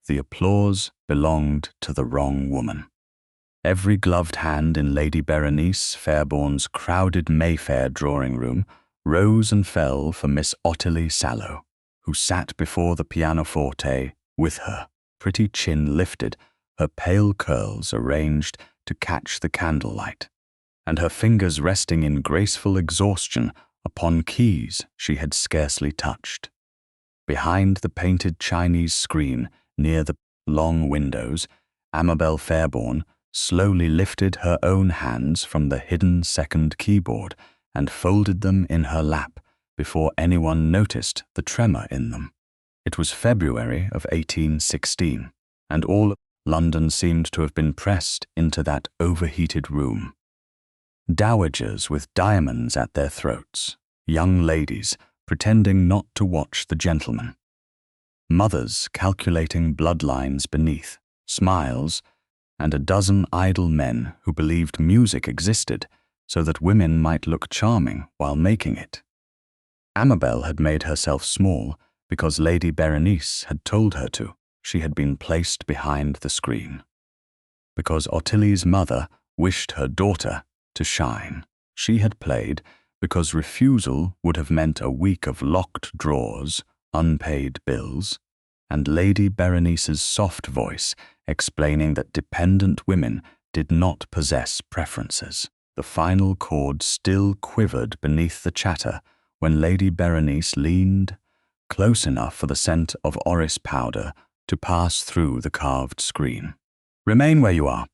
The applause belonged to the wrong woman. Every gloved hand in Lady Berenice Fairbourne's crowded Mayfair drawing-room rose and fell for Miss Ottilie Sallow, who sat before the pianoforte with her pretty chin lifted, her pale curls arranged to catch the candlelight, and her fingers resting in graceful exhaustion upon keys she had scarcely touched. Behind the painted Chinese screen near the long windows, Amabel Fairbourne slowly lifted her own hands from the hidden second keyboard and folded them in her lap before anyone noticed the tremor in them. It was February of 1816, and all London seemed to have been pressed into that overheated room. Dowagers with diamonds at their throats, young ladies pretending not to watch the gentlemen, mothers calculating bloodlines beneath, smiles, and a dozen idle men who believed music existed so that women might look charming while making it. Amabel had made herself small because Lady Berenice had told her to. She had been placed behind the screen. Because Ottilie's mother wished her daughter to shine, she had played because refusal would have meant a week of locked drawers, unpaid bills, and Lady Berenice's soft voice explaining that dependent women did not possess preferences. The final chord still quivered beneath the chatter when Lady Berenice leaned close enough for the scent of orris powder to pass through the carved screen. "Remain where you are,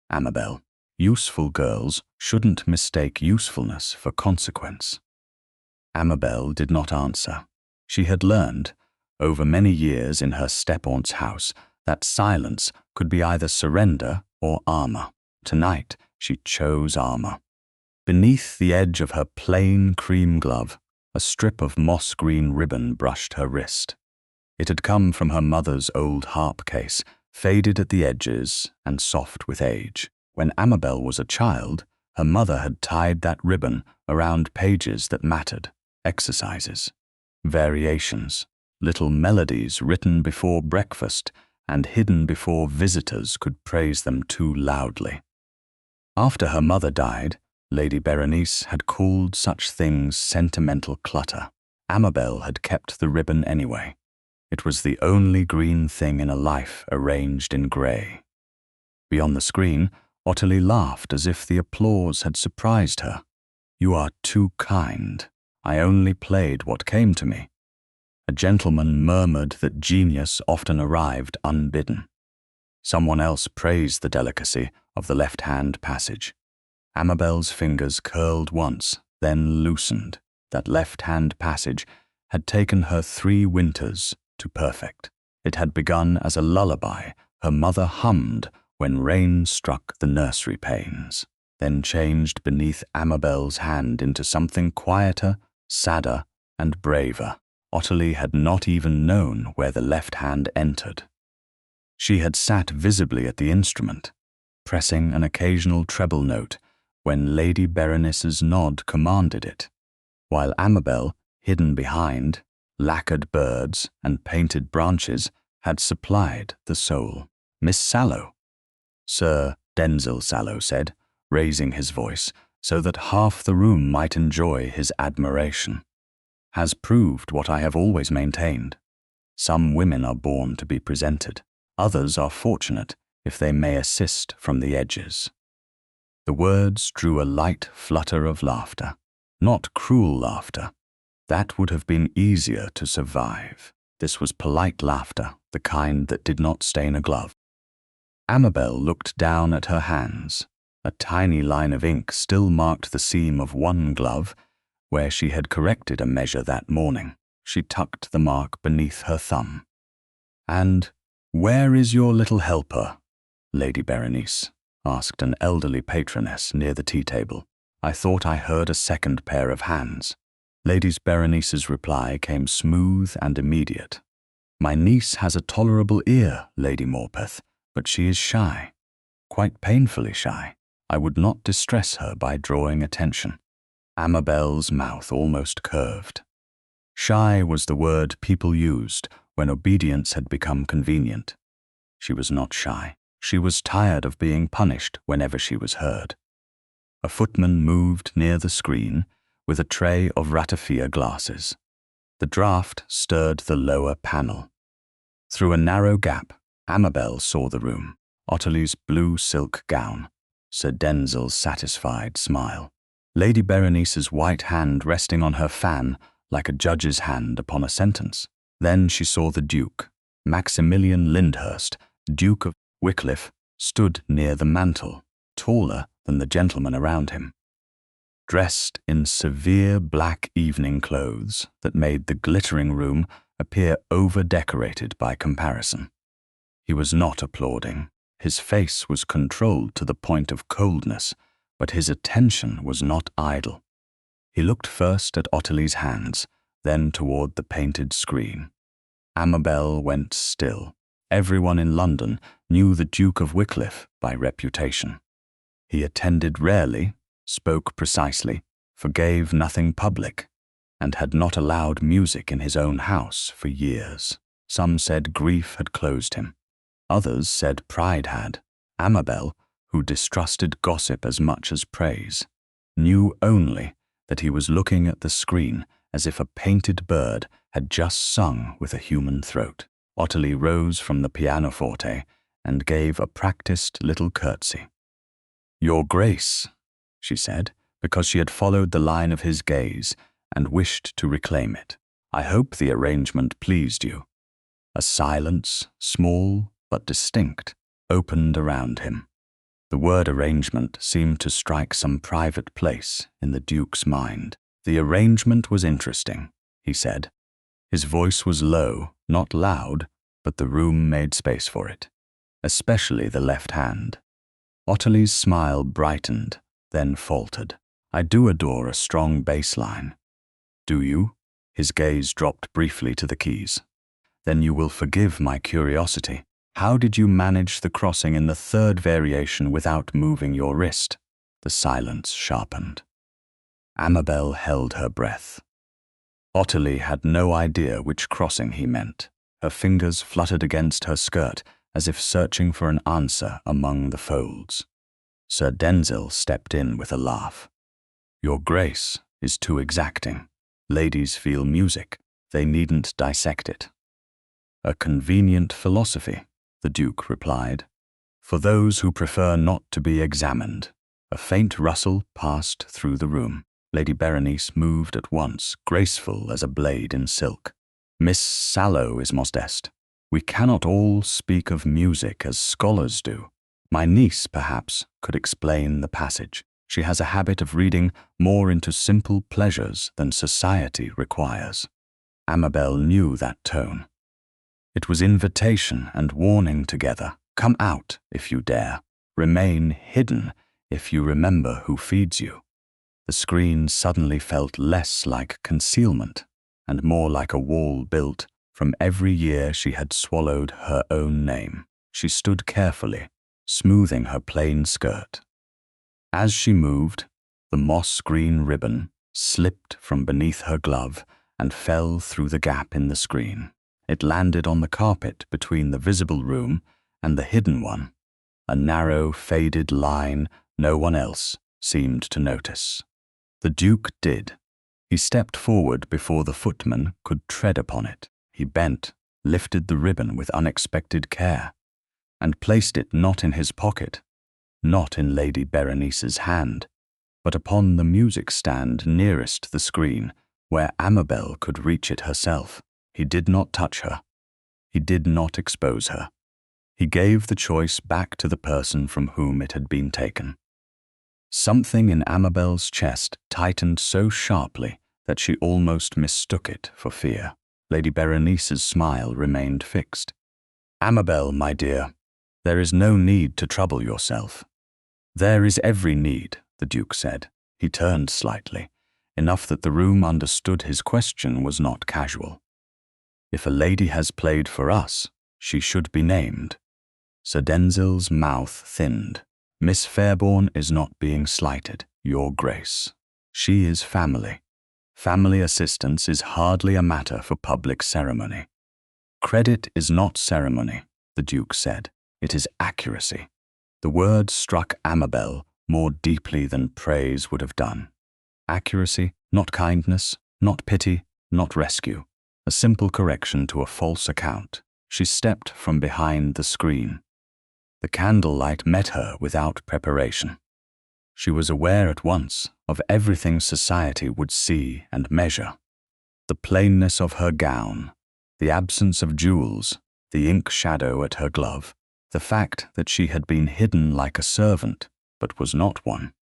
Amabel. Useful girls shouldn't mistake usefulness for consequence." Amabel did not answer. She had learned, over many years in her step-aunt's house, that silence could be either surrender or armor. Tonight, she chose armor. Beneath the edge of her plain cream glove, a strip of moss-green ribbon brushed her wrist. It had come from her mother's old harp case, faded at the edges and soft with age. When Amabel was a child, her mother had tied that ribbon around pages that mattered, exercises, variations, little melodies written before breakfast and hidden before visitors could praise them too loudly. After her mother died, Lady Berenice had called such things sentimental clutter. Amabel had kept the ribbon anyway. It was the only green thing in a life arranged in grey. Beyond the screen, Ottilie laughed as if the applause had surprised her. "You are too kind. I only played what came to me." A gentleman murmured that genius often arrived unbidden. Someone else praised the delicacy of the left-hand passage. Amabel's fingers curled once, then loosened. That left-hand passage had taken her 3 winters to perfect. It had begun as a lullaby her mother hummed when rain struck the nursery panes, then changed beneath Amabel's hand into something quieter, sadder, and braver. Ottilie had not even known where the left hand entered. She had sat visibly at the instrument, pressing an occasional treble note when Lady Berenice's nod commanded it, while Amabel, hidden behind lacquered birds and painted branches, had supplied the soul. "Miss Sallow," Sir Denzil Sallow said, raising his voice so that half the room might enjoy his admiration, "has proved what I have always maintained. Some women are born to be presented. Others are fortunate if they may assist from the edges." The words drew a light flutter of laughter, not cruel laughter. That would have been easier to survive. This was polite laughter, the kind that did not stain a glove. Amabel looked down at her hands. A tiny line of ink still marked the seam of one glove, where she had corrected a measure that morning. She tucked the mark beneath her thumb. "And where is your little helper, Lady Berenice?" asked an elderly patroness near the tea-table. "I thought I heard a second pair of hands." Lady Berenice's reply came smooth and immediate. "My niece has a tolerable ear, Lady Morpeth, but she is shy, quite painfully shy. I would not distress her by drawing attention." Amabel's mouth almost curved. Shy was the word people used when obedience had become convenient. She was not shy. She was tired of being punished whenever she was heard. A footman moved near the screen with a tray of ratafia glasses. The draught stirred the lower panel. Through a narrow gap, Amabel saw the room, Ottilie's blue silk gown, Sir Denzil's satisfied smile, Lady Berenice's white hand resting on her fan like a judge's hand upon a sentence. Then she saw the Duke, Maximilian Lyndhurst, Duke of Wycliffe, stood near the mantel, taller than the gentlemen around him, dressed in severe black evening clothes that made the glittering room appear over-decorated by comparison. He was not applauding. His face was controlled to the point of coldness, but his attention was not idle. He looked first at Ottilie's hands, then toward the painted screen. Amabel went still. Everyone in London knew the Duke of Wycliffe by reputation. He attended rarely, spoke precisely, forgave nothing public, and had not allowed music in his own house for years. Some said grief had closed him. Others said pride had. Amabel, who distrusted gossip as much as praise, knew only that he was looking at the screen as if a painted bird had just sung with a human throat. Ottilie rose from the pianoforte and gave a practiced little curtsy. "Your Grace," she said, because she had followed the line of his gaze and wished to reclaim it. "I hope the arrangement pleased you." A silence, small but distinct, opened around him. The word arrangement seemed to strike some private place in the Duke's mind. "The arrangement was interesting," he said. His voice was low, not loud, but the room made space for it, especially the left hand. Ottilie's smile brightened, then faltered. "I do adore a strong bass line." "Do you?" His gaze dropped briefly to the keys. "Then you will forgive my curiosity. How did you manage the crossing in the third variation without moving your wrist?" The silence sharpened. Amabel held her breath. Ottilie had no idea which crossing he meant. Her fingers fluttered against her skirt as if searching for an answer among the folds. Sir Denzil stepped in with a laugh. "Your Grace is too exacting. Ladies feel music. They needn't dissect it." "A convenient philosophy," the Duke replied, "for those who prefer not to be examined." A faint rustle passed through the room. Lady Berenice moved at once, graceful as a blade in silk. "Miss Sallow is modest. We cannot all speak of music as scholars do. My niece, perhaps, could explain the passage. She has a habit of reading more into simple pleasures than society requires." Amabel knew that tone. It was invitation and warning together. Come out if you dare. Remain hidden if you remember who feeds you. The screen suddenly felt less like concealment and more like a wall built from every year she had swallowed her own name. She stood carefully, smoothing her plain skirt. As she moved, the moss-green ribbon slipped from beneath her glove and fell through the gap in the screen. It landed on the carpet between the visible room and the hidden one, a narrow, faded line no one else seemed to notice. The Duke did. He stepped forward before the footman could tread upon it. He bent, lifted the ribbon with unexpected care, and placed it not in his pocket, not in Lady Berenice's hand, but upon the music stand nearest the screen, where Amabel could reach it herself. He did not touch her. He did not expose her. He gave the choice back to the person from whom it had been taken. Something in Amabel's chest tightened so sharply that she almost mistook it for fear. Lady Berenice's smile remained fixed. "Amabel, my dear, there is no need to trouble yourself." "There is every need," the Duke said. He turned slightly, enough that the room understood his question was not casual. "If a lady has played for us, she should be named." Sir Denzil's mouth thinned. "Miss Fairbourne is not being slighted, Your Grace. She is family. Family assistance is hardly a matter for public ceremony." Credit is not ceremony, the Duke said. It is accuracy. The word struck Amabel more deeply than praise would have done. Accuracy, not kindness, not pity, not rescue. A simple correction to a false account. She stepped from behind the screen. The candlelight met her without preparation. She was aware at once of everything society would see and measure. The plainness of her gown, the absence of jewels, the ink shadow at her glove, the fact that she had been hidden like a servant, but was not one.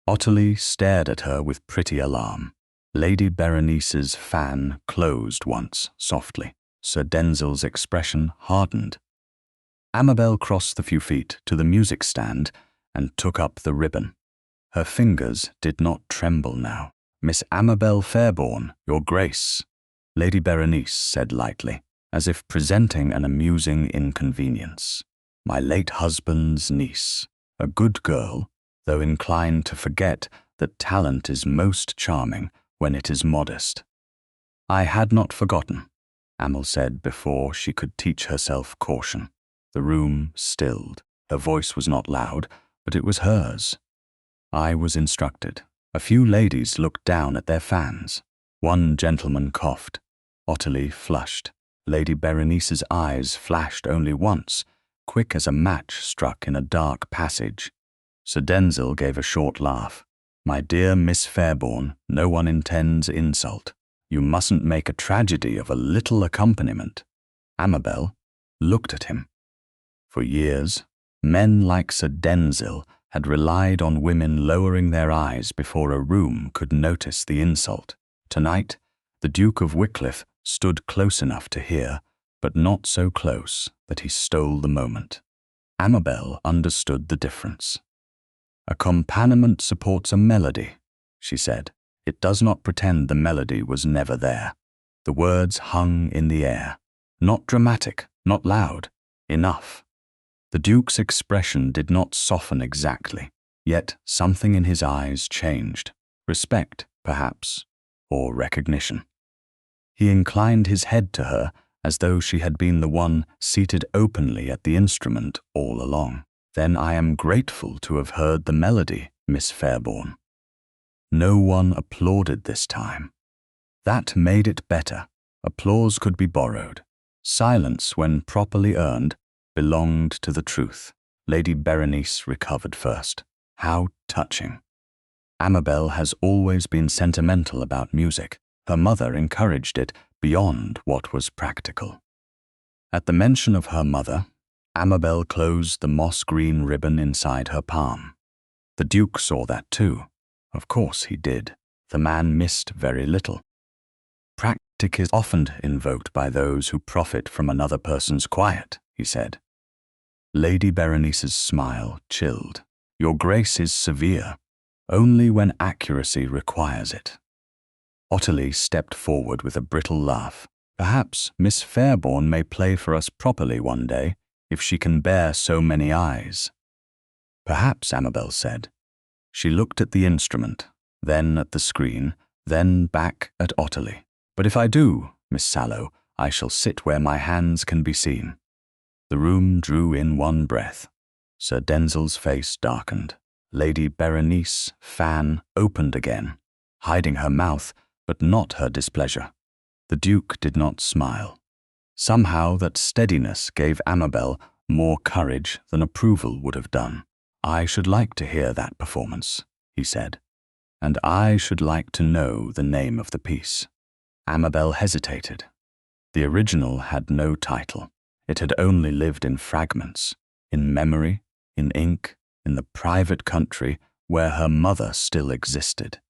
Ottilie stared at her with pretty alarm. Lady Berenice's fan closed once, softly. Sir Denzil's expression hardened. Amabel crossed the few feet to the music stand and took up the ribbon. Her fingers did not tremble now. "Miss Amabel Fairbourne, Your Grace," Lady Berenice said lightly, as if presenting an amusing inconvenience. "My late husband's niece, a good girl, though inclined to forget that talent is most charming when it is modest." "I had not forgotten," Amel said before she could teach herself caution. The room stilled. Her voice was not loud, but it was hers. "I was instructed." A few ladies looked down at their fans. One gentleman coughed. Ottilie flushed. Lady Berenice's eyes flashed only once, quick as a match struck in a dark passage. Sir Denzil gave a short laugh. "My dear Miss Fairbourne, no one intends insult. You mustn't make a tragedy of a little accompaniment." Amabel looked at him. For years, men like Sir Denzil had relied on women lowering their eyes before a room could notice the insult. Tonight, the Duke of Wycliffe stood close enough to hear, but not so close that he stole the moment. Amabel understood the difference. "Accompaniment supports a melody," she said. "It does not pretend the melody was never there." The words hung in the air. Not dramatic, not loud. Enough. The Duke's expression did not soften exactly, yet something in his eyes changed. Respect, perhaps, or recognition. He inclined his head to her as though she had been the one seated openly at the instrument all along. "Then I am grateful to have heard the melody, Miss Fairbourne." No one applauded this time. That made it better. Applause could be borrowed. Silence, when properly earned, belonged to the truth. Lady Berenice recovered first. How touching. Amabel has always been sentimental about music. Her mother encouraged it beyond what was practical. At the mention of her mother, Amabel closed the moss-green ribbon inside her palm. The Duke saw that too. Of course he did. The man missed very little. "Practice is often invoked by those who profit from another person's quiet," he said. Lady Berenice's smile chilled. "Your Grace is severe, only when accuracy requires it." Ottilie stepped forward with a brittle laugh. "Perhaps Miss Fairbourne may play for us properly one day, if she can bear so many eyes." "Perhaps," Amabel said. She looked at the instrument, then at the screen, then back at Ottilie. "But if I do, Miss Sallow, I shall sit where my hands can be seen." The room drew in one breath. Sir Denzil's face darkened. Lady Berenice's fan opened again, hiding her mouth, but not her displeasure. The Duke did not smile. Somehow that steadiness gave Amabel more courage than approval would have done. "I should like to hear that performance," he said. "And I should like to know the name of the piece." Amabel hesitated. The original had no title. It had only lived in fragments, in memory, in ink, in the private country where her mother still existed.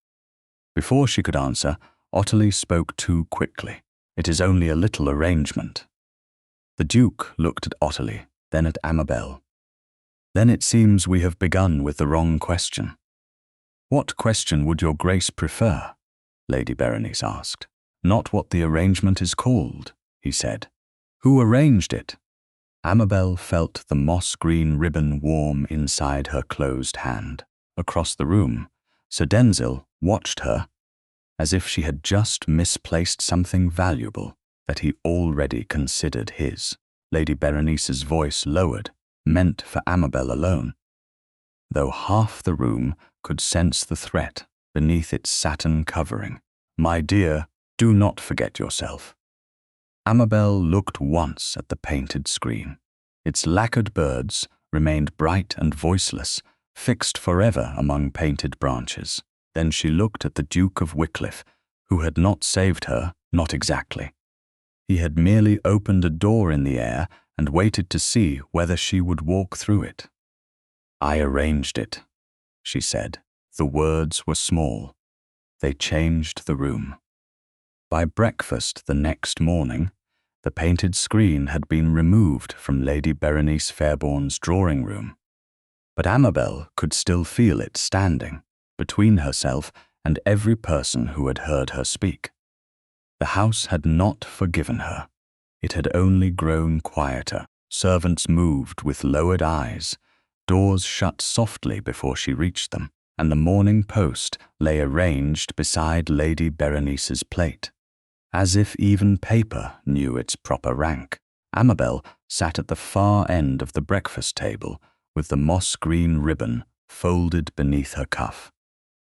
Before she could answer, Ottilie spoke too quickly. "It is only a little arrangement." The Duke looked at Ottilie, then at Amabel. "Then it seems we have begun with the wrong question." "What question would your Grace prefer?" Lady Berenice asked. "Not what the arrangement is called," he said. "Who arranged it?" Amabel felt the moss-green ribbon warm inside her closed hand. Across the room, Sir Denzil watched her as if she had just misplaced something valuable. that he already considered his. Lady Berenice's voice lowered, meant for Amabel alone, though half the room could sense the threat beneath its satin covering. "My dear, do not forget yourself." Amabel looked once at the painted screen. Its lacquered birds remained bright and voiceless, fixed forever among painted branches. Then she looked at the Duke of Wycliffe, who had not saved her, not exactly. He had merely opened a door in the air and waited to see whether she would walk through it. "I arranged it," she said. The words were small. They changed the room. By breakfast the next morning, the painted screen had been removed from Lady Berenice Fairbourne's drawing room, but Amabel could still feel it standing between herself and every person who had heard her speak. The house had not forgiven her. It had only grown quieter. Servants moved with lowered eyes, doors shut softly before she reached them, and the Morning Post lay arranged beside Lady Berenice's plate, as if even paper knew its proper rank. Amabel sat at the far end of the breakfast table with the moss-green ribbon folded beneath her cuff,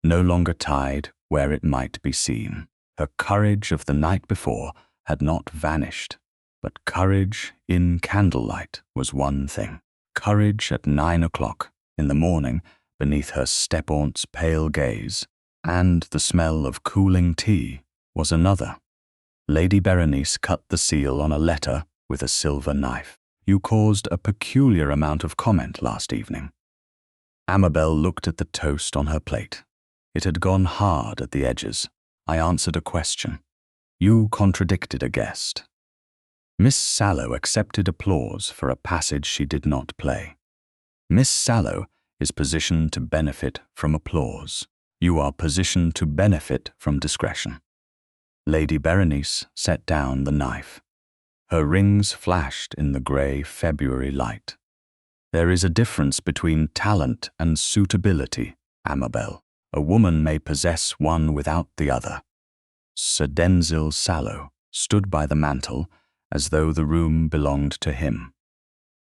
no longer tied where it might be seen. Her courage of the night before had not vanished, but courage in candlelight was one thing. Courage at 9 o'clock in the morning beneath her step-aunt's pale gaze, and the smell of cooling tea was another. Lady Berenice cut the seal on a letter with a silver knife. "You caused a peculiar amount of comment last evening." Amabel looked at the toast on her plate. It had gone hard at the edges. "I answered a question. You contradicted a guest." Miss Sallow accepted applause for a passage she did not play. Miss Sallow is positioned to benefit from applause. You are positioned to benefit from discretion. Lady Berenice set down the knife. Her rings flashed in the grey February light. "There is a difference between talent and suitability, Amabel. A woman may possess one without the other." Sir Denzil Sallow stood by the mantel as though the room belonged to him.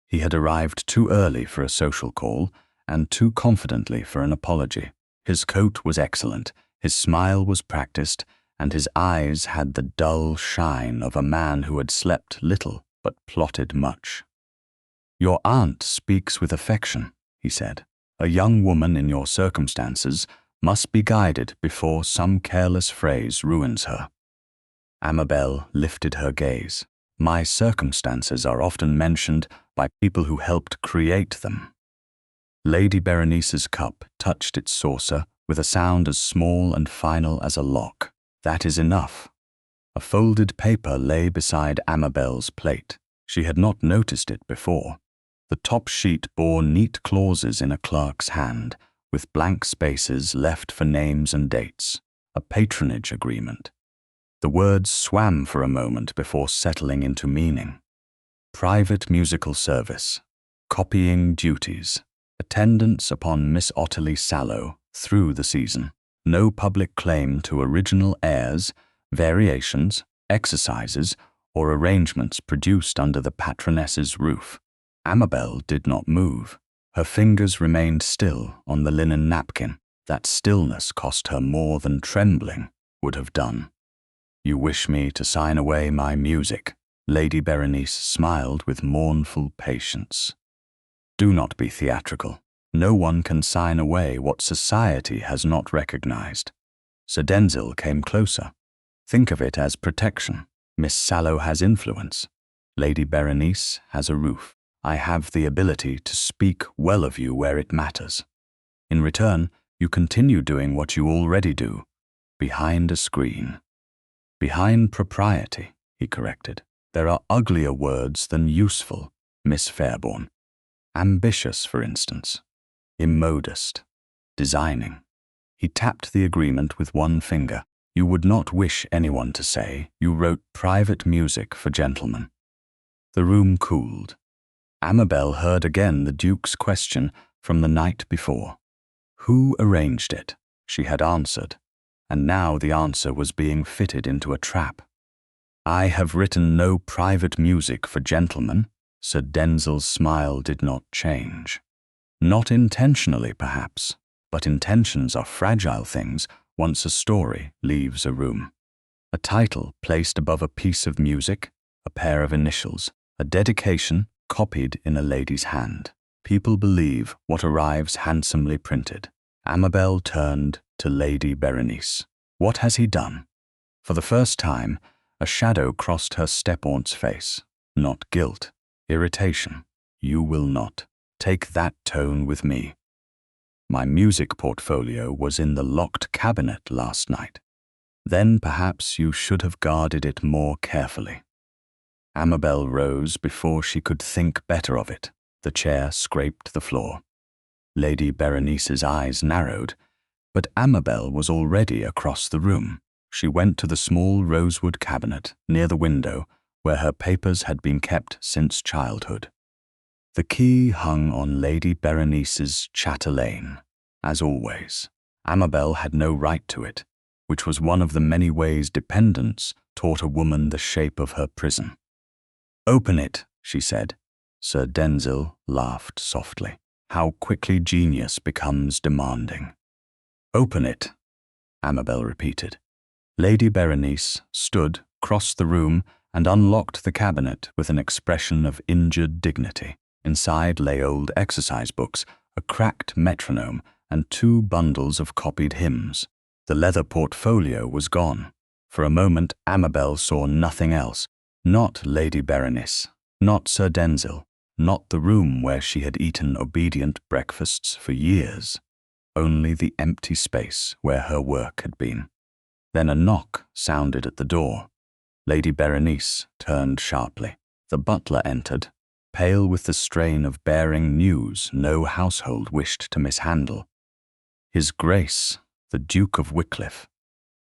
He had arrived too early for a social call and too confidently for an apology. His coat was excellent, his smile was practiced, and his eyes had the dull shine of a man who had slept little but plotted much. "Your aunt speaks with affection," he said. "A young woman in your circumstances must be guided before some careless phrase ruins her." Amabel lifted her gaze. "My circumstances are often mentioned by people who helped create them." Lady Berenice's cup touched its saucer with a sound as small and final as a lock. "That is enough." A folded paper lay beside Amabel's plate. She had not noticed it before. The top sheet bore neat clauses in a clerk's hand, with blank spaces left for names and dates. A patronage agreement. The words swam for a moment before settling into meaning. Private musical service, copying duties, attendance upon Miss Ottilie Sallow through the season, no public claim to original airs, variations, exercises, or arrangements produced under the patroness's roof. Amabel did not move. Her fingers remained still on the linen napkin. That stillness cost her more than trembling would have done. "You wish me to sign away my music?" Lady Berenice smiled with mournful patience. "Do not be theatrical. No one can sign away what society has not recognized." Sir Denzil came closer. "Think of it as protection. Miss Sallow has influence. Lady Berenice has a roof. I have the ability to speak well of you where it matters. In return, you continue doing what you already do, behind a screen." "Behind propriety," he corrected. "There are uglier words than useful, Miss Fairbourne. Ambitious, for instance. Immodest. Designing." He tapped the agreement with one finger. "You would not wish anyone to say you wrote private music for gentlemen." The room cooled. Amabel heard again the Duke's question from the night before. Who arranged it? She had answered, and now the answer was being fitted into a trap. I have written no private music for gentlemen. Sir Denzil's smile did not change. Not intentionally, perhaps, but intentions are fragile things once a story leaves a room. A title placed above a piece of music, a pair of initials, a dedication copied in a lady's hand. People believe what arrives handsomely printed. Amabel turned to Lady Berenice. What has he done? For the first time, a shadow crossed her step-aunt's face. Not guilt, irritation. You will not take that tone with me. My music portfolio was in the locked cabinet last night. Then perhaps you should have guarded it more carefully. Amabel rose before she could think better of it. The chair scraped the floor. Lady Berenice's eyes narrowed, but Amabel was already across the room. She went to the small rosewood cabinet near the window where her papers had been kept since childhood. The key hung on Lady Berenice's chatelaine. As always, Amabel had no right to it, which was one of the many ways dependence taught a woman the shape of her prison. "Open it," she said. Sir Denzil laughed softly. How quickly genius becomes demanding. "Open it," Amabel repeated. Lady Berenice stood, crossed the room, and unlocked the cabinet with an expression of injured dignity. Inside lay old exercise books, a cracked metronome, and 2 bundles of copied hymns. The leather portfolio was gone. For a moment, Amabel saw nothing else. Not Lady Berenice, not Sir Denzil, not the room where she had eaten obedient breakfasts for years. Only the empty space where her work had been. Then a knock sounded at the door. Lady Berenice turned sharply. The butler entered, pale with the strain of bearing news no household wished to mishandle. His Grace, the Duke of Wycliffe.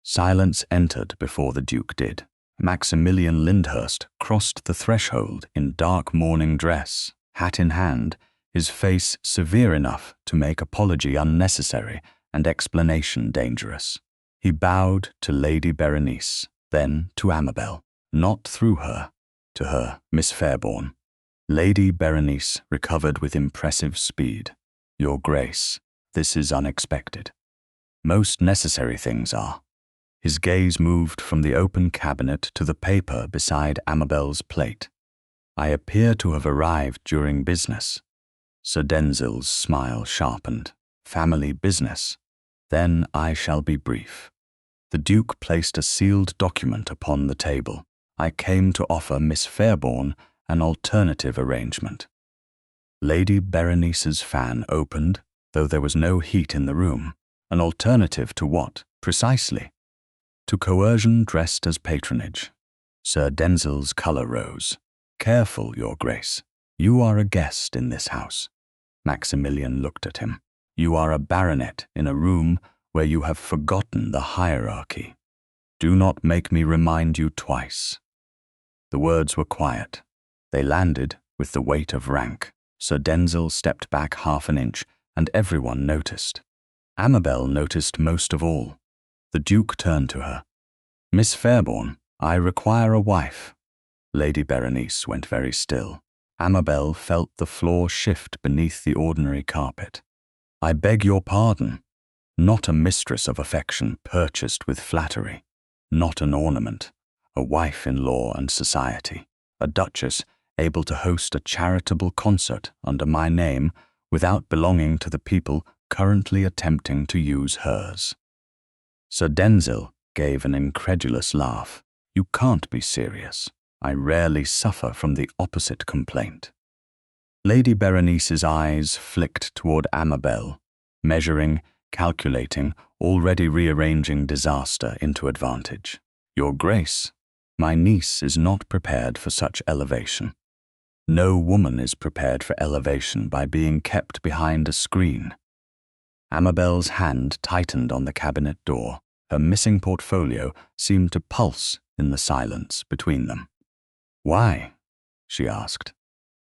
Silence entered before the Duke did. Maximilian Lyndhurst crossed the threshold in dark morning dress, hat in hand, his face severe enough to make apology unnecessary and explanation dangerous. He bowed to Lady Berenice, then to Amabel, not through her, to her, Miss Fairbourne. Lady Berenice recovered with impressive speed. "Your Grace, this is unexpected. Most necessary things are." His gaze moved from the open cabinet to the paper beside Amabel's plate. "I appear to have arrived during business." Sir Denzil's smile sharpened. "Family business. Then I shall be brief." The Duke placed a sealed document upon the table. "I came to offer Miss Fairbourne an alternative arrangement." Lady Berenice's fan opened, though there was no heat in the room. An alternative to what, precisely? To coercion dressed as patronage. Sir Denzil's colour rose. "Careful, Your Grace. You are a guest in this house." Maximilian looked at him. "You are a baronet in a room where you have forgotten the hierarchy. Do not make me remind you twice." The words were quiet. They landed with the weight of rank. Sir Denzil stepped back half an inch, and everyone noticed. Amabel noticed most of all. The Duke turned to her. "Miss Fairbourne, I require a wife." Lady Berenice went very still. Amabel felt the floor shift beneath the ordinary carpet. "I beg your pardon. Not a mistress of affection purchased with flattery. Not an ornament. A wife in law and society. A duchess able to host a charitable concert under my name without belonging to the people currently attempting to use hers." Sir Denzil gave an incredulous laugh. "You can't be serious. I rarely suffer from the opposite complaint." Lady Berenice's eyes flicked toward Amabel, measuring, calculating, already rearranging disaster into advantage. "Your Grace, my niece is not prepared for such elevation. No woman is prepared for elevation by being kept behind a screen." Amabel's hand tightened on the cabinet door. Her missing portfolio seemed to pulse in the silence between them. "Why?" she asked.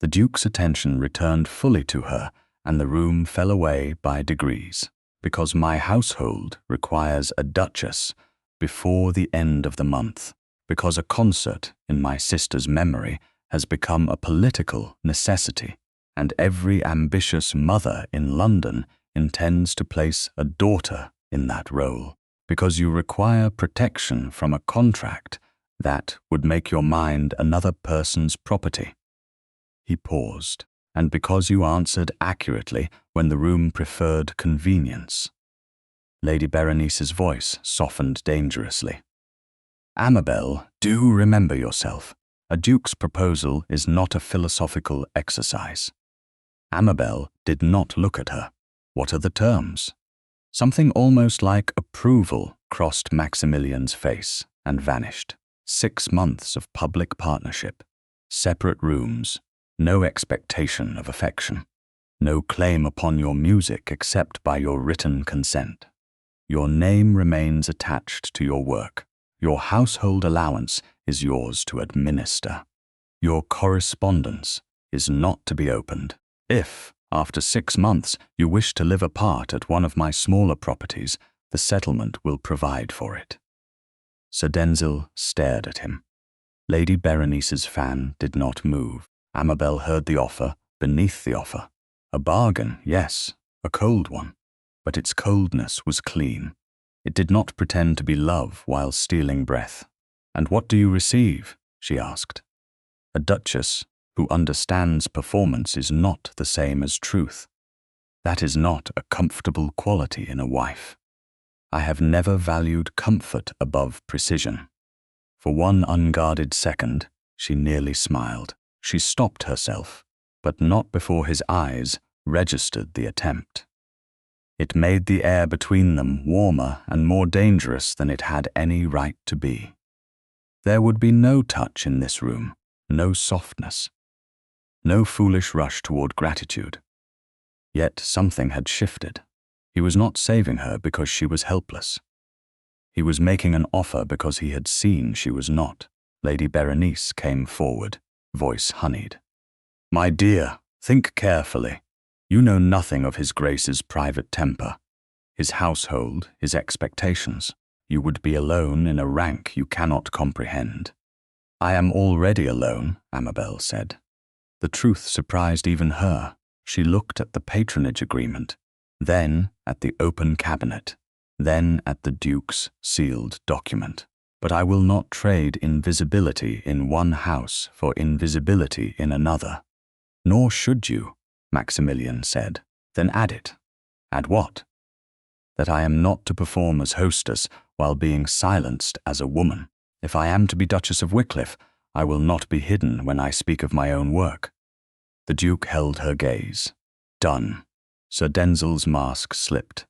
The Duke's attention returned fully to her, and the room fell away by degrees. "Because my household requires a duchess before the end of the month." because a concert in my sister's memory has become a political necessity, and every ambitious mother in London intends to place a daughter in that role, because you require protection from a contract that would make your mind another person's property." He paused, "and because you answered accurately when the room preferred convenience." Lady Berenice's voice softened dangerously. "Amabel, do remember yourself. A duke's proposal is not a philosophical exercise." Amabel did not look at her. "What are the terms?" Something almost like approval crossed Maximilian's face and vanished. 6 months of public partnership, separate rooms, no expectation of affection, no claim upon your music except by your written consent. Your name remains attached to your work. Your household allowance is yours to administer. Your correspondence is not to be opened. If, after 6 months, you wish to live apart at one of my smaller properties, the settlement will provide for it." Sir Denzil stared at him. Lady Berenice's fan did not move. Amabel heard the offer beneath the offer. A bargain, yes, a cold one, but its coldness was clean. It did not pretend to be love while stealing breath. "And what do you receive?" she asked. "A duchess who understands performance is not the same as truth. That is not a comfortable quality in a wife. I have never valued comfort above precision." For one unguarded second, she nearly smiled. She stopped herself, but not before his eyes registered the attempt. It made the air between them warmer and more dangerous than it had any right to be. There would be no touch in this room, no softness, no foolish rush toward gratitude. Yet something had shifted. He was not saving her because she was helpless. He was making an offer because he had seen she was not. Lady Berenice came forward, voice honeyed. "My dear, think carefully. You know nothing of His Grace's private temper, his household, his expectations. You would be alone in a rank you cannot comprehend." "I am already alone," Amabel said. The truth surprised even her. She looked at the patronage agreement, then at the open cabinet, then at the Duke's sealed document. "But I will not trade invisibility in one house for invisibility in another." "Nor should you," Maximilian said. "Then add it." "Add what?" "That I am not to perform as hostess while being silenced as a woman. If I am to be Duchess of Wycliffe, I will not be hidden when I speak of my own work." The Duke held her gaze. "Done." Sir Denzil's mask slipped.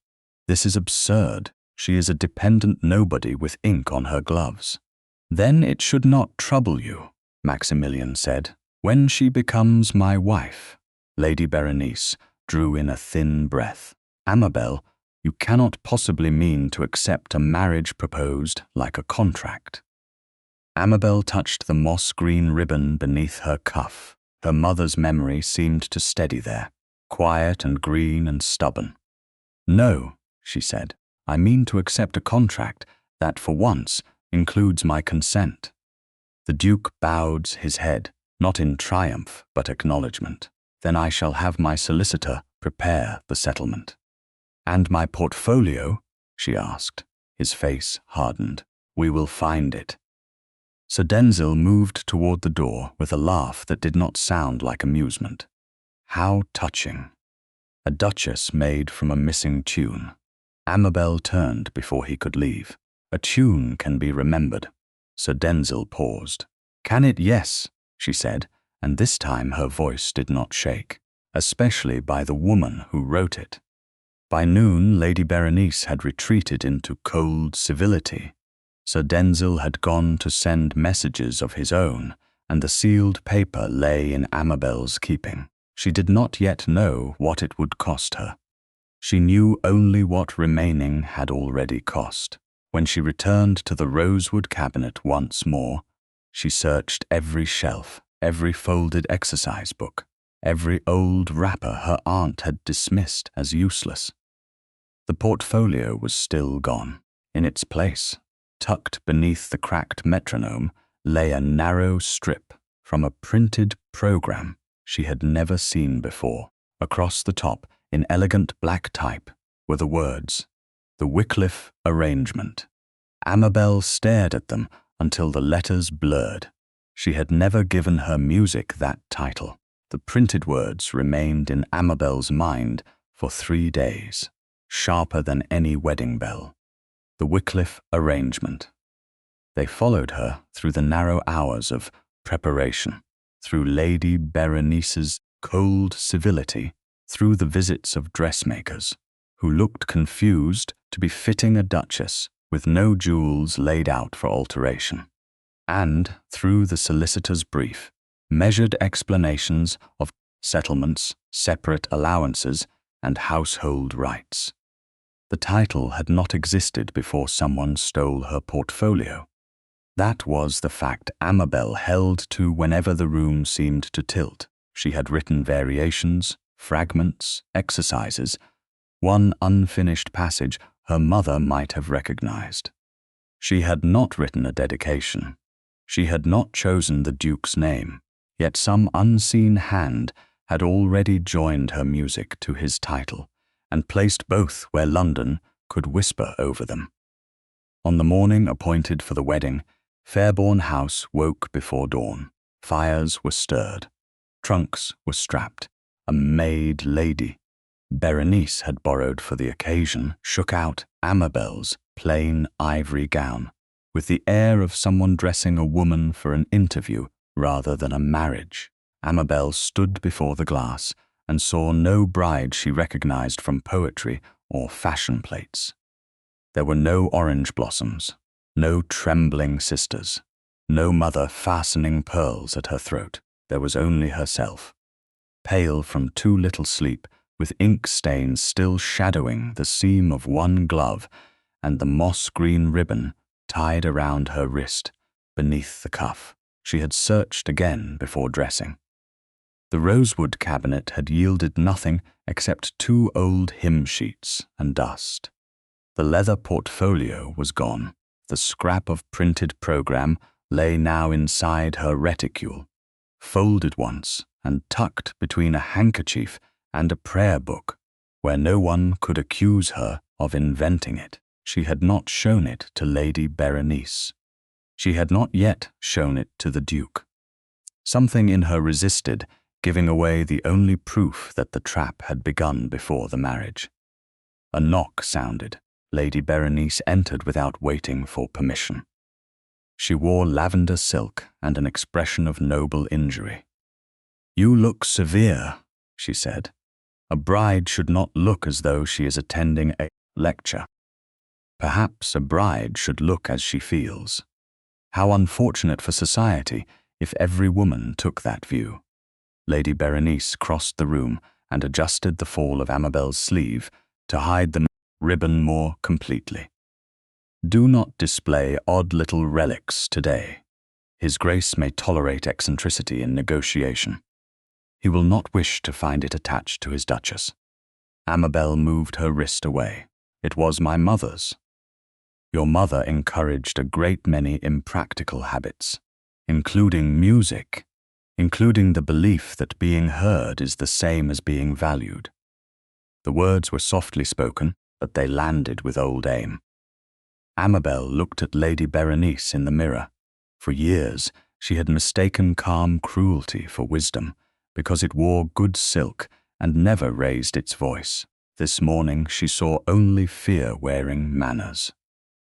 "This is absurd. She is a dependent nobody with ink on her gloves." "Then it should not trouble you," Maximilian said. "When she becomes my wife." Lady Berenice drew in a thin breath. "Amabel, you cannot possibly mean to accept a marriage proposed like a contract." Amabel touched the moss-green ribbon beneath her cuff. Her mother's memory seemed to steady there, quiet and green and stubborn. "No," she said, "I mean to accept a contract that, for once, includes my consent." The Duke bowed his head, not in triumph but acknowledgement. "Then I shall have my solicitor prepare the settlement." "And my portfolio?" she asked. His face hardened. "We will find it." Sir Denzil moved toward the door with a laugh that did not sound like amusement. How touching. A duchess made from a missing tune. Amabel turned before he could leave. "A tune can be remembered." Sir Denzil paused. "Can it? Yes," she said, and this time her voice did not shake, "especially by the woman who wrote it." By noon, Lady Berenice had retreated into cold civility. Sir Denzil had gone to send messages of his own, and the sealed paper lay in Amabel's keeping. She did not yet know what it would cost her. She knew only what remaining had already cost. When she returned to the rosewood cabinet once more, she searched every shelf, every folded exercise book, every old wrapper her aunt had dismissed as useless. The portfolio was still gone. In its place, Tucked beneath the cracked metronome lay a narrow strip from a printed program she had never seen before. Across the top, in elegant black type, were the words, "The Wycliffe Arrangement." Amabel stared at them until the letters blurred. She had never given her music that title. The printed words remained in Amabel's mind for 3 days, sharper than any wedding bell. The Wycliffe Arrangement. They followed her through the narrow hours of preparation, through Lady Berenice's cold civility, through the visits of dressmakers, who looked confused to be fitting a duchess with no jewels laid out for alteration, and through the solicitor's brief, measured explanations of settlements, separate allowances, and household rights. The title had not existed before someone stole her portfolio. That was the fact Amabel held to whenever the room seemed to tilt. She had written variations, fragments, exercises, one unfinished passage her mother might have recognized. She had not written a dedication. She had not chosen the Duke's name, yet some unseen hand had already joined her music to his title and placed both where London could whisper over them. On the morning appointed for the wedding, Fairbourne House woke before dawn. Fires were stirred. Trunks were strapped. A maid lady, Berenice had borrowed for the occasion, shook out Amabel's plain ivory gown, with the air of someone dressing a woman for an interview rather than a marriage. Amabel stood before the glass and saw no bride she recognized from poetry or fashion plates. There were no orange blossoms, no trembling sisters, no mother fastening pearls at her throat. There was only herself, pale from too little sleep, with ink stains still shadowing the seam of one glove and the moss-green ribbon tied around her wrist beneath the cuff. She had searched again before dressing. The rosewood cabinet had yielded nothing except 2 old hymn sheets and dust. The leather portfolio was gone. The scrap of printed program lay now inside her reticule, folded once and tucked between a handkerchief and a prayer book, where no one could accuse her of inventing it. She had not shown it to Lady Berenice. She had not yet shown it to the Duke. Something in her resisted giving away the only proof that the trap had begun before the marriage. A knock sounded. Lady Berenice entered without waiting for permission. She wore lavender silk and an expression of noble injury. "You look severe," she said. "A bride should not look as though she is attending a lecture. Perhaps a bride should look as she feels. How unfortunate for society if every woman took that view." Lady Berenice crossed the room and adjusted the fall of Amabel's sleeve to hide the ribbon more completely. "Do not display odd little relics today. His Grace may tolerate eccentricity in negotiation. He will not wish to find it attached to his Duchess." Amabel moved her wrist away. "It was my mother's." "Your mother encouraged a great many impractical habits, including music, including the belief that being heard is the same as being valued." The words were softly spoken, but they landed with old aim. Amabel looked at Lady Berenice in the mirror. For years, she had mistaken calm cruelty for wisdom, because it wore good silk and never raised its voice. This morning she saw only fear-wearing manners.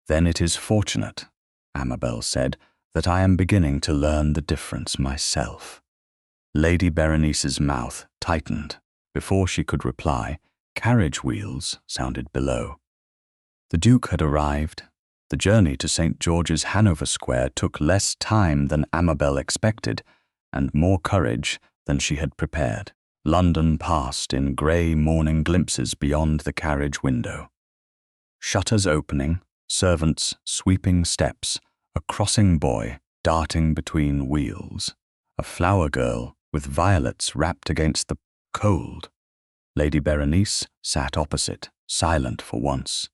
"Then it is fortunate," Amabel said, "that I am beginning to learn the difference myself." Lady Berenice's mouth tightened. Before she could reply, carriage wheels sounded below. The Duke had arrived. The journey to St. George's, Hanover Square, took less time than Amabel expected, and more courage than she had prepared. London passed in grey morning glimpses beyond the carriage window. Shutters opening, servants sweeping steps, a crossing boy darting between wheels, a flower girl with violets wrapped against the cold. Lady Berenice sat opposite, silent for once.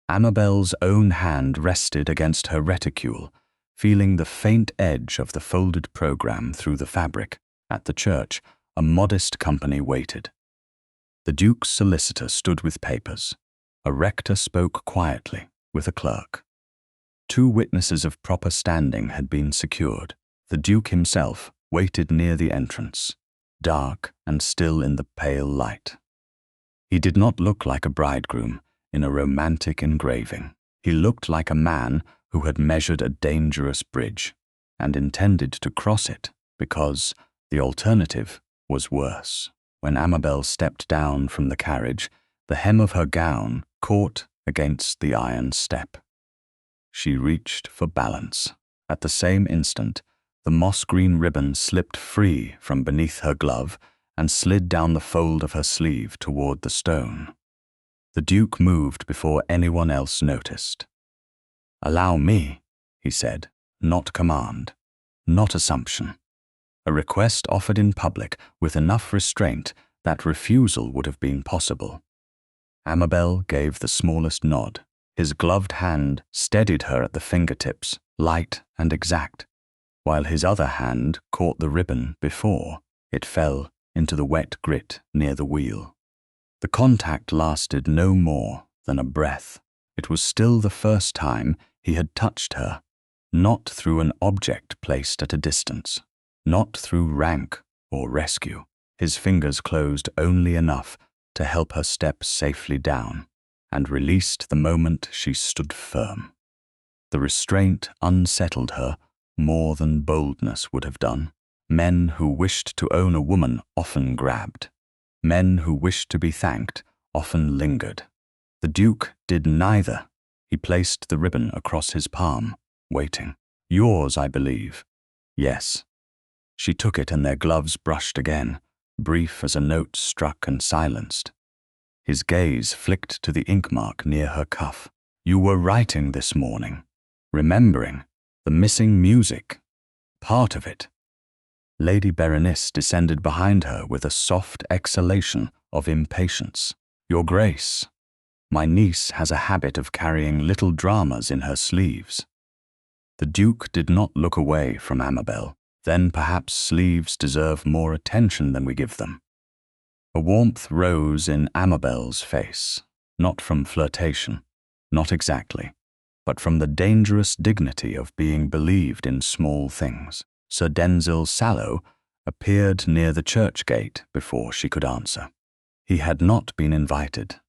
Amabel's own hand rested against her reticule, feeling the faint edge of the folded programme through the fabric. At the church, a modest company waited. The Duke's solicitor stood with papers. A rector spoke quietly with a clerk. 2 witnesses of proper standing had been secured. The Duke himself waited near the entrance, dark and still in the pale light. He did not look like a bridegroom in a romantic engraving. He looked like a man who had measured a dangerous bridge and intended to cross it because the alternative was worse. When Amabel stepped down from the carriage, the hem of her gown caught against the iron step. She reached for balance. At the same instant, the moss-green ribbon slipped free from beneath her glove and slid down the fold of her sleeve toward the stone. The Duke moved before anyone else noticed. "Allow me," he said, not command, not assumption. A request offered in public with enough restraint that refusal would have been possible. Amabel gave the smallest nod. His gloved hand steadied her at the fingertips, light and exact, while his other hand caught the ribbon before it fell into the wet grit near the wheel. The contact lasted no more than a breath. It was still the first time he had touched her, not through an object placed at a distance, not through rank or rescue. His fingers closed only enough to help her step safely down, and released the moment she stood firm. The restraint unsettled her more than boldness would have done. Men who wished to own a woman often grabbed. Men who wished to be thanked often lingered. The Duke did neither. He placed the ribbon across his palm, waiting. "Yours, I believe." "Yes." She took it and their gloves brushed again, brief as a note struck and silenced. His gaze flicked to the ink mark near her cuff. "You were writing this morning, remembering the missing music, part of it." Lady Berenice descended behind her with a soft exhalation of impatience. "Your Grace, my niece has a habit of carrying little dramas in her sleeves." The Duke did not look away from Amabel. "Then perhaps sleeves deserve more attention than we give them." A warmth rose in Amabel's face, not from flirtation, not exactly, but from the dangerous dignity of being believed in small things. Sir Denzil Sallow appeared near the church gate before she could answer. He had not been invited,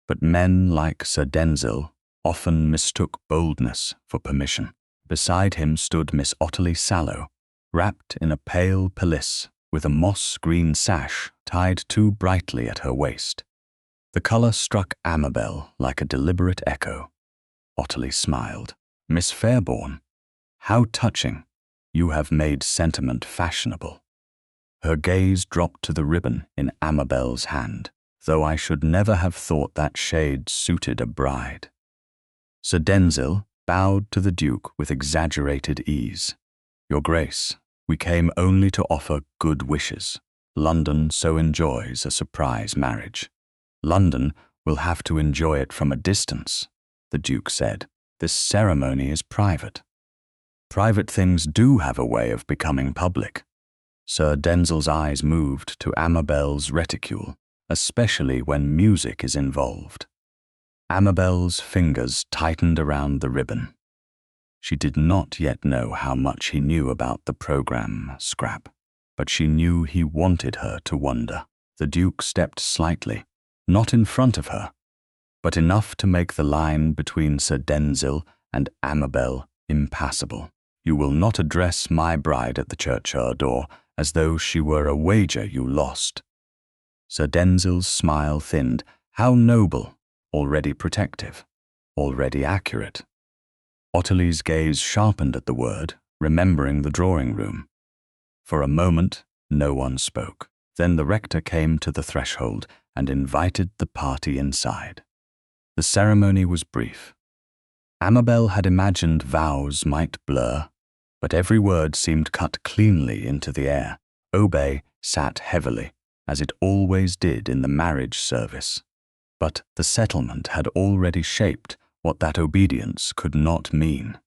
but men like Sir Denzil often mistook boldness for permission. Beside him stood Miss Ottilie Sallow, wrapped in a pale pelisse with a moss-green sash tied too brightly at her waist. The colour struck Amabel like a deliberate echo. Ottilie smiled. "Miss Fairbourne, how touching. You have made sentiment fashionable." Her gaze dropped to the ribbon in Amabel's hand, though I should never have thought that shade suited a bride. Sir Denzil bowed to the Duke with exaggerated ease. "Your Grace, we came only to offer good wishes. London so enjoys a surprise marriage." "London will have to enjoy it from a distance," the Duke said. "This ceremony is private." "Private things do have a way of becoming public." Sir Denzil's eyes moved to Amabel's reticule, especially when music is involved. Amabel's fingers tightened around the ribbon. She did not yet know how much he knew about the program scrap, but she knew he wanted her to wonder. The Duke stepped slightly, not in front of her, but enough to make the line between Sir Denzil and Amabel impassable. "You will not address my bride at the churchyard door as though she were a wager you lost." Sir Denzil's smile thinned. How noble, already protective, already accurate. Ottilie's gaze sharpened at the word, remembering the drawing room. For a moment, no one spoke. Then the rector came to the threshold and invited the party inside. The ceremony was brief. Amabel had imagined vows might blur, but every word seemed cut cleanly into the air. Obey sat heavily, as it always did in the marriage service. But the settlement had already shaped what that obedience could not mean.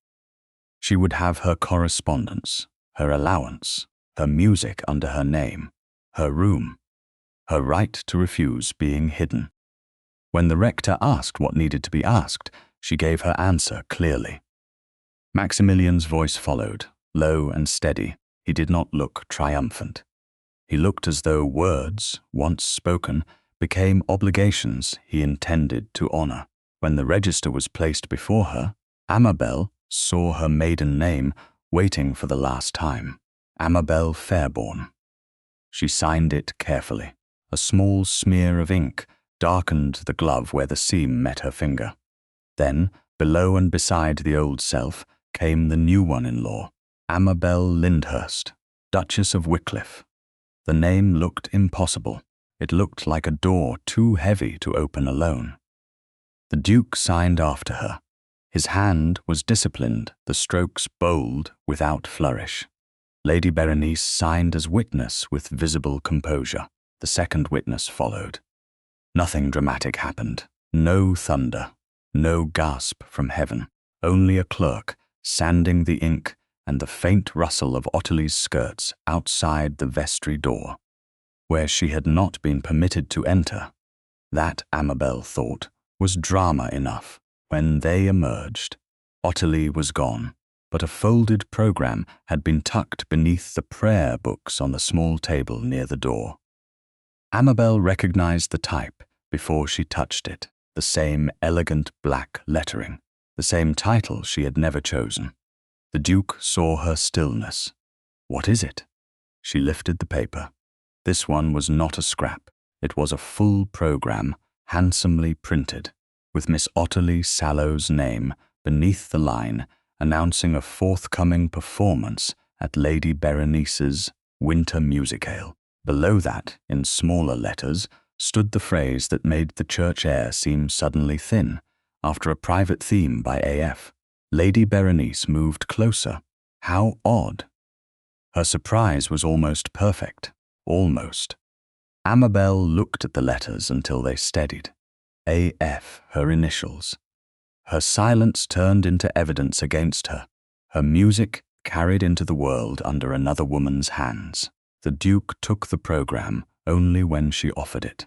She would have her correspondence, her allowance, her music under her name, her room, her right to refuse being hidden. When the rector asked what needed to be asked, she gave her answer clearly. Maximilian's voice followed, low and steady. He did not look triumphant. He looked as though words, once spoken, became obligations he intended to honor. When the register was placed before her, Amabel saw her maiden name waiting for the last time, Amabel Fairbourne. She signed it carefully. A small smear of ink darkened the glove where the seam met her finger. Then, below and beside the old self, came the new one-in-law, Amabel Lyndhurst, Duchess of Wycliffe. The name looked impossible. It looked like a door too heavy to open alone. The Duke signed after her. His hand was disciplined, the strokes bold without flourish. Lady Berenice signed as witness with visible composure. The second witness followed. Nothing dramatic happened. No thunder, no gasp from heaven, only a clerk sanding the ink and the faint rustle of Ottilie's skirts outside the vestry door, where she had not been permitted to enter. That, Amabel thought, was drama enough. When they emerged, Ottilie was gone, but a folded program had been tucked beneath the prayer books on the small table near the door. Amabel recognized the type before she touched it, the same elegant black lettering, the same title she had never chosen. The Duke saw her stillness. What is it? She lifted the paper. This one was not a scrap. It was a full program, handsomely printed, with Miss Ottilie Sallow's name beneath the line announcing a forthcoming performance at Lady Berenice's winter musicale. Below that, in smaller letters, stood the phrase that made the church air seem suddenly thin, after a private theme by A.F. Lady Berenice moved closer. How odd! Her surprise was almost perfect. Almost. Amabel looked at the letters until they steadied. A.F., her initials. Her silence turned into evidence against her. Her music carried into the world under another woman's hands. The Duke took the program only when she offered it.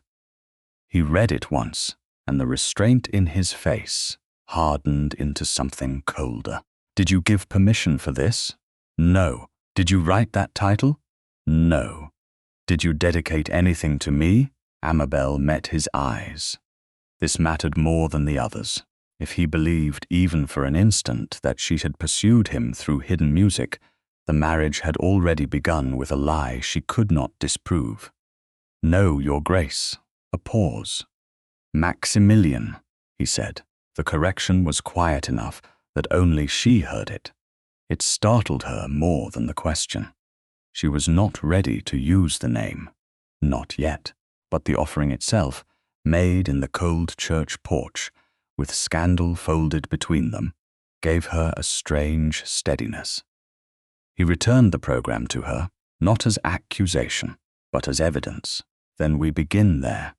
He read it once, and the restraint in his face hardened into something colder. Did you give permission for this? No. Did you write that title? No. Did you dedicate anything to me? Amabel met his eyes. This mattered more than the others. If he believed even for an instant that she had pursued him through hidden music, the marriage had already begun with a lie she could not disprove. No, Your Grace. A pause. Maximilian, he said. The correction was quiet enough that only she heard it. It startled her more than the question. She was not ready to use the name. Not yet. But the offering itself, made in the cold church porch, with scandal folded between them, gave her a strange steadiness. He returned the program to her, not as accusation, but as evidence. Then we begin there,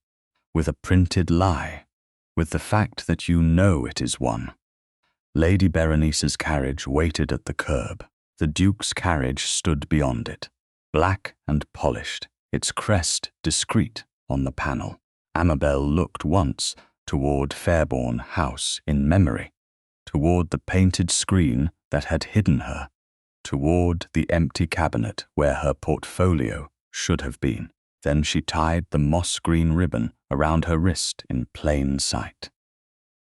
with a printed lie, with the fact that you know it is one. Lady Berenice's carriage waited at the curb. The Duke's carriage stood beyond it, black and polished, its crest discreet on the panel. Amabel looked once toward Fairbourne House in memory, toward the painted screen that had hidden her, toward the empty cabinet where her portfolio should have been. Then she tied the moss-green ribbon around her wrist in plain sight.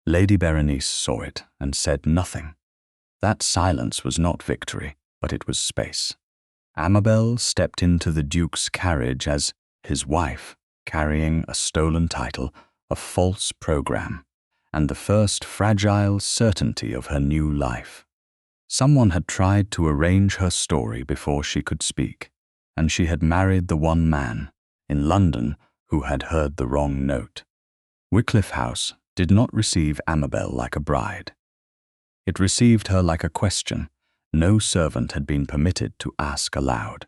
Lady Berenice saw it and said nothing. That silence was not victory, but it was space. Amabel stepped into the Duke's carriage as his wife, carrying a stolen title, a false program, and the first fragile certainty of her new life. Someone had tried to arrange her story before she could speak, and she had married the one man, in London, who had heard the wrong note. Wycliffe House did not receive Amabel like a bride. It received her like a question no servant had been permitted to ask aloud.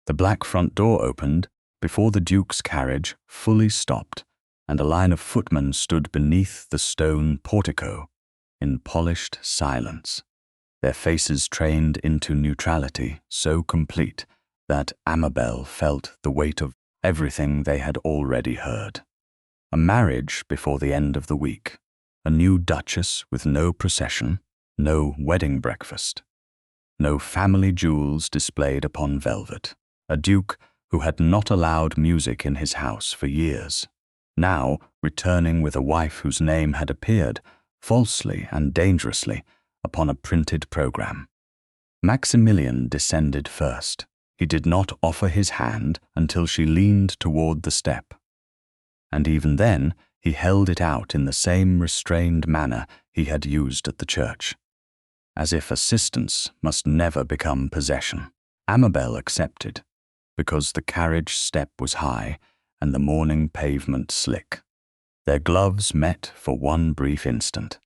The black front door opened before the Duke's carriage fully stopped, and a line of footmen stood beneath the stone portico in polished silence, their faces trained into neutrality so complete that Amabel felt the weight of everything they had already heard. A marriage before the end of the week, a new duchess with no procession, no wedding breakfast, no family jewels displayed upon velvet, a duke who had not allowed music in his house for years, now returning with a wife whose name had appeared, falsely and dangerously, upon a printed programme. Maximilian descended first. He did not offer his hand until she leaned toward the step. And even then, he held it out in the same restrained manner he had used at the church, as if assistance must never become possession. Amabel accepted, because the carriage step was high and the morning pavement slick. Their gloves met for one brief instant.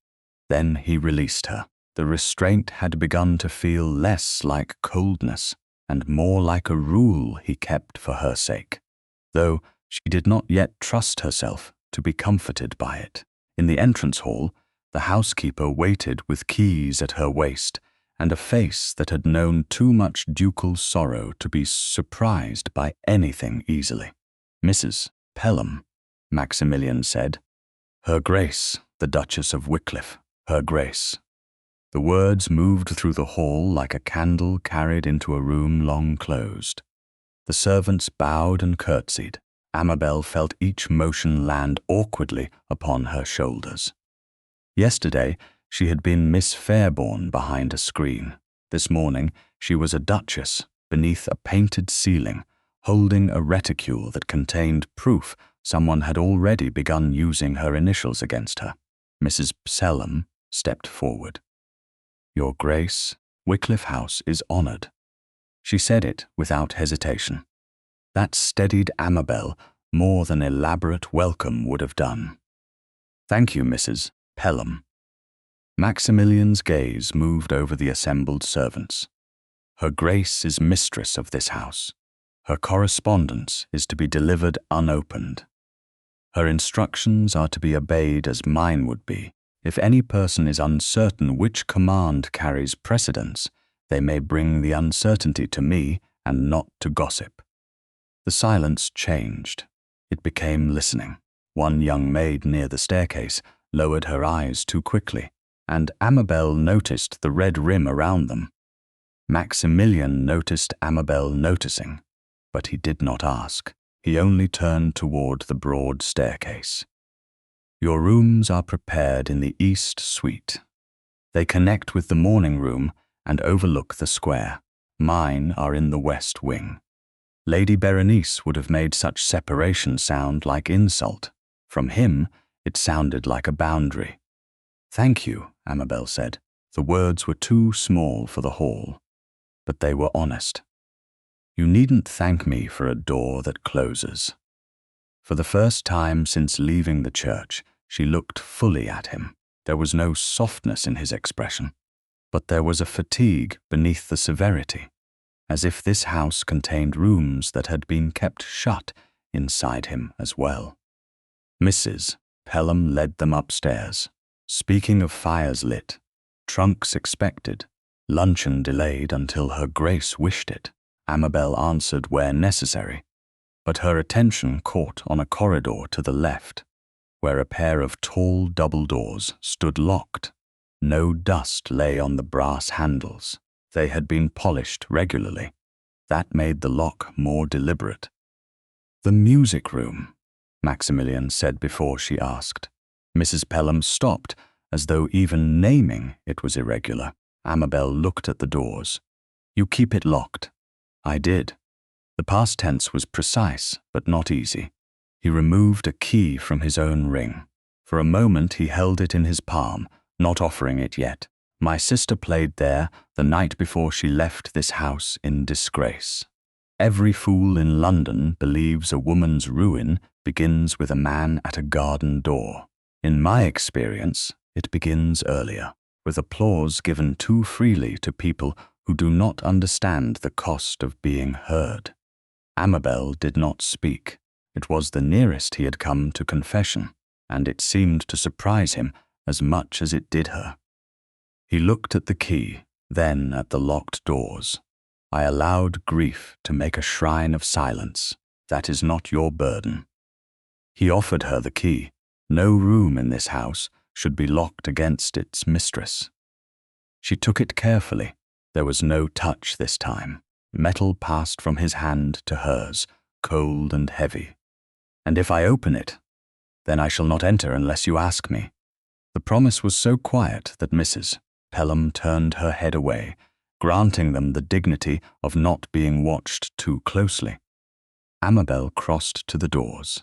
Then he released her. The restraint had begun to feel less like coldness and more like a rule he kept for her sake, though she did not yet trust herself to be comforted by it. In the entrance hall, the housekeeper waited with keys at her waist and a face that had known too much ducal sorrow to be surprised by anything easily. "Mrs. Pelham," Maximilian said. "Her Grace, the Duchess of Wycliffe, Her Grace." The words moved through the hall like a candle carried into a room long closed. The servants bowed and curtsied. Amabel felt each motion land awkwardly upon her shoulders. Yesterday, she had been Miss Fairbourne behind a screen. This morning, she was a duchess beneath a painted ceiling, holding a reticule that contained proof someone had already begun using her initials against her. Mrs. Pelham stepped forward. "Your Grace, Wycliffe House is honoured." She said it without hesitation. That steadied Amabel more than elaborate welcome would have done. "Thank you, Mrs. Pelham." Maximilian's gaze moved over the assembled servants. "Her Grace is mistress of this house. Her correspondence is to be delivered unopened. Her instructions are to be obeyed as mine would be. If any person is uncertain which command carries precedence, they may bring the uncertainty to me and not to gossip." The silence changed. It became listening. One young maid near the staircase lowered her eyes too quickly, and Amabel noticed the red rim around them. Maximilian noticed Amabel noticing, but he did not ask. He only turned toward the broad staircase. "Your rooms are prepared in the East Suite. They connect with the morning room and overlook the square. Mine are in the West Wing." Lady Berenice would have made such separation sound like insult. From him, it sounded like a boundary. "Thank you," Amabel said. The words were too small for the hall, but they were honest. "You needn't thank me for a door that closes." For the first time since leaving the church, she looked fully at him. There was no softness in his expression, but there was a fatigue beneath the severity, as if this house contained rooms that had been kept shut inside him as well. Mrs. Pelham led them upstairs, speaking of fires lit, trunks expected, luncheon delayed until Her Grace wished it. Amabel answered where necessary, but her attention caught on a corridor to the left, where a pair of tall double doors stood locked. No dust lay on the brass handles. They had been polished regularly. That made the lock more deliberate. "The music room," Maximilian said before she asked. Mrs. Pelham stopped, as though even naming it was irregular. Amabel looked at the doors. "You keep it locked." "I did." The past tense was precise, but not easy. He removed a key from his own ring. For a moment he held it in his palm, not offering it yet. "My sister played there the night before she left this house in disgrace. Every fool in London believes a woman's ruin begins with a man at a garden door. In my experience, it begins earlier, with applause given too freely to people who do not understand the cost of being heard." Amabel did not speak. It was the nearest he had come to confession, and it seemed to surprise him as much as it did her. He looked at the key, then at the locked doors. I allowed grief to make a shrine of silence. That is not your burden. He offered her the key. No room in this house should be locked against its mistress. She took it carefully. There was no touch this time. Metal passed from his hand to hers, cold and heavy. And if I open it, then I shall not enter unless you ask me. The promise was so quiet that Mrs. Pelham turned her head away, granting them the dignity of not being watched too closely. Amabel crossed to the doors.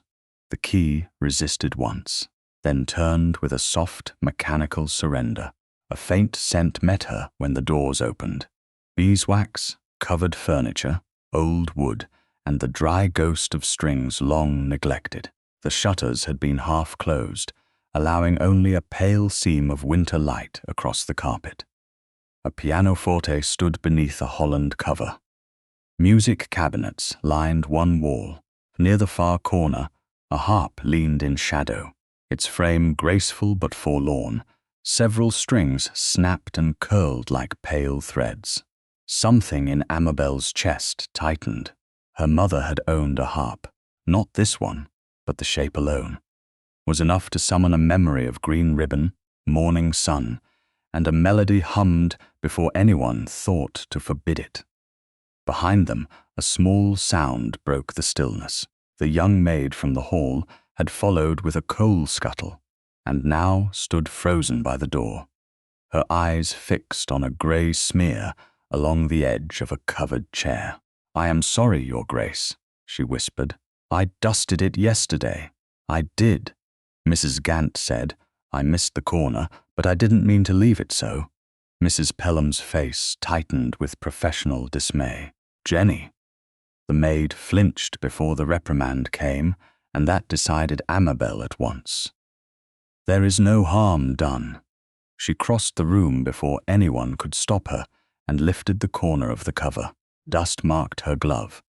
The key resisted once, then turned with a soft, mechanical surrender. A faint scent met her when the doors opened. Beeswax, covered furniture, old wood, and the dry ghost of strings long neglected. The shutters had been half closed, allowing only a pale seam of winter light across the carpet. A pianoforte stood beneath a holland cover. Music cabinets lined one wall. Near the far corner, a harp leaned in shadow, its frame graceful but forlorn. Several strings snapped and curled like pale threads. Something in Amabel's chest tightened. Her mother had owned a harp. Not this one, but the shape alone was enough to summon a memory of green ribbon, morning sun, and a melody hummed before anyone thought to forbid it. Behind them, a small sound broke the stillness. The young maid from the hall had followed with a coal scuttle, and now stood frozen by the door, her eyes fixed on a grey smear along the edge of a covered chair. "I am sorry, Your Grace," she whispered. "I dusted it yesterday. I did." Mrs. Gant said, "I missed the corner, but I didn't mean to leave it so." Mrs. Pelham's face tightened with professional dismay. "Jenny." The maid flinched before the reprimand came, and that decided Amabel at once. "There is no harm done." She crossed the room before anyone could stop her and lifted the corner of the cover. Dust marked her glove,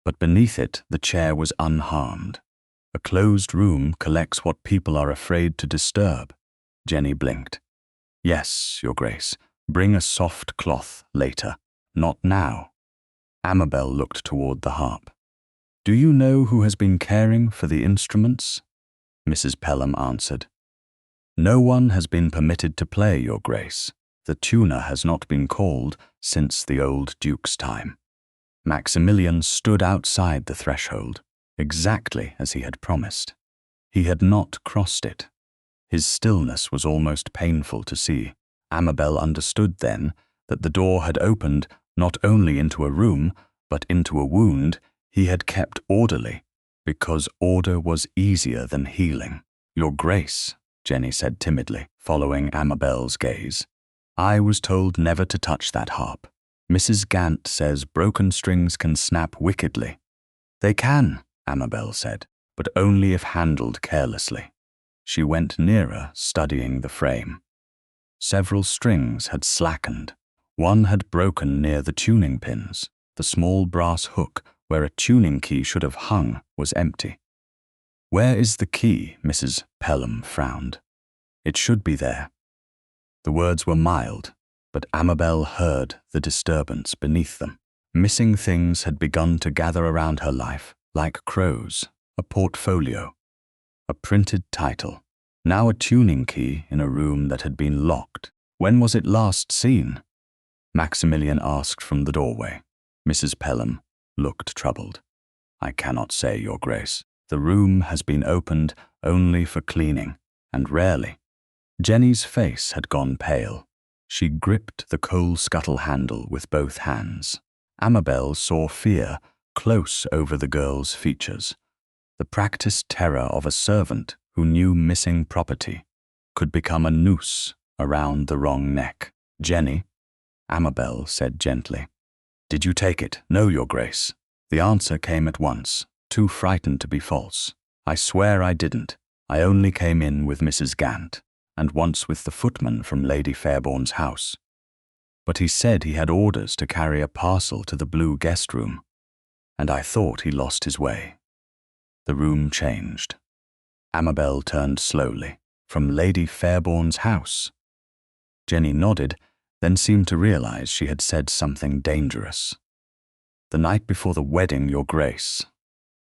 but beneath it the chair was unharmed. A closed room collects what people are afraid to disturb. Jenny blinked. "Yes, Your Grace. Bring a soft cloth later. Not now." Amabel looked toward the harp. "Do you know who has been caring for the instruments?" Mrs. Pelham answered. "No one has been permitted to play, Your Grace. The tuner has not been called since the old Duke's time." Maximilian stood outside the threshold, exactly as he had promised. He had not crossed it. His stillness was almost painful to see. Amabel understood then that the door had opened not only into a room, but into a wound he had kept orderly, because order was easier than healing. "Your Grace," Jenny said timidly, following Amabel's gaze, "I was told never to touch that harp. Mrs. Gant says broken strings can snap wickedly." "They can," Amabel said, "but only if handled carelessly." She went nearer, studying the frame. Several strings had slackened. One had broken near the tuning pins. The small brass hook where a tuning key should have hung was empty. "Where is the key?" Mrs. Pelham frowned. "It should be there." The words were mild, but Amabel heard the disturbance beneath them. Missing things had begun to gather around her life, like crows, a portfolio, a printed title, now a tuning key in a room that had been locked. "When was it last seen?" Maximilian asked from the doorway. Mrs. Pelham looked troubled. "I cannot say, Your Grace. The room has been opened only for cleaning, and rarely." Jenny's face had gone pale. She gripped the coal scuttle handle with both hands. Amabel saw fear close over the girl's features. The practiced terror of a servant who knew missing property could become a noose around the wrong neck. "Jenny," Amabel said gently. "Did you take it?" "No, Your Grace." The answer came at once, too frightened to be false. "I swear I didn't. I only came in with Mrs. Gant, and once with the footman from Lady Fairbourne's house. But he said he had orders to carry a parcel to the blue guest room, and I thought he lost his way." The room changed. Amabel turned slowly. "From Lady Fairbourne's house?" Jenny nodded, then seemed to realize she had said something dangerous. "The night before the wedding, Your Grace."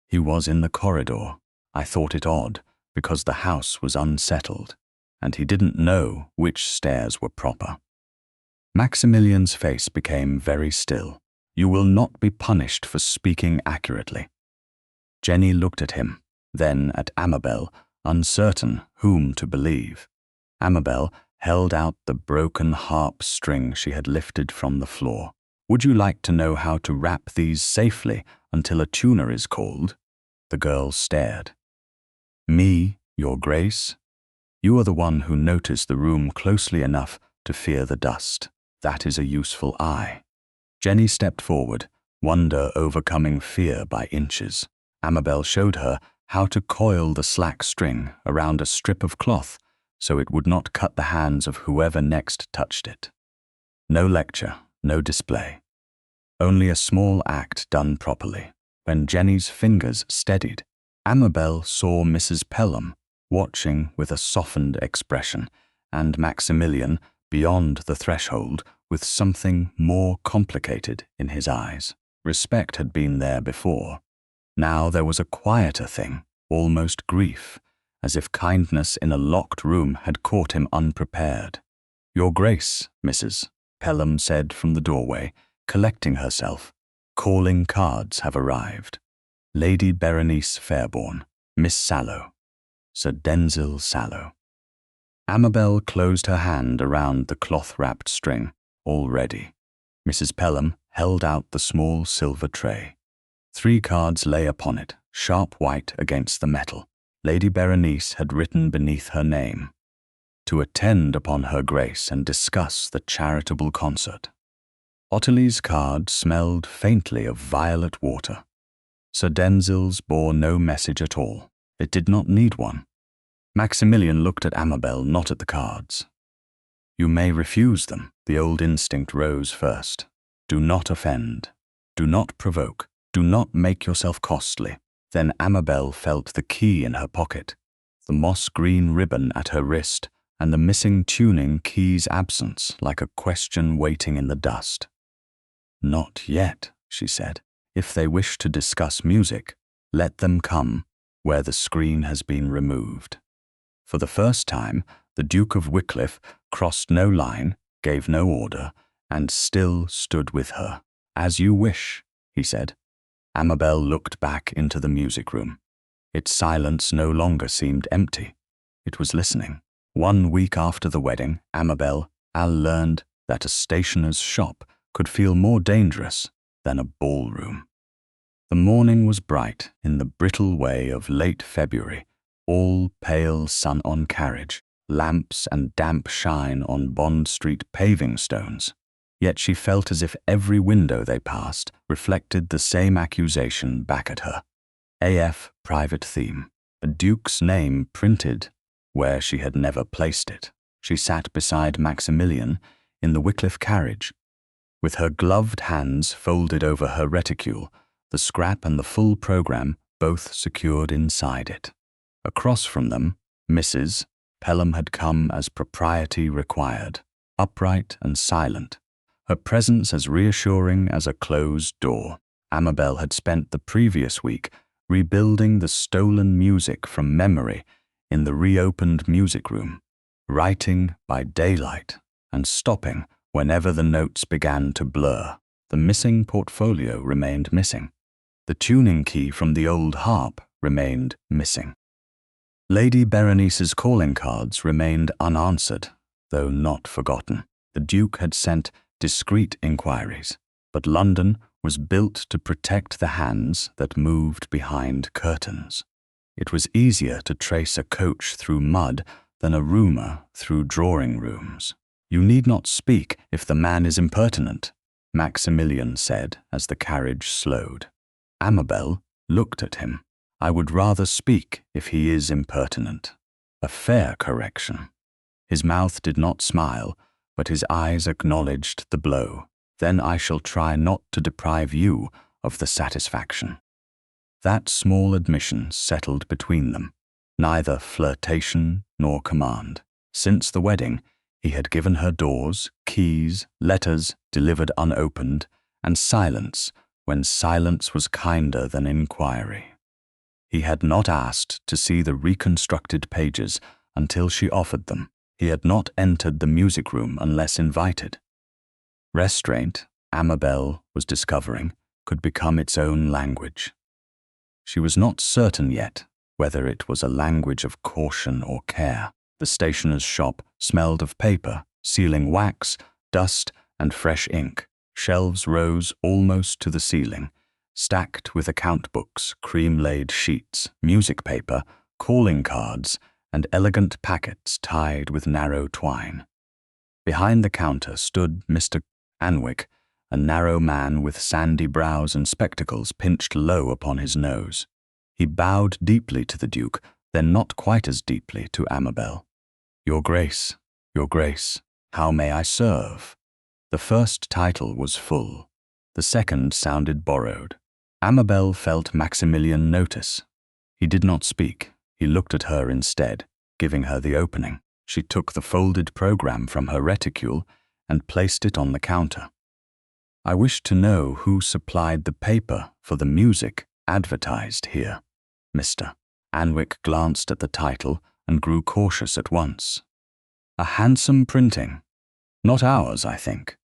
He was in the corridor. I thought it odd, because the house was unsettled, and he didn't know which stairs were proper. Maximilian's face became very still. "You will not be punished for speaking accurately." Jenny looked at him, then at Amabel, uncertain whom to believe. Amabel held out the broken harp string she had lifted from the floor. "Would you like to know how to wrap these safely until a tuner is called?" The girl stared. "Me, Your Grace? You are the one who noticed the room closely enough to fear the dust. That is a useful eye." Jenny stepped forward, wonder overcoming fear by inches. Amabel showed her how to coil the slack string around a strip of cloth so it would not cut the hands of whoever next touched it. No lecture, no display. Only a small act done properly. When Jenny's fingers steadied, Amabel saw Mrs. Pelham watching with a softened expression, and Maximilian beyond the threshold with something more complicated in his eyes. Respect had been there before. Now there was a quieter thing, almost grief, as if kindness in a locked room had caught him unprepared. "Your Grace, Mrs." Pelham said from the doorway, collecting herself. "Calling cards have arrived. Lady Berenice Fairbourne, Miss Sallow, Sir Denzil Sallow." Amabel closed her hand around the cloth-wrapped string. "All ready." Mrs. Pelham held out the small silver tray. 3 cards lay upon it, sharp white against the metal. Lady Berenice had written beneath her name, "To attend upon her Grace and discuss the charitable concert." Ottilie's card smelled faintly of violet water. Sir Denzil's bore no message at all. It did not need one. Maximilian looked at Amabel, not at the cards. "You may refuse them." The old instinct rose first. "Do not offend. Do not provoke. Do not make yourself costly." Then Amabel felt the key in her pocket, the moss-green ribbon at her wrist, and the missing tuning key's absence like a question waiting in the dust. "Not yet," she said. "If they wish to discuss music, let them come where the screen has been removed." For the first time, the Duke of Wycliffe crossed no line, gave no order, and still stood with her. "As you wish," he said. Amabel looked back into the music room. Its silence no longer seemed empty. It was listening. 1 week after the wedding, Al learned that a stationer's shop could feel more dangerous than a ballroom. The morning was bright in the brittle way of late February, all pale sun on carriage, lamps and damp shine on Bond Street paving stones. Yet she felt as if every window they passed reflected the same accusation back at her. AF private theme, a duke's name printed where she had never placed it. She sat beside Maximilian in the Wycliffe carriage, with her gloved hands folded over her reticule, the scrap and the full program both secured inside it. Across from them, Mrs. Pelham had come as propriety required, upright and silent, her presence as reassuring as a closed door. Amabel had spent the previous week rebuilding the stolen music from memory in the reopened music room, writing by daylight and stopping whenever the notes began to blur. The missing portfolio remained missing. The tuning key from the old harp remained missing. Lady Berenice's calling cards remained unanswered, though not forgotten. The Duke had sent discreet inquiries, but London was built to protect the hands that moved behind curtains. It was easier to trace a coach through mud than a rumour through drawing rooms. "You need not speak if the man is impertinent," Maximilian said as the carriage slowed. Amabel looked at him. "I would rather speak if he is impertinent." A fair correction. His mouth did not smile, but his eyes acknowledged the blow. "Then I shall try not to deprive you of the satisfaction." That small admission settled between them, neither flirtation nor command. Since the wedding, He had given her doors, keys, letters delivered unopened, and silence when silence was kinder than inquiry. He had not asked to see the reconstructed pages until she offered them. He had not entered the music room unless invited. Restraint, Amabel was discovering, could become its own language. She was not certain yet whether it was a language of caution or care. The stationer's shop smelled of paper, sealing wax, dust, and fresh ink. Shelves rose almost to the ceiling, stacked with account books, cream-laid sheets, music paper, calling cards, and elegant packets tied with narrow twine. Behind the counter stood Mr. Anwick, a narrow man with sandy brows and spectacles pinched low upon his nose. He bowed deeply to the Duke, then not quite as deeply to Amabel. Your Grace, how may I serve? The first title was full. The second sounded borrowed. Amabel felt Maximilian notice. He did not speak. He looked at her instead, giving her the opening. She took the folded program from her reticule and placed it on the counter. I wish to know who supplied the paper for the music advertised here. Mr. Anwick glanced at the title and grew cautious at once. A handsome printing. Not ours, I think.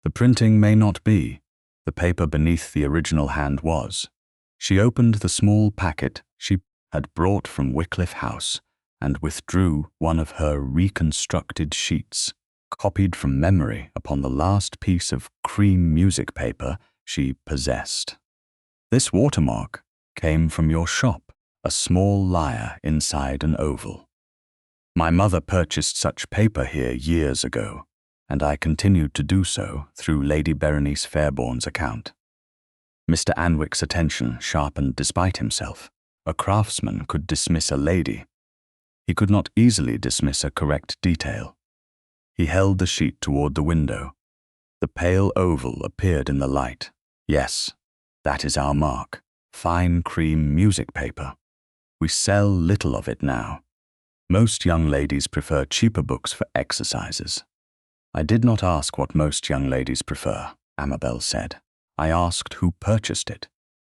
The printing may not be. The paper beneath the original hand was. She opened the small packet she had brought from Wycliffe House and withdrew one of her reconstructed sheets, copied from memory upon the last piece of cream music paper she possessed. This watermark came from your shop, a small lyre inside an oval. My mother purchased such paper here years ago, and I continued to do so through Lady Berenice Fairbourne's account. Mr. Anwick's attention sharpened despite himself. A craftsman could dismiss a lady. He could not easily dismiss a correct detail. He held the sheet toward the window. The pale oval appeared in the light. Yes, that is our mark. Fine cream music paper. We sell little of it now. Most young ladies prefer cheaper books for exercises. I did not ask what most young ladies prefer, Amabel said. I asked who purchased it.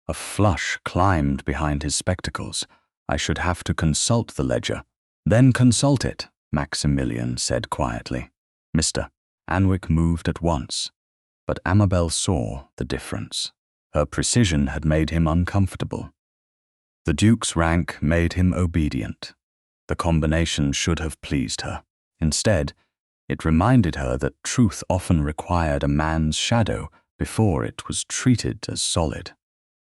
A flush climbed behind his spectacles. I should have to consult the ledger. Then consult it, Maximilian said quietly. Mr. Anwick moved at once, but Amabel saw the difference. Her precision had made him uncomfortable. The Duke's rank made him obedient. The combination should have pleased her. Instead, it reminded her that truth often required a man's shadow before it was treated as solid.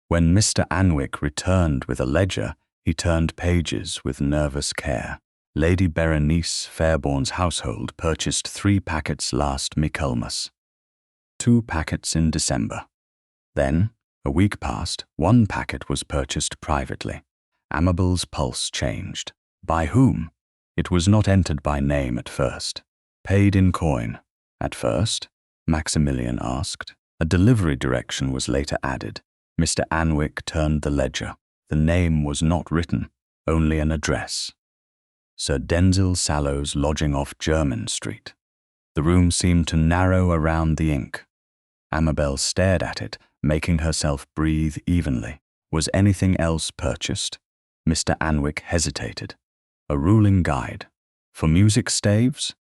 When Mr. Anwick returned with a ledger, he turned pages with nervous care. Lady Berenice Fairbourne's household purchased 3 packets last Michaelmas, 2 packets in December. Then, a week passed, 1 packet was purchased privately. Amabel's pulse changed. By whom? It was not entered by name at first. Paid in coin. At first? Maximilian asked. A delivery direction was later added. Mr. Anwick turned the ledger. The name was not written, only an address. Sir Denzil Sallow's lodging off Jermyn Street. The room seemed to narrow around the ink. Amabel stared at it, making herself breathe evenly. Was anything else purchased? Mr. Anwick hesitated. A ruling guide. For music staves?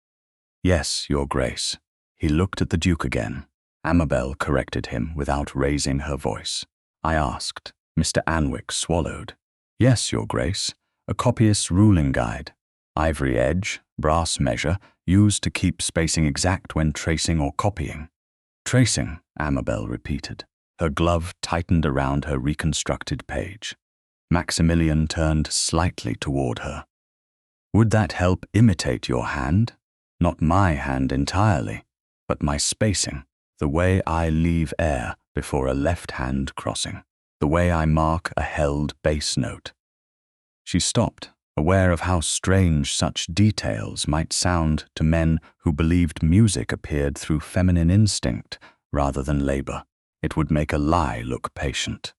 Yes, Your Grace. He looked at the Duke again. Amabel corrected him without raising her voice. I asked. Mr. Anwick swallowed. Yes, Your Grace. A copyist's ruling guide. Ivory edge, brass measure, used to keep spacing exact when tracing or copying. Tracing, Amabel repeated. Her glove tightened around her reconstructed page. Maximilian turned slightly toward her. Would that help imitate your hand? Not my hand entirely, but my spacing, the way I leave air before a left-hand crossing, the way I mark a held bass note. She stopped, aware of how strange such details might sound to men who believed music appeared through feminine instinct rather than labor. It would make a lie look patient.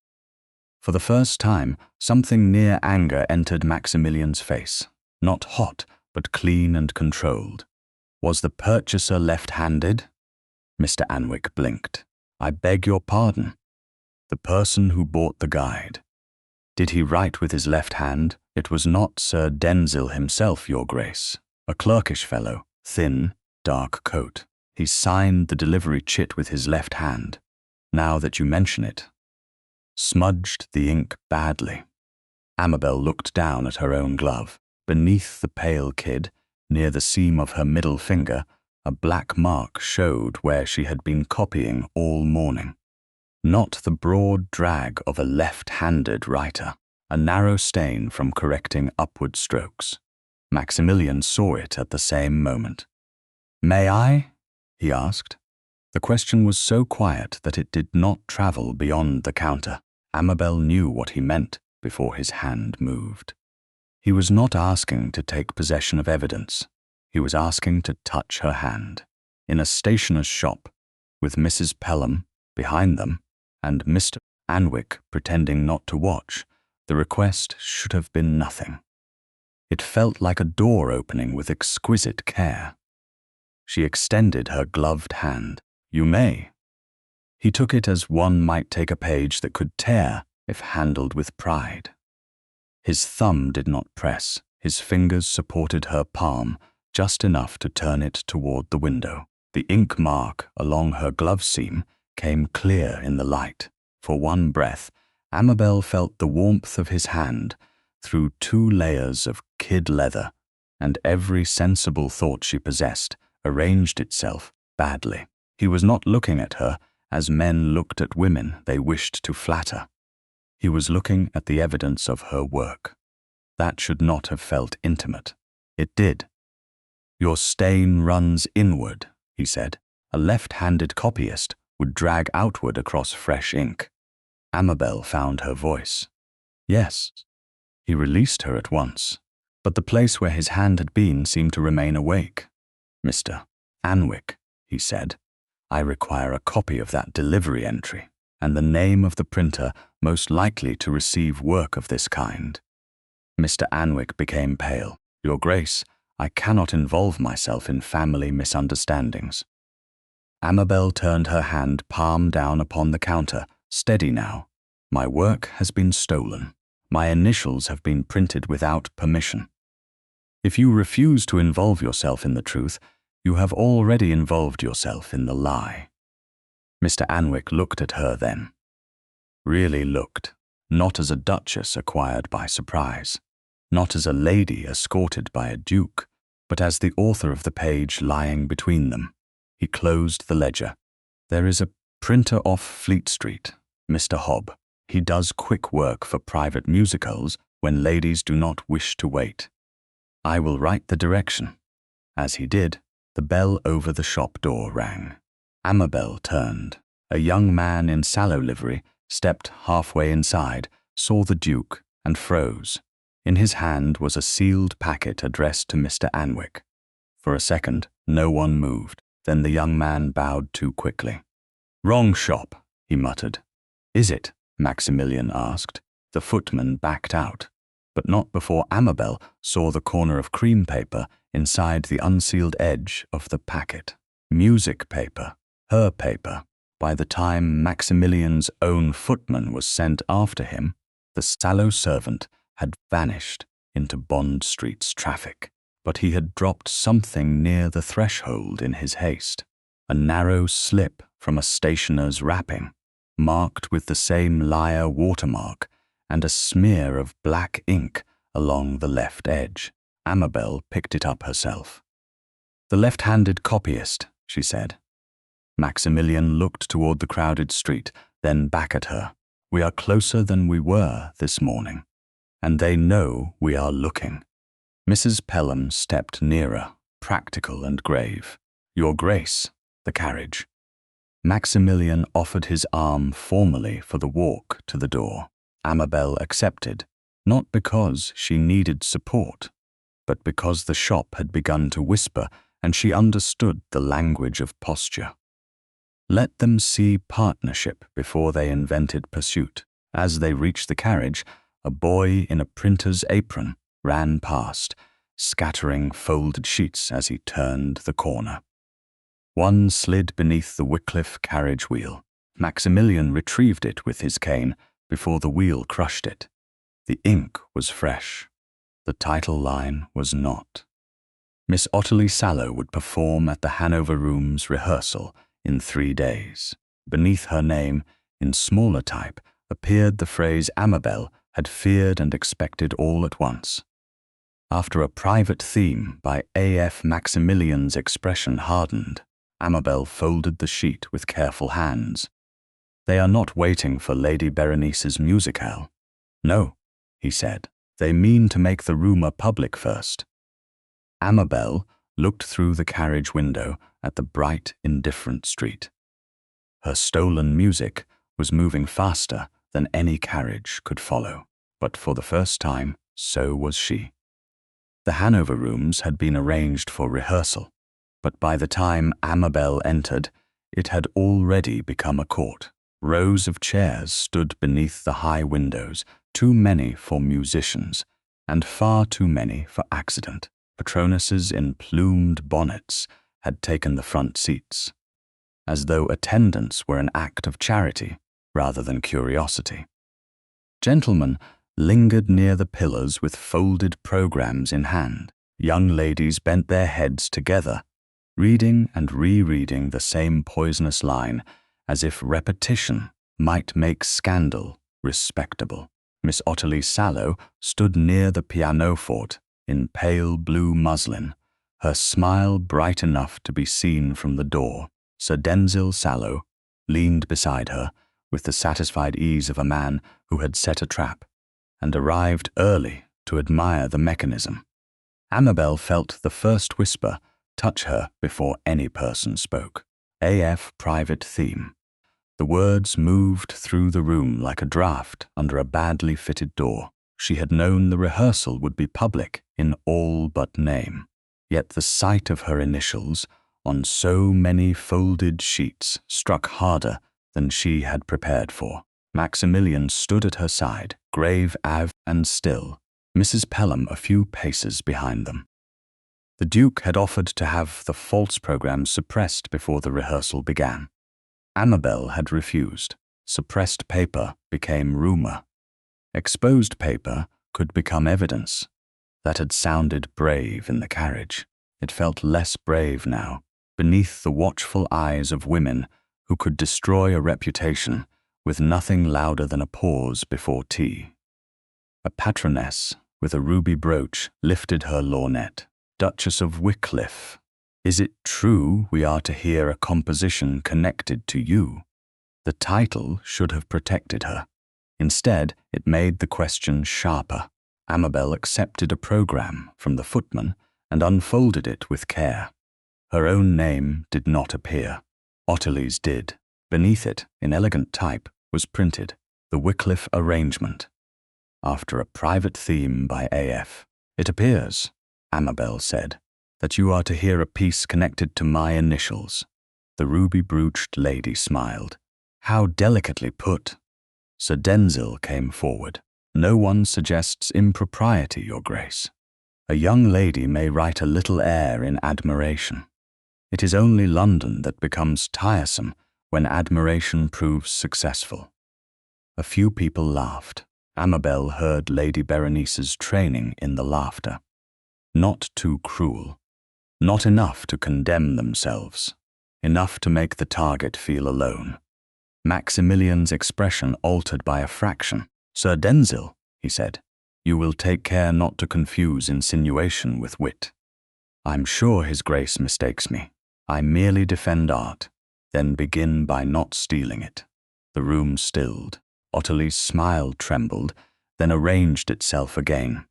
For the first time, something near anger entered Maximilian's face, not hot, but clean and controlled. Was the purchaser left-handed? Mr. Anwick blinked. I beg your pardon. The person who bought the guide. Did he write with his left hand? It was not Sir Denzil himself, Your Grace. A clerkish fellow, thin, dark coat. He signed the delivery chit with his left hand. Now that you mention it. Smudged the ink badly. Amabel looked down at her own glove. Beneath the pale kid, near the seam of her middle finger, a black mark showed where she had been copying all morning. Not the broad drag of a left-handed writer, a narrow stain from correcting upward strokes. Maximilian saw it at the same moment. May I? He asked. The question was so quiet that it did not travel beyond the counter. Amabel knew what he meant before his hand moved. He was not asking to take possession of evidence. He was asking to touch her hand. In a stationer's shop, with Mrs. Pelham behind them and Mr. Anwick pretending not to watch, the request should have been nothing. It felt like a door opening with exquisite care. She extended her gloved hand. You may. He took it as one might take a page that could tear if handled with pride. His thumb did not press. His fingers supported her palm just enough to turn it toward the window. The ink mark along her glove seam came clear in the light. For one breath, Amabel felt the warmth of his hand through 2 layers of kid leather, and every sensible thought she possessed arranged itself badly. He was not looking at her as men looked at women they wished to flatter. He was looking at the evidence of her work. That should not have felt intimate. It did. Your stain runs inward, he said. A left-handed copyist would drag outward across fresh ink. Amabel found her voice. Yes. He released her at once, but the place where his hand had been seemed to remain awake. Mr. Anwick, he said, I require a copy of that delivery entry and the name of the printer most likely to receive work of this kind. Mr. Anwick became pale. Your Grace, I cannot involve myself in family misunderstandings. Amabel turned her hand palm down upon the counter. Steady now. My work has been stolen. My initials have been printed without permission. If you refuse to involve yourself in the truth, you have already involved yourself in the lie. Mr. Anwick looked at her then. Really looked, not as a duchess acquired by surprise, not as a lady escorted by a duke, but as the author of the page lying between them. He closed the ledger. There is a printer off Fleet Street, Mr. Hobb. He does quick work for private musicals when ladies do not wish to wait. I will write the direction. As he did, the bell over the shop door rang. Amabel turned. A young man in sallow livery stepped halfway inside, saw the Duke, and froze. In his hand was a sealed packet addressed to Mr. Anwick. For a second, no one moved. Then the young man bowed too quickly. Wrong shop, he muttered. Is it? Maximilian asked. The footman backed out, but not before Amabel saw the corner of cream paper inside the unsealed edge of the packet. Music paper, her paper. By the time Maximilian's own footman was sent after him, the sallow servant had vanished into Bond Street's traffic. But he had dropped something near the threshold in his haste. A narrow slip from a stationer's wrapping, marked with the same lyre watermark and a smear of black ink along the left edge. Amabel picked it up herself. The left-handed copyist, she said. Maximilian looked toward the crowded street, then back at her. We are closer than we were this morning, and they know we are looking. Mrs. Pelham stepped nearer, practical and grave. Your Grace, the carriage. Maximilian offered his arm formally for the walk to the door. Amabel accepted, not because she needed support, but because the shop had begun to whisper and she understood the language of posture. Let them see partnership before they invented pursuit. As they reached the carriage, a boy in a printer's apron ran past, scattering folded sheets as he turned the corner. One slid beneath the Wycliffe carriage wheel. Maximilian retrieved it with his cane before the wheel crushed it. The ink was fresh. The title line was not. Miss Ottilie Sallow would perform at the Hanover Room's rehearsal in 3 days. Beneath her name, in smaller type, appeared the phrase Amabel had feared and expected all at once. After a private theme by A.F. Maximilian's expression hardened, Amabel folded the sheet with careful hands. "They are not waiting for Lady Berenice's musicale. No," he said, "they mean to make the rumour public first." Amabel looked through the carriage window at the bright, indifferent street. Her stolen music was moving faster than any carriage could follow, but for the first time, so was she. The Hanover Rooms had been arranged for rehearsal, but by the time Amabel entered, it had already become a court. Rows of chairs stood beneath the high windows, too many for musicians, and far too many for accident. Patronesses in plumed bonnets had taken the front seats, as though attendance were an act of charity rather than curiosity. Gentlemen lingered near the pillars with folded programs in hand. Young ladies bent their heads together, reading and rereading the same poisonous line, as if repetition might make scandal respectable. Miss Ottilie Sallow stood near the pianoforte in pale blue muslin, her smile bright enough to be seen from the door. Sir Denzil Sallow leaned beside her with the satisfied ease of a man who had set a trap and arrived early to admire the mechanism. Amabel felt the first whisper touch her before any person spoke. A.F. private theme. The words moved through the room like a draught under a badly fitted door. She had known the rehearsal would be public in all but name, yet the sight of her initials on so many folded sheets struck harder than she had prepared for. Maximilian stood at her side, grave and still, Mrs. Pelham a few paces behind them. The Duke had offered to have the false programme suppressed before the rehearsal began. Amabel had refused. Suppressed paper became rumour. Exposed paper could become evidence. That had sounded brave in the carriage. It felt less brave now, beneath the watchful eyes of women who could destroy a reputation with nothing louder than a pause before tea. A patroness with a ruby brooch lifted her lorgnette. "Duchess of Wycliffe, is it true we are to hear a composition connected to you?" The title should have protected her. Instead, it made the question sharper. Amabel accepted a programme from the footman and unfolded it with care. Her own name did not appear. Ottilie's did. Beneath it, in elegant type, was printed, "The Wycliffe Arrangement." After a private theme by A.F. "It appears," Amabel said, "that you are to hear a piece connected to my initials." The ruby-brooched lady smiled. "How delicately put." Sir Denzil came forward. "No one suggests impropriety, Your Grace. A young lady may write a little air in admiration. It is only London that becomes tiresome when admiration proves successful." A few people laughed. Amabel heard Lady Berenice's training in the laughter. Not too cruel. Not enough to condemn themselves. Enough to make the target feel alone. Maximilian's expression altered by a fraction. "Sir Denzil," he said, "you will take care not to confuse insinuation with wit." "I'm sure His Grace mistakes me. I merely defend art, then begin by not stealing it." The room stilled. Ottilie's smile trembled, then arranged itself again.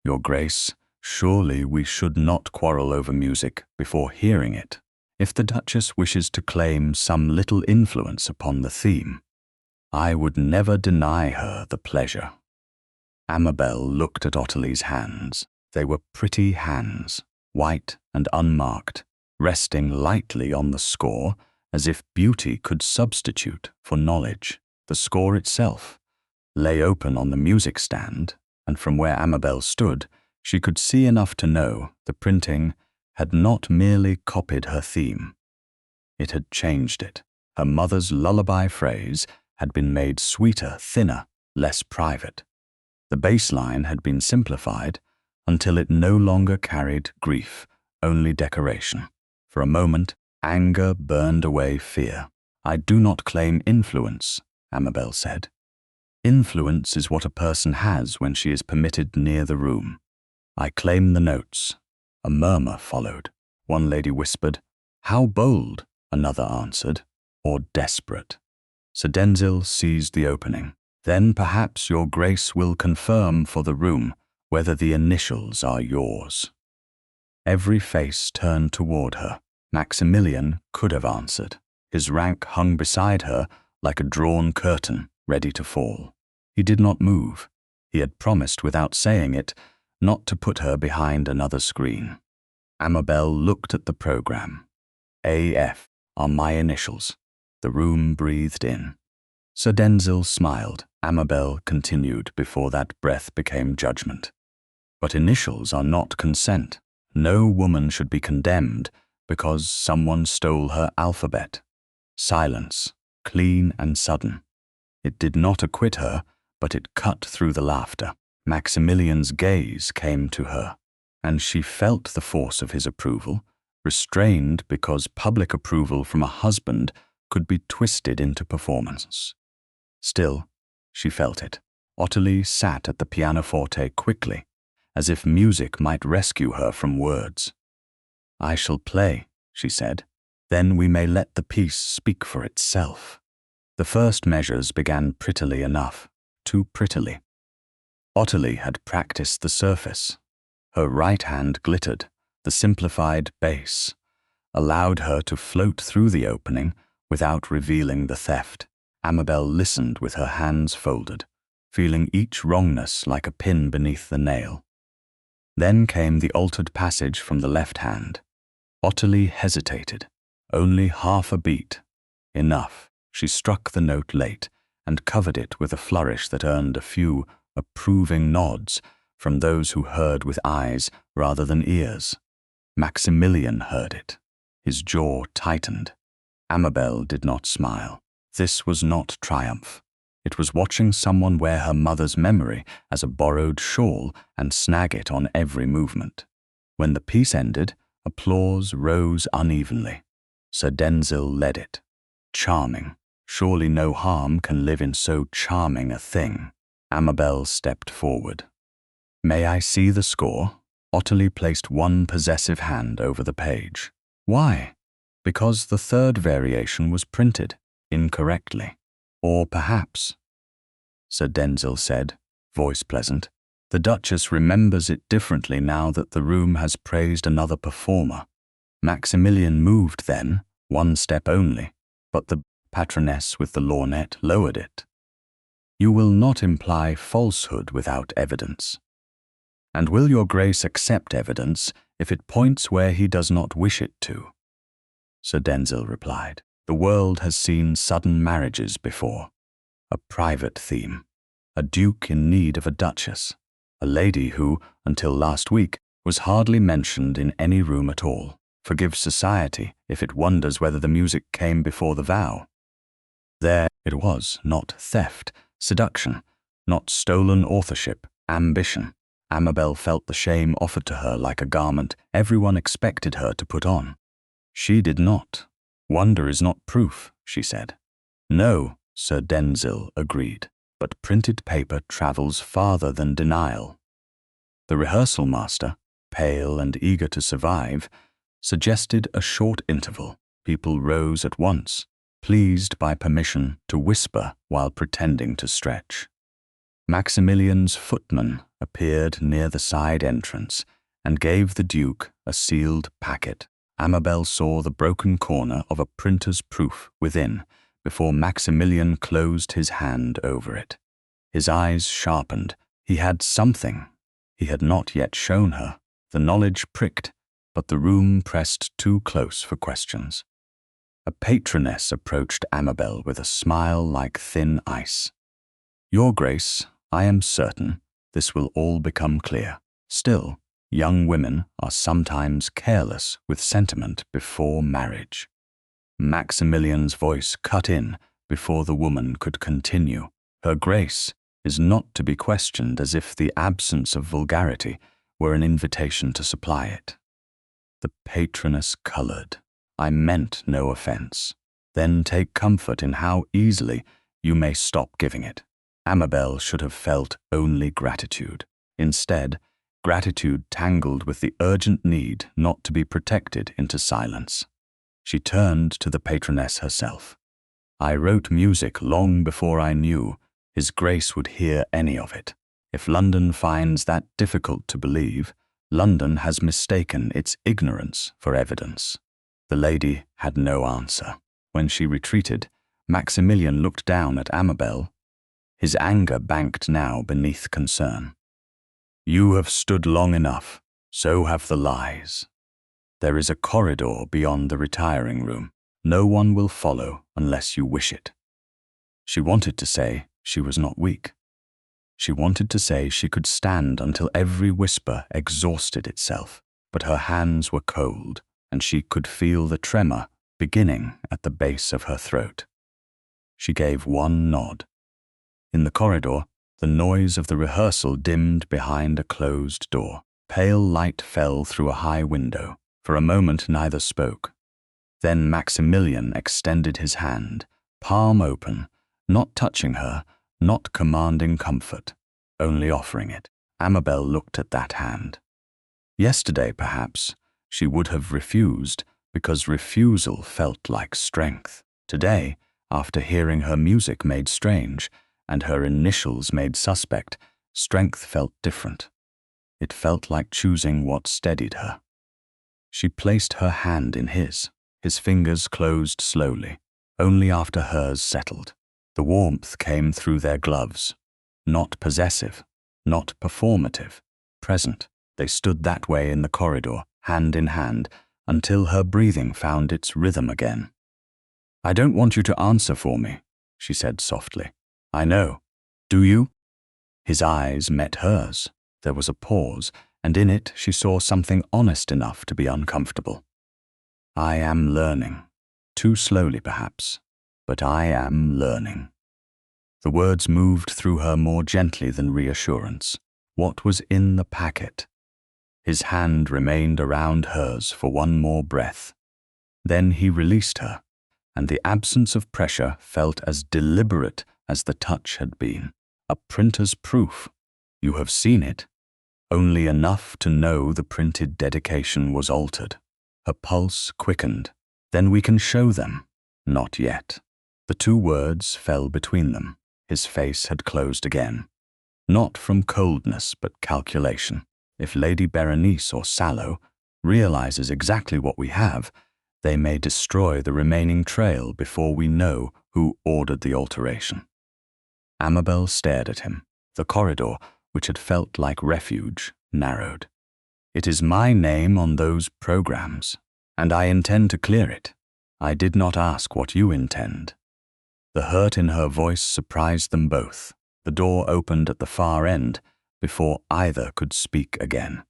"Your Grace, surely we should not quarrel over music before hearing it. If the Duchess wishes to claim some little influence upon the theme, I would never deny her the pleasure." Amabel looked at Ottilie's hands. They were pretty hands, white and unmarked, resting lightly on the score as if beauty could substitute for knowledge. The score itself lay open on the music stand, and from where Amabel stood, She could see enough to know the printing had not merely copied her theme. It had changed it. Her mother's lullaby phrase had been made sweeter, thinner, less private. The bass line had been simplified until it no longer carried grief, only decoration. For a moment, anger burned away fear. "I do not claim influence," Amabel said. "Influence is what a person has when she is permitted near the room. I claim the notes." A murmur followed. One lady whispered, "How bold," another answered, "or desperate." Sir Denzil seized the opening. "Then perhaps your grace will confirm for the room whether the initials are yours." Every face turned toward her. Maximilian could have answered. His rank hung beside her like a drawn curtain, ready to fall. He did not move. He had promised, without saying it, not to put her behind another screen. Amabel looked at the program. "AF are my initials." The room breathed in. Sir Denzil smiled. Amabel continued before that breath became judgment. "But initials are not consent. No woman should be condemned because someone stole her alphabet." Silence, clean and sudden. It did not acquit her, but it cut through the laughter. Maximilian's gaze came to her, and she felt the force of his approval, restrained because public approval from a husband could be twisted into performance. Still, she felt it. Ottilie sat at the pianoforte quickly, as if music might rescue her from words. "I shall play," she said. "Then we may let the piece speak for itself." The first measures began prettily enough, too prettily. Ottilie had practiced the surface. Her right hand glittered. The simplified bass allowed her to float through the opening without revealing the theft. Amabel listened with her hands folded, feeling each wrongness like a pin beneath the nail. Then came the altered passage from the left hand. Ottilie hesitated. Only half a beat. Enough. She struck the note late and covered it with a flourish that earned a few approving nods from those who heard with eyes rather than ears. Maximilian heard it. His jaw tightened. Amabel did not smile. This was not triumph. It was watching someone wear her mother's memory as a borrowed shawl and snag it on every movement. When the piece ended, applause rose unevenly. Sir Denzil led it. Charming. Surely no harm can live in so charming a thing. Amabel stepped forward. "May I see the score?" Ottilie placed one possessive hand over the page. "Why?" "Because the third variation was printed incorrectly. Or perhaps," Sir Denzil said, voice pleasant, "the Duchess remembers it differently now that the room has praised another performer." Maximilian moved then, one step only, but the patroness with the lorgnette lowered it. "You will not imply falsehood without evidence. And will your grace accept evidence if it points where he does not wish it to?" Sir Denzil replied. "The world has seen sudden marriages before. A private theme. A duke in need of a duchess. A lady who, until last week, was hardly mentioned in any room at all. Forgive society if it wonders whether the music came before the vow. There it was, not theft, seduction, not stolen authorship, ambition. Amabel felt the shame offered to her like a garment everyone expected her to put on. She did not. "Wonder is not proof," she said. "No," Sir Denzil agreed, "but printed paper travels farther than denial." The rehearsal master, pale and eager to survive, suggested a short interval. People rose at once, pleased by permission to whisper while pretending to stretch. Maximilian's footman appeared near the side entrance and gave the Duke a sealed packet. Amabel saw the broken corner of a printer's proof within before Maximilian closed his hand over it. His eyes sharpened. He had something he had not yet shown her. The knowledge pricked, but the room pressed too close for questions. A patroness approached Amabel with a smile like thin ice. "Your Grace, I am certain this will all become clear. Still, young women are sometimes careless with sentiment before marriage. Maximilian's voice cut in before the woman could continue. Her grace is not to be questioned, as if the absence of vulgarity were an invitation to supply it. The patroness coloured. I meant no offence. Then take comfort in how easily you may stop giving it. Amabel should have felt only gratitude. Instead, gratitude tangled with the urgent need not to be protected into silence. She turned to the patroness herself. I wrote music long before I knew His Grace would hear any of it. If London finds that difficult to believe, London has mistaken its ignorance for evidence. The lady had no answer. When she retreated, Maximilian looked down at Amabel. His anger banked now beneath concern. You have stood long enough, so have the lies. There is a corridor beyond the retiring room. No one will follow unless you wish it. She wanted to say she was not weak. She wanted to say she could stand until every whisper exhausted itself, but her hands were cold, and she could feel the tremor beginning at the base of her throat. She gave one nod. In the corridor, the noise of the rehearsal dimmed behind a closed door. Pale light fell through a high window. For a moment neither spoke. Then Maximilian extended his hand, palm open, not touching her, not commanding comfort, only offering it. Amabel looked at that hand. Yesterday, perhaps, she would have refused because refusal felt like strength. Today, after hearing her music made strange and her initials made suspect, strength felt different. It felt like choosing what steadied her. She placed her hand in his. His fingers closed slowly, only after hers settled. The warmth came through their gloves. Not possessive, not performative, present. They stood that way in the corridor, hand in hand, until her breathing found its rhythm again. I don't want you to answer for me, she said softly. I know. Do you? His eyes met hers. There was a pause, and in it she saw something honest enough to be uncomfortable. I am learning. Too slowly, perhaps, but I am learning. The words moved through her more gently than reassurance. What was in the packet? His hand remained around hers for one more breath. Then he released her, and the absence of pressure felt as deliberate as the touch had been. A printer's proof. You have seen it. Only enough to know the printed dedication was altered. Her pulse quickened. Then we can show them. Not yet. The two words fell between them. His face had closed again. Not from coldness, but calculation. If Lady Berenice or Sallow realizes exactly what we have, they may destroy the remaining trail before we know who ordered the alteration. Amabel stared at him. The corridor, which had felt like refuge, narrowed. It is my name on those programs, and I intend to clear it. I did not ask what you intend. The hurt in her voice surprised them both. The door opened at the far end before either could speak again.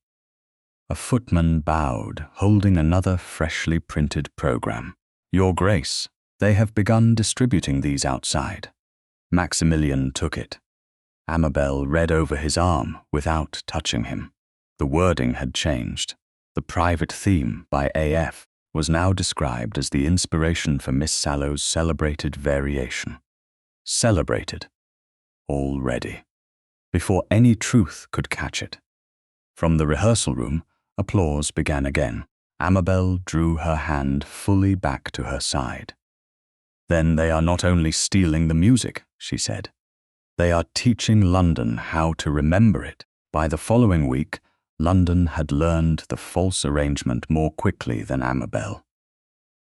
A footman bowed, holding another freshly printed program. Your Grace, they have begun distributing these outside. Maximilian took it. Amabel read over his arm without touching him. The wording had changed. The private theme by A.F. was now described as the inspiration for Miss Sallow's celebrated variation. Celebrated. Already. Before any truth could catch it. From the rehearsal room, applause began again. Amabel drew her hand fully back to her side. Then they are not only stealing the music, she said. They are teaching London how to remember it. By the following week, London had learned the false arrangement more quickly than Amabel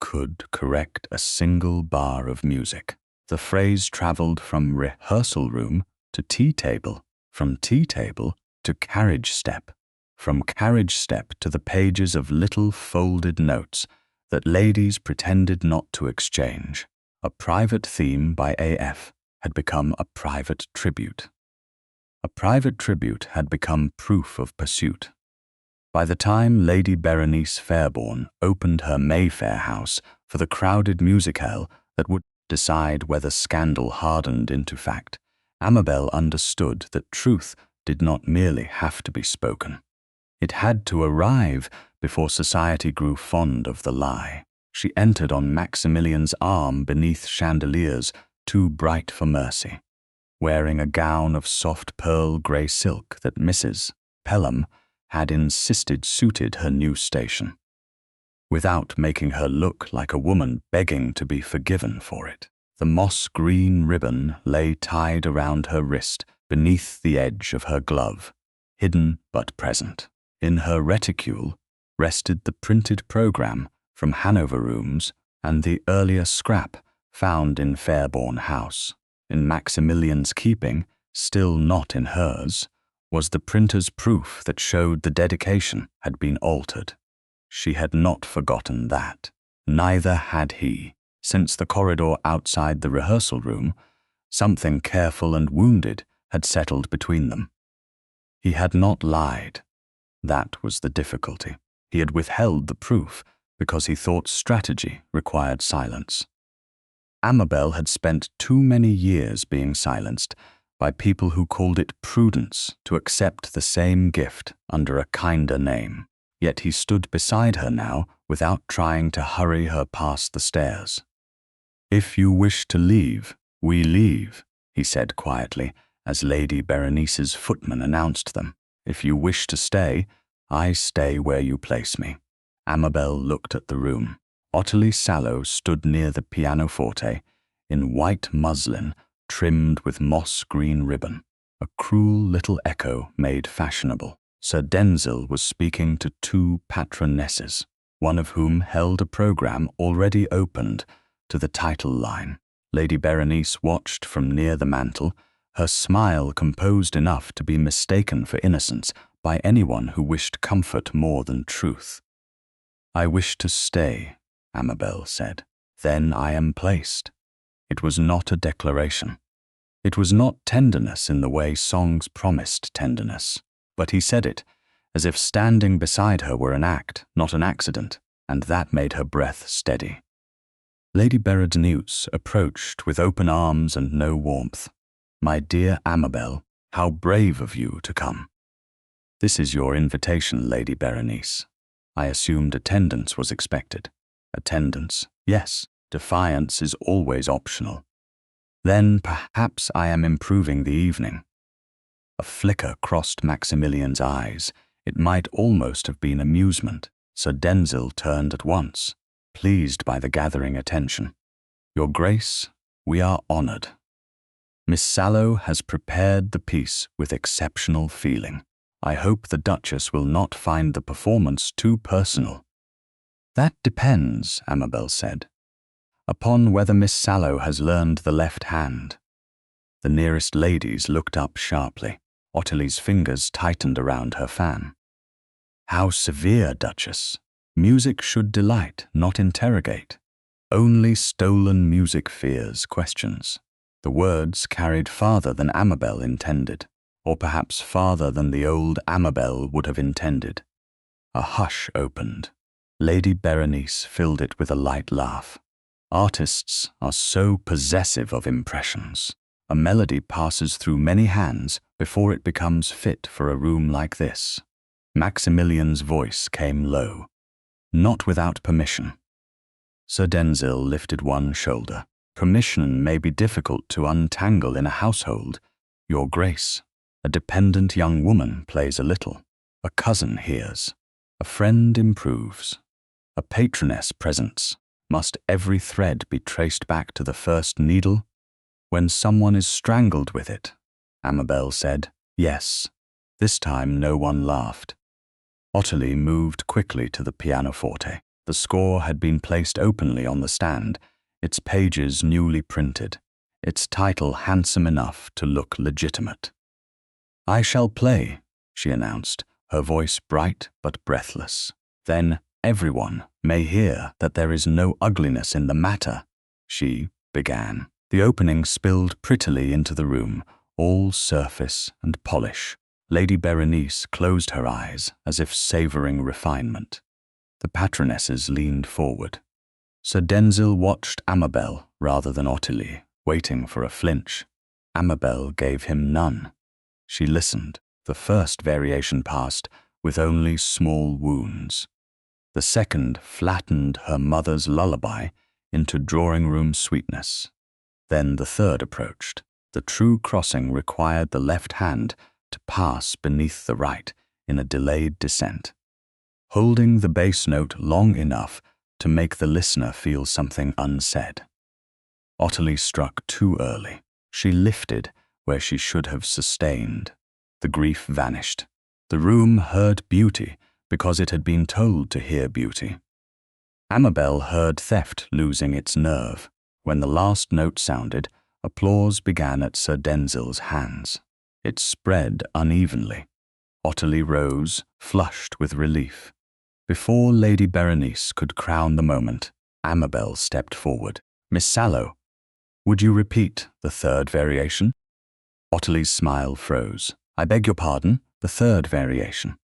could correct a single bar of music. The phrase traveled from rehearsal room to tea table, from tea table to carriage step, from carriage step to the pages of little folded notes that ladies pretended not to exchange. A private theme by A.F. had become a private tribute. A private tribute had become proof of pursuit. By the time Lady Berenice Fairbourne opened her Mayfair house for the crowded musicale that would decide whether scandal hardened into fact, Amabel understood that truth did not merely have to be spoken. It had to arrive before society grew fond of the lie. She entered on Maximilian's arm beneath chandeliers too bright for mercy, wearing a gown of soft pearl grey silk that Mrs. Pelham had insisted suited her new station, without making her look like a woman begging to be forgiven for it. The moss-green ribbon lay tied around her wrist beneath the edge of her glove, hidden but present. In her reticule rested the printed programme from Hanover Rooms and the earlier scrap found in Fairbourne House. In Maximilian's keeping, still not in hers, was the printer's proof that showed the dedication had been altered. She had not forgotten that. Neither had he. Since the corridor outside the rehearsal room, something careful and wounded had settled between them. He had not lied. That was the difficulty. He had withheld the proof because he thought strategy required silence. Amabel had spent too many years being silenced by people who called it prudence to accept the same gift under a kinder name. Yet he stood beside her now without trying to hurry her past the stairs. "If you wish to leave, we leave," he said quietly as Lady Berenice's footman announced them. "If you wish to stay, I stay where you place me." Amabel looked at the room. Ottilie Sallow stood near the pianoforte in white muslin trimmed with moss-green ribbon, a cruel little echo made fashionable. Sir Denzil was speaking to two patronesses, one of whom held a programme already opened to the title line. Lady Berenice watched from near the mantel, her smile composed enough to be mistaken for innocence by anyone who wished comfort more than truth. "I wish to stay," Amabel said. "Then I am placed." It was not a declaration. It was not tenderness in the way songs promised tenderness, but he said it as if standing beside her were an act, not an accident, and that made her breath steady. Lady Berenice approached with open arms and no warmth. "My dear Amabel, how brave of you to come." "This is your invitation, Lady Berenice." I assumed attendance was expected. Attendance, yes. Defiance is always optional. Then perhaps I am improving the evening. A flicker crossed Maximilian's eyes. It might almost have been amusement. Sir Denzil turned at once, pleased by the gathering attention. "Your Grace, we are honoured. Miss Sallow has prepared the piece with exceptional feeling. I hope the Duchess will not find the performance too personal." "That depends," Amabel said, "upon whether Miss Sallow has learned the left hand." The nearest ladies looked up sharply. Ottilie's fingers tightened around her fan. "How severe, Duchess. Music should delight, not interrogate. Only stolen music fears questions." The words carried farther than Amabel intended, or perhaps farther than the old Amabel would have intended. A hush opened. Lady Berenice filled it with a light laugh. Artists are so possessive of impressions. A melody passes through many hands before it becomes fit for a room like this. Maximilian's voice came low, not without permission. Sir Denzil lifted one shoulder. "Permission may be difficult to untangle in a household, Your Grace. A dependent young woman plays a little. A cousin hears. A friend improves. A patroness presents. Must every thread be traced back to the first needle? When someone is strangled with it," Amabel said. "Yes." This time no one laughed. Ottilie moved quickly to the pianoforte. The score had been placed openly on the stand, its pages newly printed, its title handsome enough to look legitimate. "I shall play," she announced, her voice bright but breathless. "Then everyone may hear that there is no ugliness in the matter," she began. The opening spilled prettily into the room, all surface and polish. Lady Berenice closed her eyes as if savouring refinement. The patronesses leaned forward. Sir Denzil watched Amabel rather than Ottilie, waiting for a flinch. Amabel gave him none. She listened. The first variation passed with only small wounds. The second flattened her mother's lullaby into drawing-room sweetness. Then the third approached. The true crossing required the left hand to pass beneath the right in a delayed descent, holding the bass note long enough to make the listener feel something unsaid. Ottilie struck too early. She lifted where she should have sustained. The grief vanished. The room heard beauty because it had been told to hear beauty. Amabel heard theft losing its nerve. When the last note sounded, applause began at Sir Denzil's hands. It spread unevenly. Ottilie rose, flushed with relief. Before Lady Berenice could crown the moment, Amabel stepped forward. "Miss Sallow, would you repeat the third variation?" Ottilie's smile froze. "I beg your pardon, the third variation."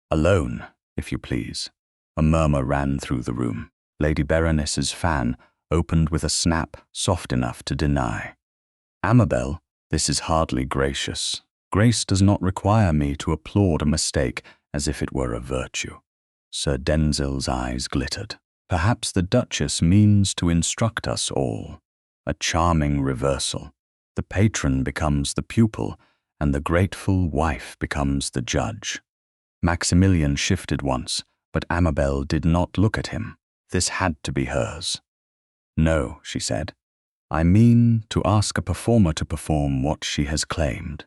"Alone, if you please." A murmur ran through the room. Lady Berenice's fan opened with a snap soft enough to deny. "Amabel, this is hardly gracious. Grace does not require me to applaud a mistake as if it were a virtue." Sir Denzil's eyes glittered. "Perhaps the Duchess means to instruct us all. A charming reversal. The patron becomes the pupil, and the grateful wife becomes the judge." Maximilian shifted once, but Amabel did not look at him. This had to be hers. "No," she said. "I mean to ask a performer to perform what she has claimed."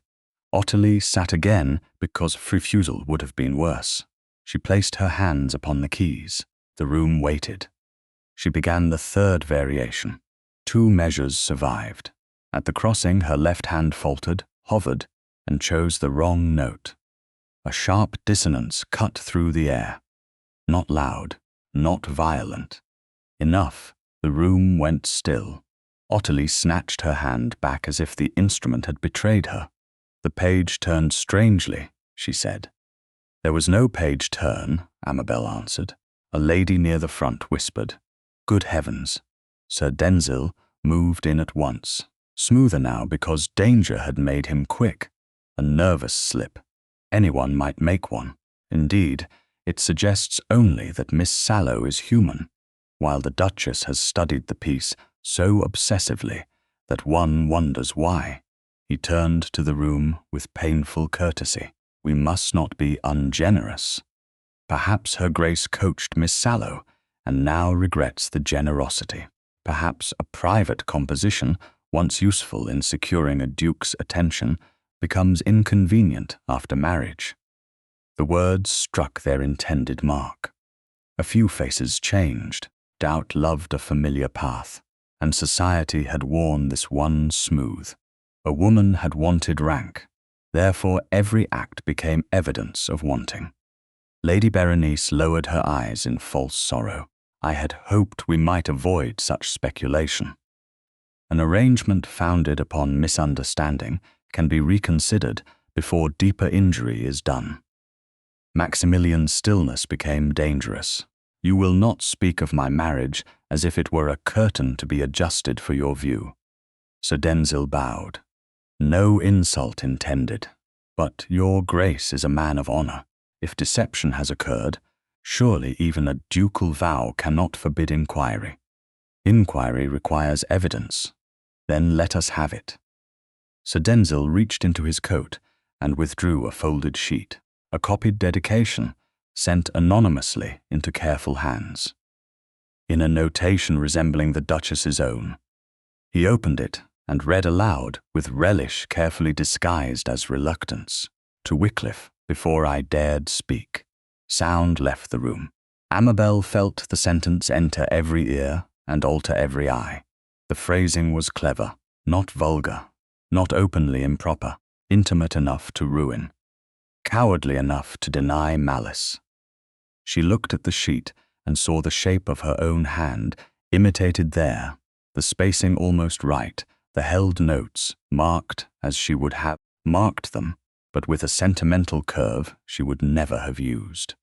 Ottilie sat again because refusal would have been worse. She placed her hands upon the keys. The room waited. She began the third variation. 2 measures survived. At the crossing, her left hand faltered, hovered, and chose the wrong note. A sharp dissonance cut through the air. Not loud, not violent. Enough. The room went still. Ottilie snatched her hand back as if the instrument had betrayed her. "The page turned strangely," she said. "There was no page turn," Amabel answered. A lady near the front whispered. "Good heavens." Sir Denzil moved in at once, smoother now because danger had made him quick. A nervous slip. Anyone might make one. Indeed, it suggests only that Miss Sallow is human, while the Duchess has studied the piece so obsessively that one wonders why. He turned to the room with painful courtesy. "We must not be ungenerous. Perhaps Her Grace coached Miss Sallow and now regrets the generosity. Perhaps a private composition, once useful in securing a duke's attention, becomes inconvenient after marriage." The words struck their intended mark. A few faces changed. Doubt loved a familiar path, and society had worn this one smooth. A woman had wanted rank. Therefore every act became evidence of wanting. Lady Berenice lowered her eyes in false sorrow. "I had hoped we might avoid such speculation." An arrangement founded upon misunderstanding can be reconsidered before deeper injury is done. Maximilian's stillness became dangerous. "You will not speak of my marriage as if it were a curtain to be adjusted for your view." Sir Denzil bowed. "No insult intended, but your Grace is a man of honour. If deception has occurred, surely even a ducal vow cannot forbid inquiry. Inquiry requires evidence. Then let us have it." Sir Denzil reached into his coat and withdrew a folded sheet, a copied dedication sent anonymously into careful hands. In a notation resembling the Duchess's own. He opened it and read aloud with relish carefully disguised as reluctance. "To Wycliffe, before I dared speak." Sound left the room. Amabel felt the sentence enter every ear and alter every eye. The phrasing was clever, not vulgar, not openly improper, intimate enough to ruin, cowardly enough to deny malice. She looked at the sheet and saw the shape of her own hand imitated there, the spacing almost right, The held notes, marked as she would have marked them, but with a sentimental curve she would never have used.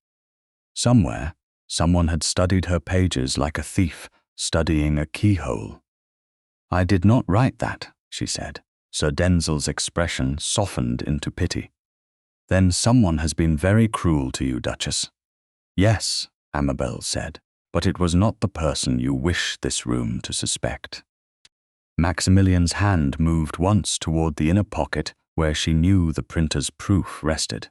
Somewhere, someone had studied her pages like a thief studying a keyhole. "I did not write that," she said. Sir Denzel's expression softened into pity. "Then someone has been very cruel to you, Duchess." "Yes," Amabel said, "but it was not the person you wish this room to suspect." Maximilian's hand moved once toward the inner pocket where she knew the printer's proof rested.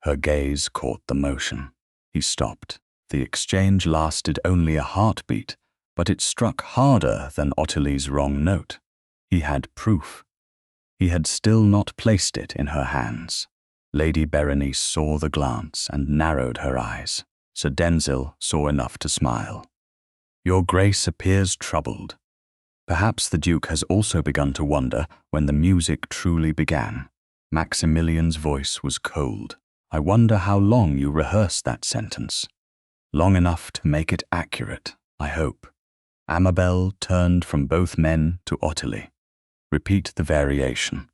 Her gaze caught the motion. He stopped. The exchange lasted only a heartbeat, but it struck harder than Ottilie's wrong note. He had proof. He had still not placed it in her hands. Lady Berenice saw the glance and narrowed her eyes. Sir Denzil saw enough to smile. "Your Grace appears troubled. Perhaps the Duke has also begun to wonder when the music truly began." Maximilian's voice was cold. "I wonder how long you rehearsed that sentence." "Long enough to make it accurate, I hope." Amabel turned from both men to Ottilie. "Repeat the variation."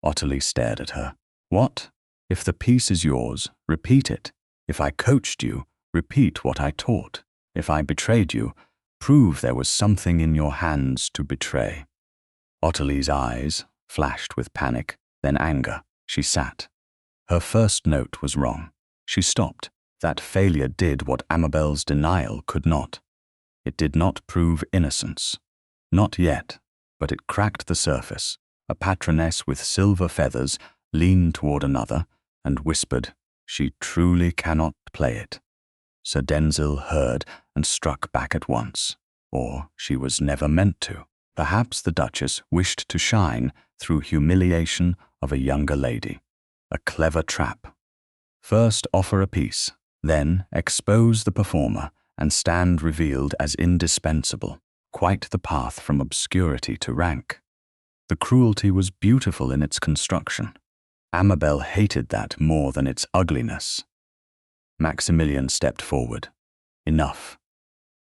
Ottilie stared at her. "What? If the piece is yours, repeat it. If I coached you, repeat what I taught. If I betrayed you, prove there was something in your hands to betray." Ottilie's eyes flashed with panic, then anger. She sat. Her first note was wrong. She stopped. That failure did what Amabel's denial could not. It did not prove innocence. Not yet, but it cracked the surface. A patroness with silver feathers leaned toward another and whispered, "She truly cannot play it." Sir Denzil heard and struck back at once. Or she was never meant to. Perhaps the Duchess wished to shine through humiliation of a younger lady. A clever trap. First offer a piece, then expose the performer and stand revealed as indispensable, quite the path from obscurity to rank. The cruelty was beautiful in its construction. Amabel hated that more than its ugliness. Maximilian stepped forward. "Enough."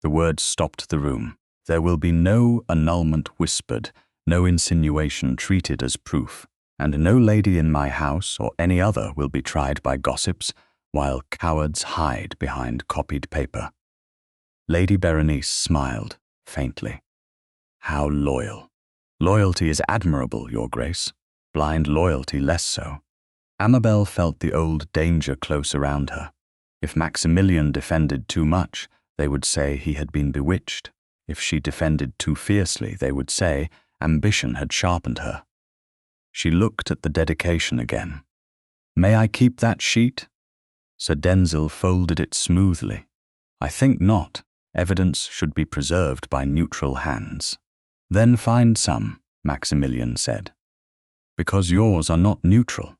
The words stopped the room. "There will be no annulment whispered, no insinuation treated as proof, and no lady in my house or any other will be tried by gossips while cowards hide behind copied paper." Lady Berenice smiled faintly. "How loyal." "Loyalty is admirable, Your Grace. Blind loyalty less so." Amabel felt the old danger close around her. If Maximilian defended too much, they would say he had been bewitched. If she defended too fiercely, they would say ambition had sharpened her. She looked at the dedication again. "May I keep that sheet?" Sir Denzil folded it smoothly. "I think not. Evidence should be preserved by neutral hands." "Then find some," Maximilian said. "Because yours are not neutral."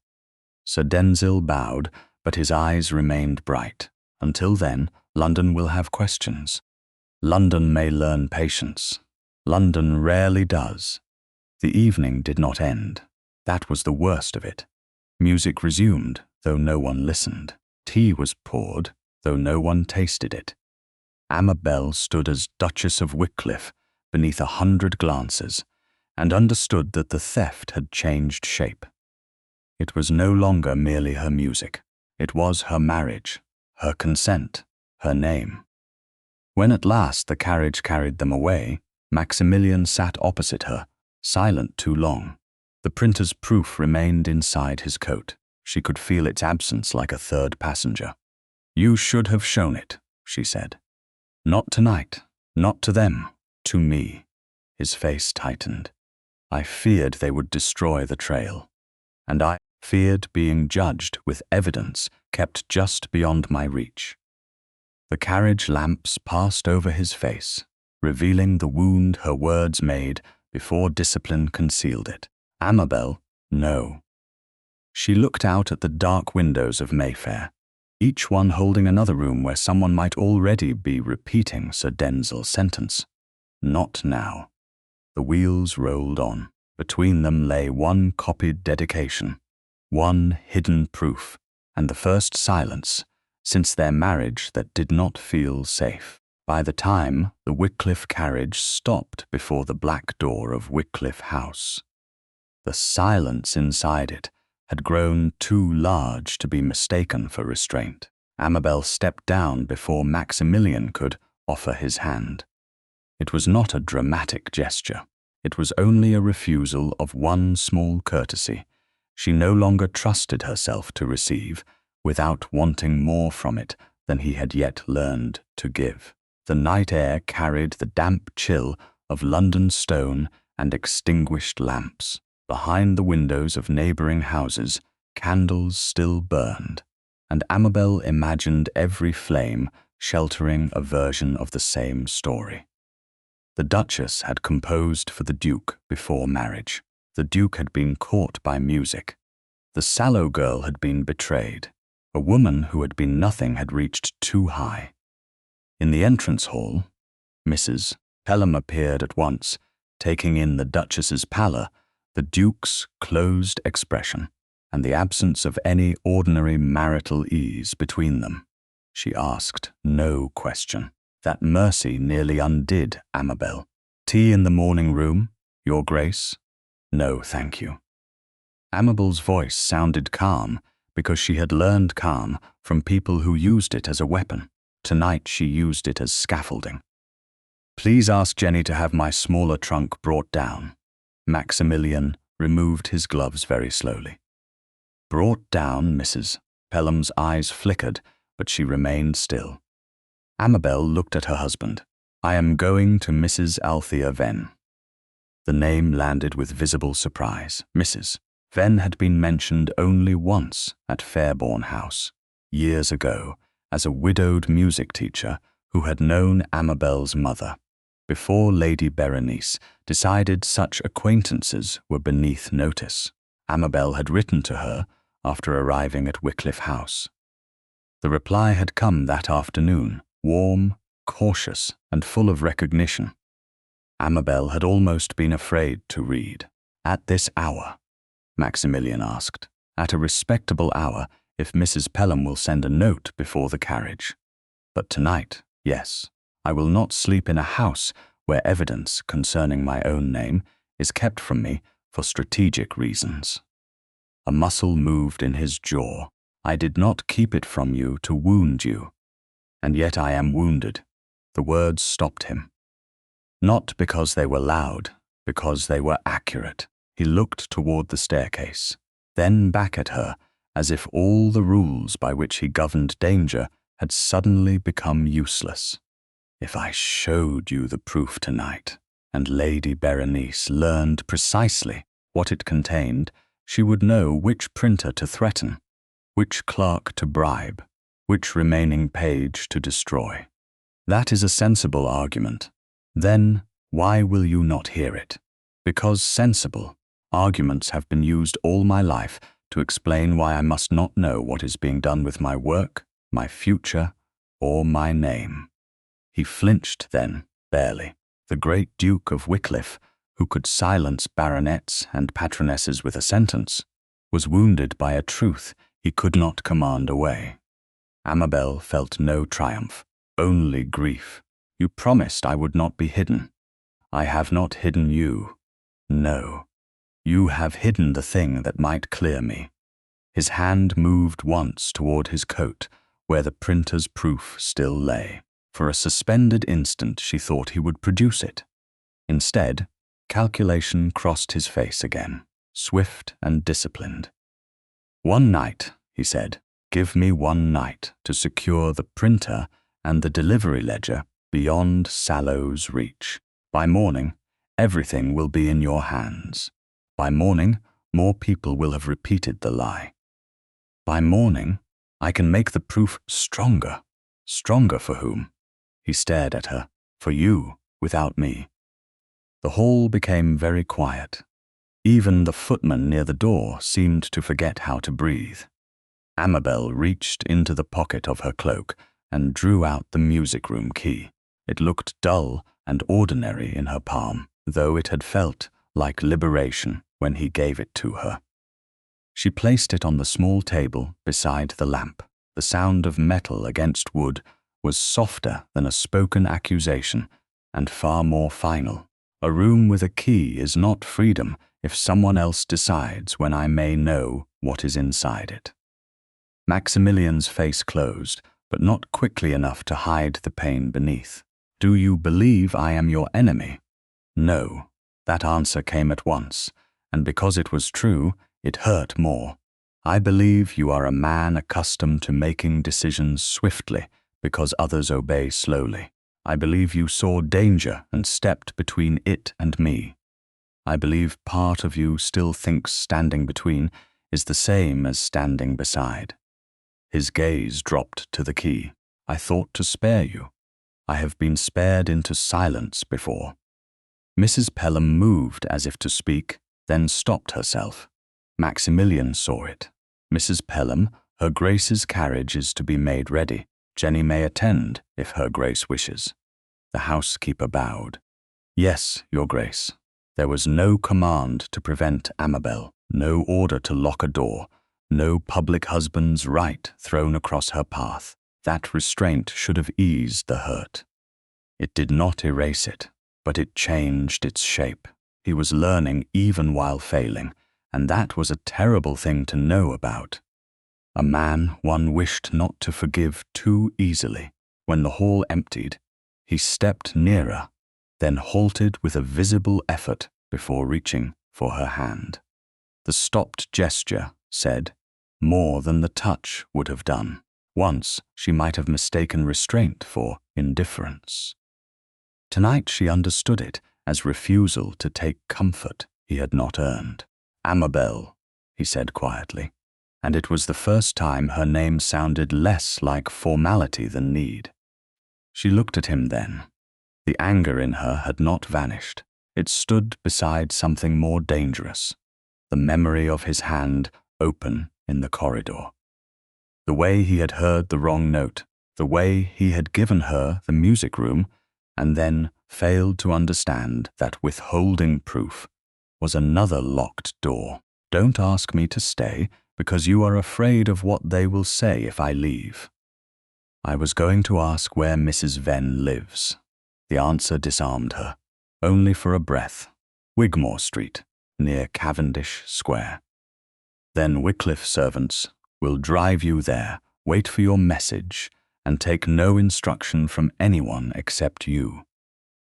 Sir Denzil bowed, but his eyes remained bright. "Until then, London will have questions. London may learn patience. London rarely does." The evening did not end. That was the worst of it. Music resumed, though no one listened. Tea was poured, though no one tasted it. Amabel stood as Duchess of Wycliffe beneath 100 glances, and understood that the theft had changed shape. It was no longer merely her music. It was her marriage, her consent, her name. When at last the carriage carried them away, Maximilian sat opposite her, silent too long. The printer's proof remained inside his coat. She could feel its absence like a third passenger. "You should have shown it," she said. "Not tonight, not to them, to me." His face tightened. "I feared they would destroy the trail. And I feared being judged with evidence kept just beyond my reach." The carriage lamps passed over his face, revealing the wound her words made before discipline concealed it. Amabel, no. She looked out at the dark windows of Mayfair, each one holding another room where someone might already be repeating Sir Denzil's sentence. Not now. The wheels rolled on. Between them lay one copied dedication, one hidden proof, and the first silence since their marriage that did not feel safe. By the time the Wycliffe carriage stopped before the black door of Wycliffe House, the silence inside it had grown too large to be mistaken for restraint. Amabel stepped down before Maximilian could offer his hand. It was not a dramatic gesture. It was only a refusal of one small courtesy. She no longer trusted herself to receive, without wanting more from it than he had yet learned to give. The night air carried the damp chill of London stone and extinguished lamps. Behind the windows of neighboring houses, candles still burned, and Amabel imagined every flame sheltering a version of the same story. The Duchess had composed for the Duke before marriage. The Duke had been caught by music. The sallow girl had been betrayed. A woman who had been nothing had reached too high. In the entrance hall, Mrs. Pelham appeared at once, taking in the Duchess's pallor, the Duke's closed expression, and the absence of any ordinary marital ease between them. She asked no question. That mercy nearly undid Amabel. Tea in the morning room, Your Grace? No, thank you. Amabel's voice sounded calm because she had learned calm from people who used it as a weapon. Tonight she used it as scaffolding. Please ask Jenny to have my smaller trunk brought down. Maximilian removed his gloves very slowly. Brought down, Mrs. Pelham's eyes flickered, but she remained still. Amabel looked at her husband. I am going to Mrs. Althea Venn. The name landed with visible surprise. Mrs. Venn had been mentioned only once at Fairbourne House, years ago, as a widowed music teacher who had known Amabel's mother, before Lady Berenice decided such acquaintances were beneath notice. Amabel had written to her after arriving at Wycliffe House. The reply had come that afternoon, warm, cautious, and full of recognition. Amabel had almost been afraid to read. At this hour? Maximilian asked. At a respectable hour, if Mrs. Pelham will send a note before the carriage. But tonight, yes, I will not sleep in a house where evidence concerning my own name is kept from me for strategic reasons. A muscle moved in his jaw. I did not keep it from you to wound you. And yet I am wounded. The words stopped him. Not because they were loud, because they were accurate. He looked toward the staircase, then back at her, as if all the rules by which he governed danger had suddenly become useless. If I showed you the proof tonight, and Lady Berenice learned precisely what it contained, she would know which printer to threaten, which clerk to bribe, which remaining page to destroy. That is a sensible argument. Then why will you not hear it? Because sensible arguments have been used all my life to explain why I must not know what is being done with my work, my future, or my name. He flinched then, barely. The great Duke of Wycliffe, who could silence baronets and patronesses with a sentence, was wounded by a truth he could not command away. Amabel felt no triumph, only grief. You promised I would not be hidden. I have not hidden you. No. You have hidden the thing that might clear me. His hand moved once toward his coat, where the printer's proof still lay. For a suspended instant she thought he would produce it. Instead, calculation crossed his face again, swift and disciplined. One night, he said, give me one night to secure the printer and the delivery ledger beyond Sallow's reach. By morning, everything will be in your hands. By morning, more people will have repeated the lie. By morning, I can make the proof stronger. Stronger for whom? He stared at her. For you, without me. The hall became very quiet. Even the footman near the door seemed to forget how to breathe. Amabel reached into the pocket of her cloak and drew out the music-room key. It looked dull and ordinary in her palm, though it had felt like liberation when he gave it to her. She placed it on the small table beside the lamp. The sound of metal against wood was softer than a spoken accusation and far more final. A room with a key is not freedom if someone else decides when I may know what is inside it. Maximilian's face closed, but not quickly enough to hide the pain beneath. Do you believe I am your enemy? No. That answer came at once, and because it was true, it hurt more. I believe you are a man accustomed to making decisions swiftly because others obey slowly. I believe you saw danger and stepped between it and me. I believe part of you still thinks standing between is the same as standing beside. His gaze dropped to the key. I thought to spare you. I have been spared into silence before. Mrs. Pelham moved as if to speak, then stopped herself. Maximilian saw it. Mrs. Pelham, her Grace's carriage is to be made ready. Jenny may attend, if her Grace wishes. The housekeeper bowed. Yes, your Grace. There was no command to prevent Amabel, no order to lock a door, no public husband's right thrown across her path. That restraint should have eased the hurt. It did not erase it, but it changed its shape. He was learning even while failing, and that was a terrible thing to know about. A man one wished not to forgive too easily. When the hall emptied, he stepped nearer, then halted with a visible effort before reaching for her hand. The stopped gesture said more than the touch would have done. Once she might have mistaken restraint for indifference. Tonight she understood it as refusal to take comfort he had not earned. Amabel, he said quietly, and it was the first time her name sounded less like formality than need. She looked at him then. The anger in her had not vanished. It stood beside something more dangerous, the memory of his hand open in the corridor. The way he had heard the wrong note, the way he had given her the music room, and then failed to understand that withholding proof was another locked door. Don't ask me to stay because you are afraid of what they will say if I leave. I was going to ask where Mrs. Venn lives. The answer disarmed her, only for a breath. Wigmore Street, near Cavendish Square. Then Wycliffe servants will drive you there, wait for your message, and take no instruction from anyone except you.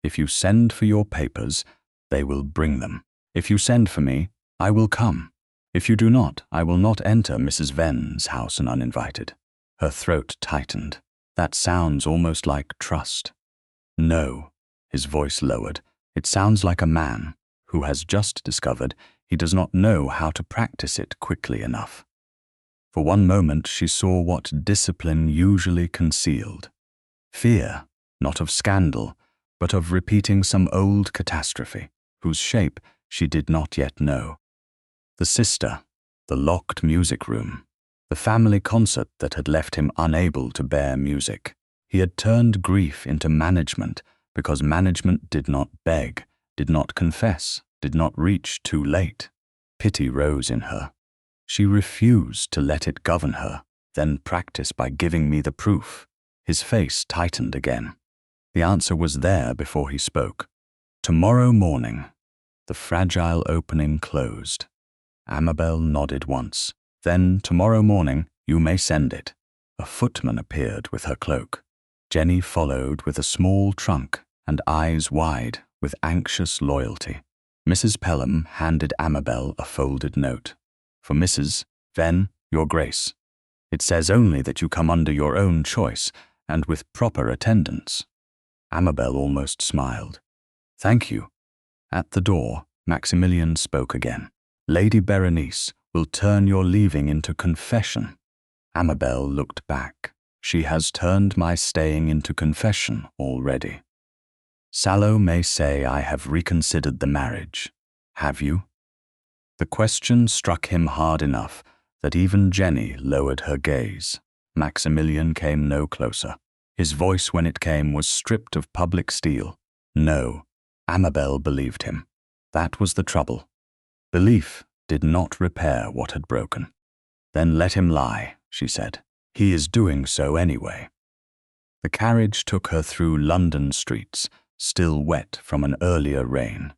If you send for your papers, they will bring them. If you send for me, I will come. If you do not, I will not enter Mrs. Venn's house uninvited. Her throat tightened. That sounds almost like trust. No, his voice lowered. It sounds like a man who has just discovered he does not know how to practice it quickly enough. For one moment she saw what discipline usually concealed. Fear, not of scandal, but of repeating some old catastrophe, whose shape she did not yet know. The sister, the locked music room, the family concert that had left him unable to bear music. He had turned grief into management because management did not beg, did not confess, did not reach too late. Pity rose in her. She refused to let it govern her, then practice by giving me the proof. His face tightened again. The answer was there before he spoke. Tomorrow morning. The fragile opening closed. Amabel nodded once. Then, tomorrow morning, you may send it. A footman appeared with her cloak. Jenny followed with a small trunk and eyes wide with anxious loyalty. Mrs. Pelham handed Amabel a folded note. For Mrs. Venn, your Grace. It says only that you come under your own choice and with proper attendance. Amabel almost smiled. Thank you. At the door, Maximilian spoke again. Lady Berenice will turn your leaving into confession. Amabel looked back. She has turned my staying into confession already. Sallow may say I have reconsidered the marriage. Have you? The question struck him hard enough that even Jenny lowered her gaze. Maximilian came no closer. His voice, when it came, was stripped of public steel. No, Amabel believed him. That was the trouble. Belief did not repair what had broken. Then let him lie, she said. He is doing so anyway. The carriage took her through London streets, still wet from an earlier rain.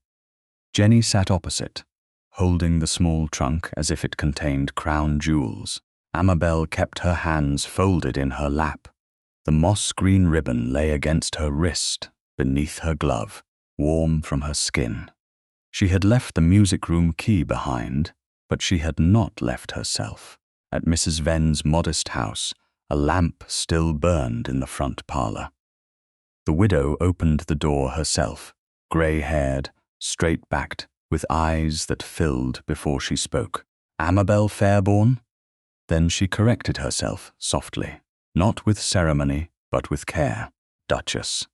Jenny sat opposite, holding the small trunk as if it contained crown jewels. Amabel kept her hands folded in her lap. The moss-green ribbon lay against her wrist, beneath her glove, warm from her skin. She had left the music-room key behind, but she had not left herself. At Mrs. Venn's modest house, a lamp still burned in the front parlour. The widow opened the door herself, grey-haired, straight-backed, with eyes that filled before she spoke. "Amabel Fairbourne?" Then she corrected herself softly, not with ceremony, but with care. "Duchess."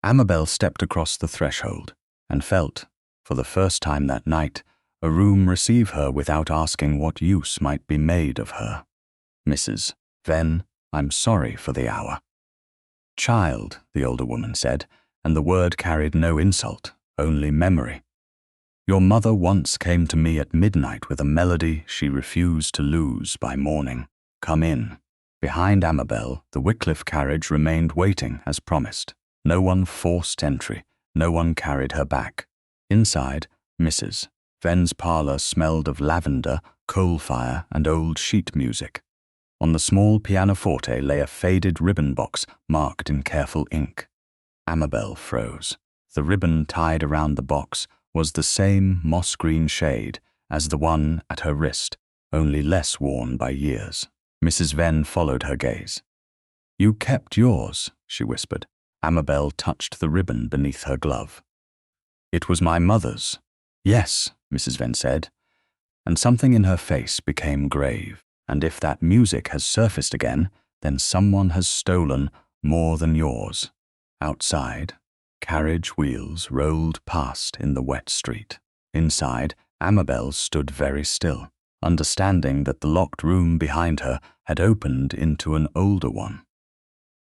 Amabel stepped across the threshold and felt, for the first time that night, a room receive her without asking what use might be made of her. "Mrs. Venn, I'm sorry for the hour." "Child," the older woman said, and the word carried no insult, only memory. "Your mother once came to me at midnight with a melody she refused to lose by morning. Come in." Behind Amabel, the Wycliffe carriage remained waiting as promised. No one forced entry, no one carried her back. Inside, Mrs. Venn's parlour smelled of lavender, coal fire, and old sheet music. On the small pianoforte lay a faded ribbon box marked in careful ink. Amabel froze. The ribbon tied around the box was the same moss-green shade as the one at her wrist, only less worn by years. Mrs. Venn followed her gaze. "You kept yours," she whispered. Amabel touched the ribbon beneath her glove. "It was my mother's." "Yes," Mrs. Venn said, and something in her face became grave. "And if that music has surfaced again, then someone has stolen more than yours." Outside, carriage wheels rolled past in the wet street. Inside, Amabel stood very still, understanding that the locked room behind her had opened into an older one.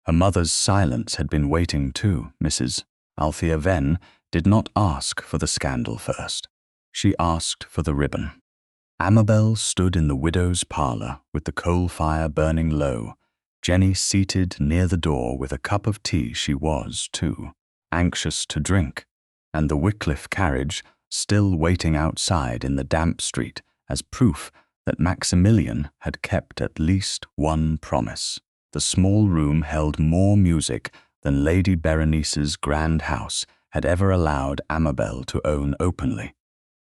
Her mother's silence had been waiting too. Mrs. Althea Venn did not ask for the scandal first. She asked for the ribbon. Amabel stood in the widow's parlour with the coal fire burning low, Jenny seated near the door with a cup of tea she was, too, anxious to drink, and the Wycliffe carriage still waiting outside in the damp street as proof that Maximilian had kept at least one promise. The small room held more music than Lady Berenice's grand house had ever allowed Amabel to own openly.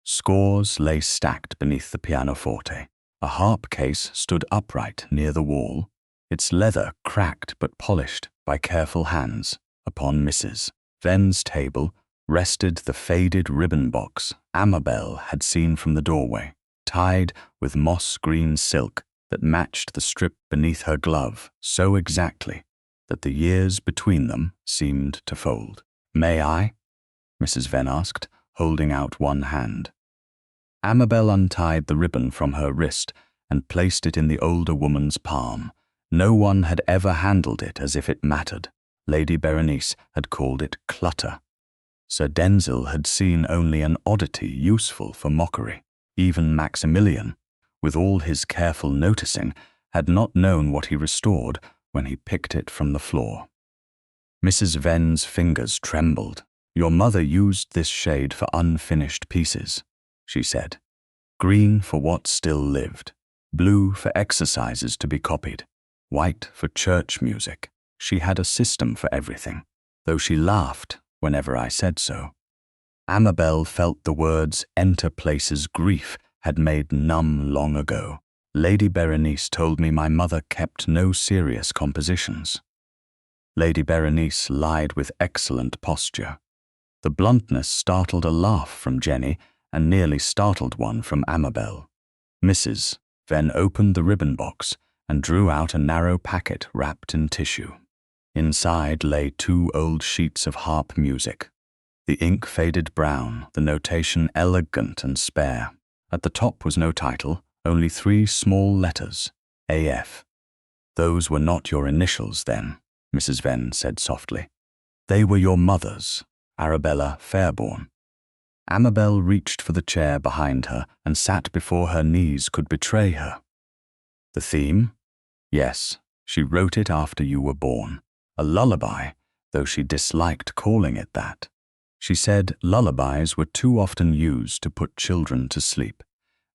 Scores lay stacked beneath the pianoforte. A harp case stood upright near the wall, its leather cracked but polished by careful hands. Upon Mrs. Venn's table rested the faded ribbon box Amabel had seen from the doorway, tied with moss-green silk that matched the strip beneath her glove so exactly that the years between them seemed to fold. "May I?" Mrs. Venn asked, holding out one hand. Amabel untied the ribbon from her wrist and placed it in the older woman's palm. No one had ever handled it as if it mattered. Lady Berenice had called it clutter. Sir Denzil had seen only an oddity useful for mockery. Even Maximilian, with all his careful noticing, had not known what he restored when he picked it from the floor. Mrs. Venn's fingers trembled. "Your mother used this shade for unfinished pieces," she said. "Green for what still lived, blue for exercises to be copied, white for church music. She had a system for everything, though she laughed whenever I said so." Amabel felt the words enter places grief had made numb long ago. "Lady Berenice told me my mother kept no serious compositions." Lady Berenice lied with excellent posture. The bluntness startled a laugh from Jenny and nearly startled one from Amabel. Mrs. Venn opened the ribbon box and drew out a narrow packet wrapped in tissue. Inside lay 2 old sheets of harp music. The ink faded brown, the notation elegant and spare. At the top was no title, only 3 small letters, AF. "Those were not your initials then," Mrs. Venn said softly. "They were your mother's, Arabella Fairbourne." Amabel reached for the chair behind her and sat before her knees could betray her. "The theme?" "Yes, she wrote it after you were born. a lullaby, though she disliked calling it that. She said lullabies were too often used to put children to sleep,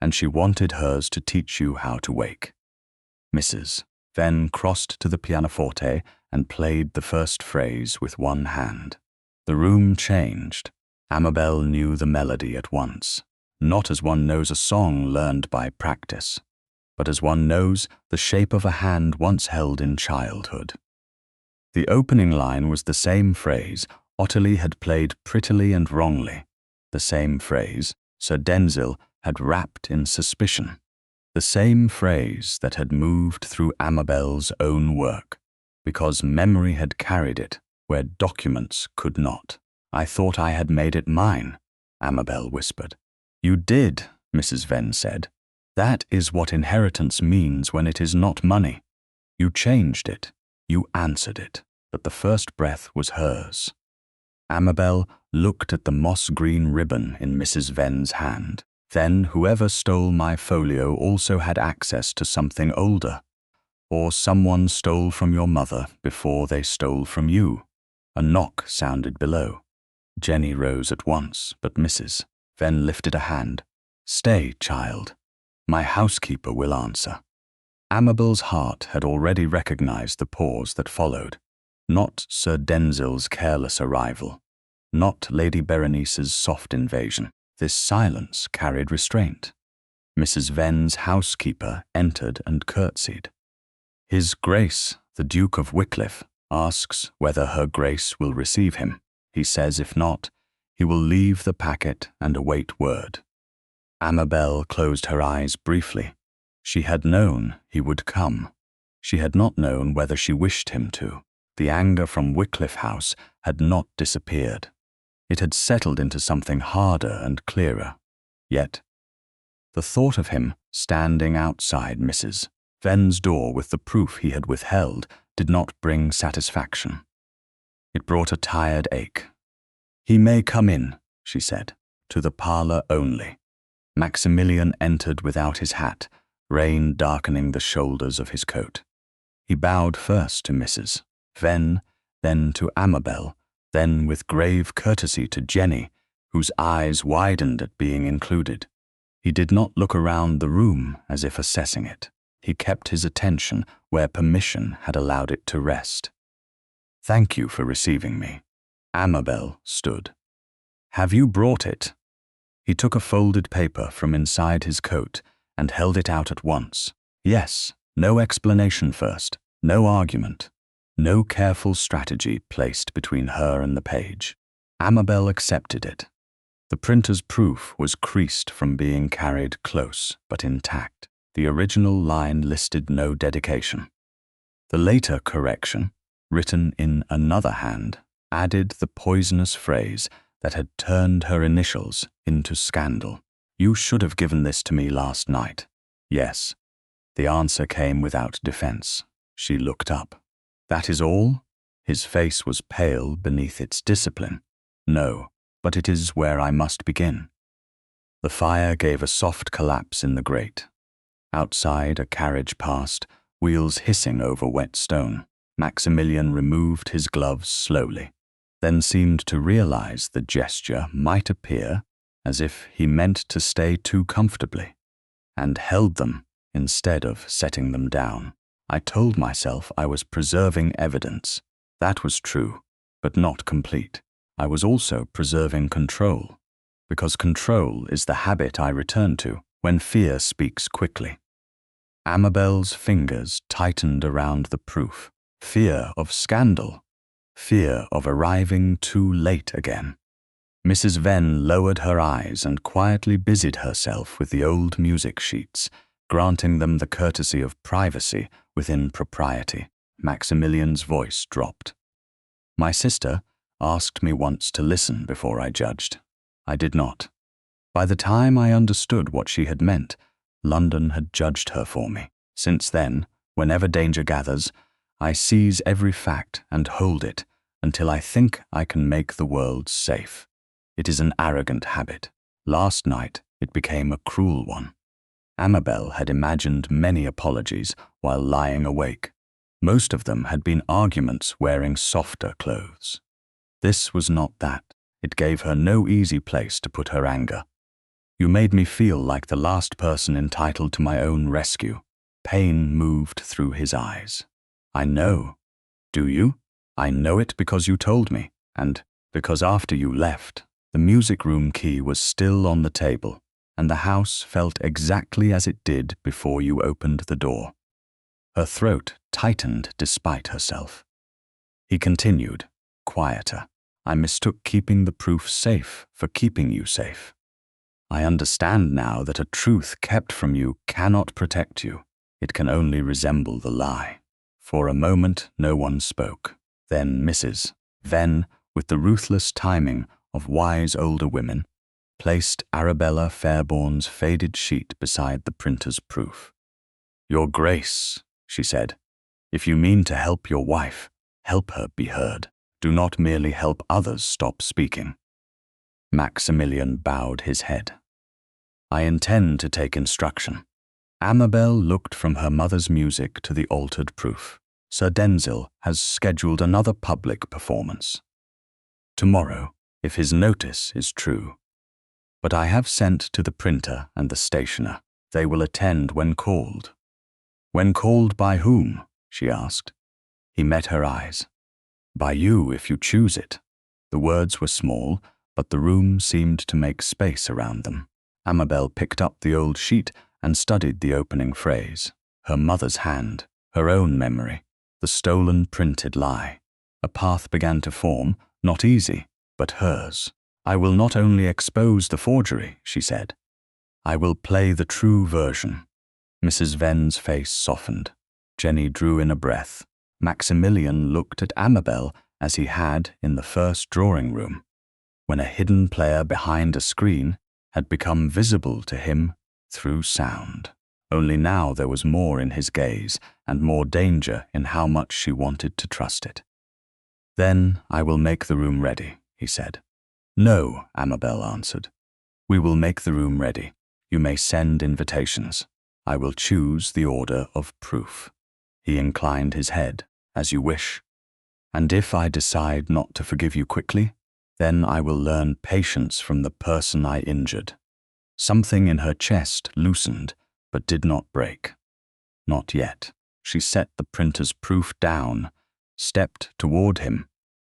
and she wanted hers to teach you how to wake. Mrs. then crossed to the pianoforte and played the first phrase with one hand. The room changed. Amabel knew the melody at once, not as one knows a song learned by practice, but as one knows the shape of a hand once held in childhood. The opening line was the same phrase Ottilie had played prettily and wrongly, the same phrase Sir Denzil had wrapped in suspicion, the same phrase that had moved through Amabel's own work, because memory had carried it where documents could not. "I thought I had made it mine," Amabel whispered. "You did," Mrs. Venn said. "That is what inheritance means when it is not money. You changed it, you answered it, but the first breath was hers." Amabel looked at the moss-green ribbon in Mrs. Venn's hand. "Then whoever stole my folio also had access to something older, or someone stole from your mother before they stole from you." A knock sounded below. Jenny rose at once, but Mrs. Venn lifted a hand. "Stay, child. My housekeeper will answer." Amabel's heart had already recognized the pause that followed, not Sir Denzil's careless arrival, not Lady Berenice's soft invasion. This silence carried restraint. Mrs. Venn's housekeeper entered and curtsied. "His Grace, the Duke of Wycliffe, asks whether Her Grace will receive him. He says if not, he will leave the packet and await word." Amabel closed her eyes briefly. She had known he would come. She had not known whether she wished him to. The anger from Wycliffe House had not disappeared. It had settled into something harder and clearer. Yet, the thought of him standing outside Mrs. Venn's door with the proof he had withheld did not bring satisfaction. It brought a tired ache. "He may come in," she said, "to the parlor only." Maximilian entered without his hat, rain darkening the shoulders of his coat. He bowed first to Mrs. Venn, then to Amabel, then with grave courtesy to Jenny, whose eyes widened at being included. He did not look around the room as if assessing it. He kept his attention where permission had allowed it to rest. "Thank you for receiving me." Amabel stood. "Have you brought it?" He took a folded paper from inside his coat and held it out at once. Yes, no explanation first, no argument, no careful strategy placed between her and the page. Amabel accepted it. The printer's proof was creased from being carried close but intact. The original line listed no dedication. The later correction, written in another hand, added the poisonous phrase that had turned her initials into scandal. "You should have given this to me last night." Yes. The answer came without defense. She looked up. "That is all?" His face was pale beneath its discipline. "No, but it is where I must begin." The fire gave a soft collapse in the grate. Outside, a carriage passed, wheels hissing over wet stone. Maximilian removed his gloves slowly, then seemed to realize the gesture might appear as if he meant to stay too comfortably, and held them instead of setting them down. "I told myself I was preserving evidence. That was true, but not complete. I was also preserving control, because control is the habit I return to when fear speaks quickly." Amabel's fingers tightened around the proof. Fear of scandal. Fear of arriving too late again. Mrs. Venn lowered her eyes and quietly busied herself with the old music sheets, granting them the courtesy of privacy within propriety. Maximilian's voice dropped. "My sister asked me once to listen before I judged. I did not. By the time I understood what she had meant, London had judged her for me. Since then, whenever danger gathers, I seize every fact and hold it until I think I can make the world safe. It is an arrogant habit. Last night, it became a cruel one." Amabel had imagined many apologies while lying awake. Most of them had been arguments wearing softer clothes. This was not that. It gave her no easy place to put her anger. You made me feel like the last person entitled to my own rescue. Pain moved through his eyes. I know. Do you? I know it because you told me, and because after you left, the music room key was still on the table, and the house felt exactly as it did before you opened the door. Her throat tightened despite herself. He continued, quieter. I mistook keeping the proof safe for keeping you safe. I understand now that a truth kept from you cannot protect you. It can only resemble the lie. For a moment, no one spoke. Then Mrs. Venn, with the ruthless timing of wise older women, placed Arabella Fairbourne's faded sheet beside the printer's proof. Your Grace, she said, if you mean to help your wife, help her be heard. Do not merely help others stop speaking. Maximilian bowed his head. I intend to take instruction. Amabel looked from her mother's music to the altered proof. Sir Denzil has scheduled another public performance. Tomorrow, if his notice is true. But I have sent to the printer and the stationer. They will attend when called. When called by whom? She asked. He met her eyes. By you, if you choose it. The words were small, but the room seemed to make space around them. Amabel picked up the old sheet and studied the opening phrase. Her mother's hand, her own memory, the stolen printed lie. A path began to form, not easy, but hers. I will not only expose the forgery, she said. I will play the true version. Mrs. Venn's face softened. Jenny drew in a breath. Maximilian looked at Amabel as he had in the first drawing room, when a hidden player behind a screen had become visible to him through sound. Only now there was more in his gaze and more danger in how much she wanted to trust it. Then I will make the room ready, he said. No, Amabel answered. We will make the room ready. You may send invitations. I will choose the order of proof. He inclined his head. As you wish. And if I decide not to forgive you quickly, then I will learn patience from the person I injured. Something in her chest loosened, but did not break. Not yet. She set the printer's proof down, stepped toward him,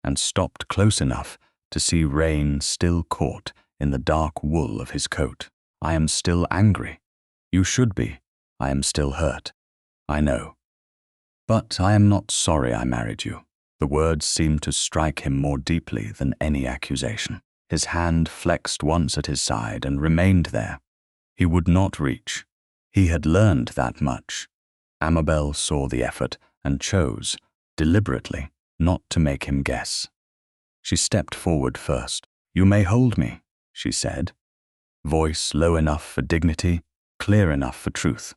and stopped close enough to see rain still caught in the dark wool of his coat. I am still angry. You should be. I am still hurt. I know. But I am not sorry I married you. The words seemed to strike him more deeply than any accusation. His hand flexed once at his side and remained there. He would not reach. He had learned that much. Amabel saw the effort and chose, deliberately, not to make him guess. She stepped forward first. You may hold me, she said. Voice low enough for dignity, clear enough for truth.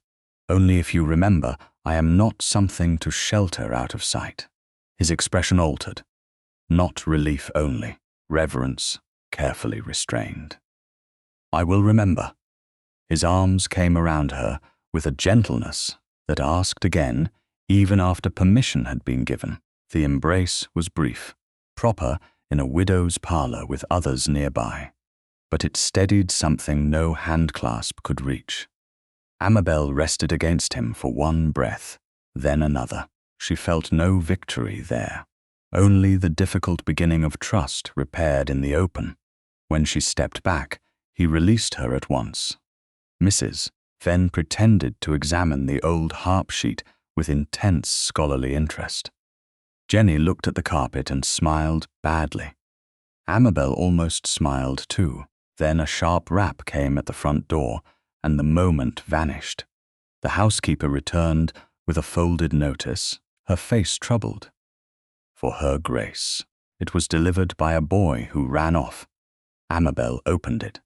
Only if you remember, I am not something to shelter out of sight. His expression altered. Not relief only, reverence, carefully restrained. I will remember. His arms came around her with a gentleness that asked again, even after permission had been given. The embrace was brief, proper in a widow's parlor with others nearby, but it steadied something no handclasp could reach. Amabel rested against him for one breath, then another. She felt no victory there, only the difficult beginning of trust repaired in the open. When she stepped back, he released her at once. Mrs. Venn pretended to examine the old harp sheet with intense scholarly interest. Jenny looked at the carpet and smiled badly. Amabel almost smiled too. Then a sharp rap came at the front door, and the moment vanished. The housekeeper returned with a folded notice, her face troubled. For her Grace. It was delivered by a boy who ran off. Amabel opened it.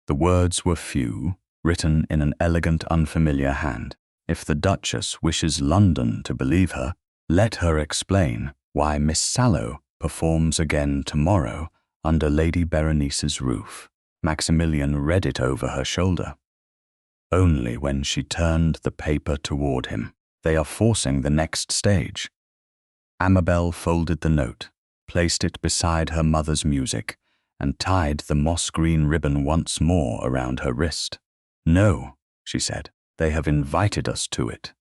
The words were few, written in an elegant, unfamiliar hand. If the Duchess wishes London to believe her, let her explain why Miss Sallow performs again tomorrow under Lady Berenice's roof. Maximilian read it over her shoulder. Only when she turned the paper toward him. They are forcing the next stage. Amabel folded the note, placed it beside her mother's music, and tied the moss-green ribbon once more around her wrist. "No," she said, "they have invited us to it."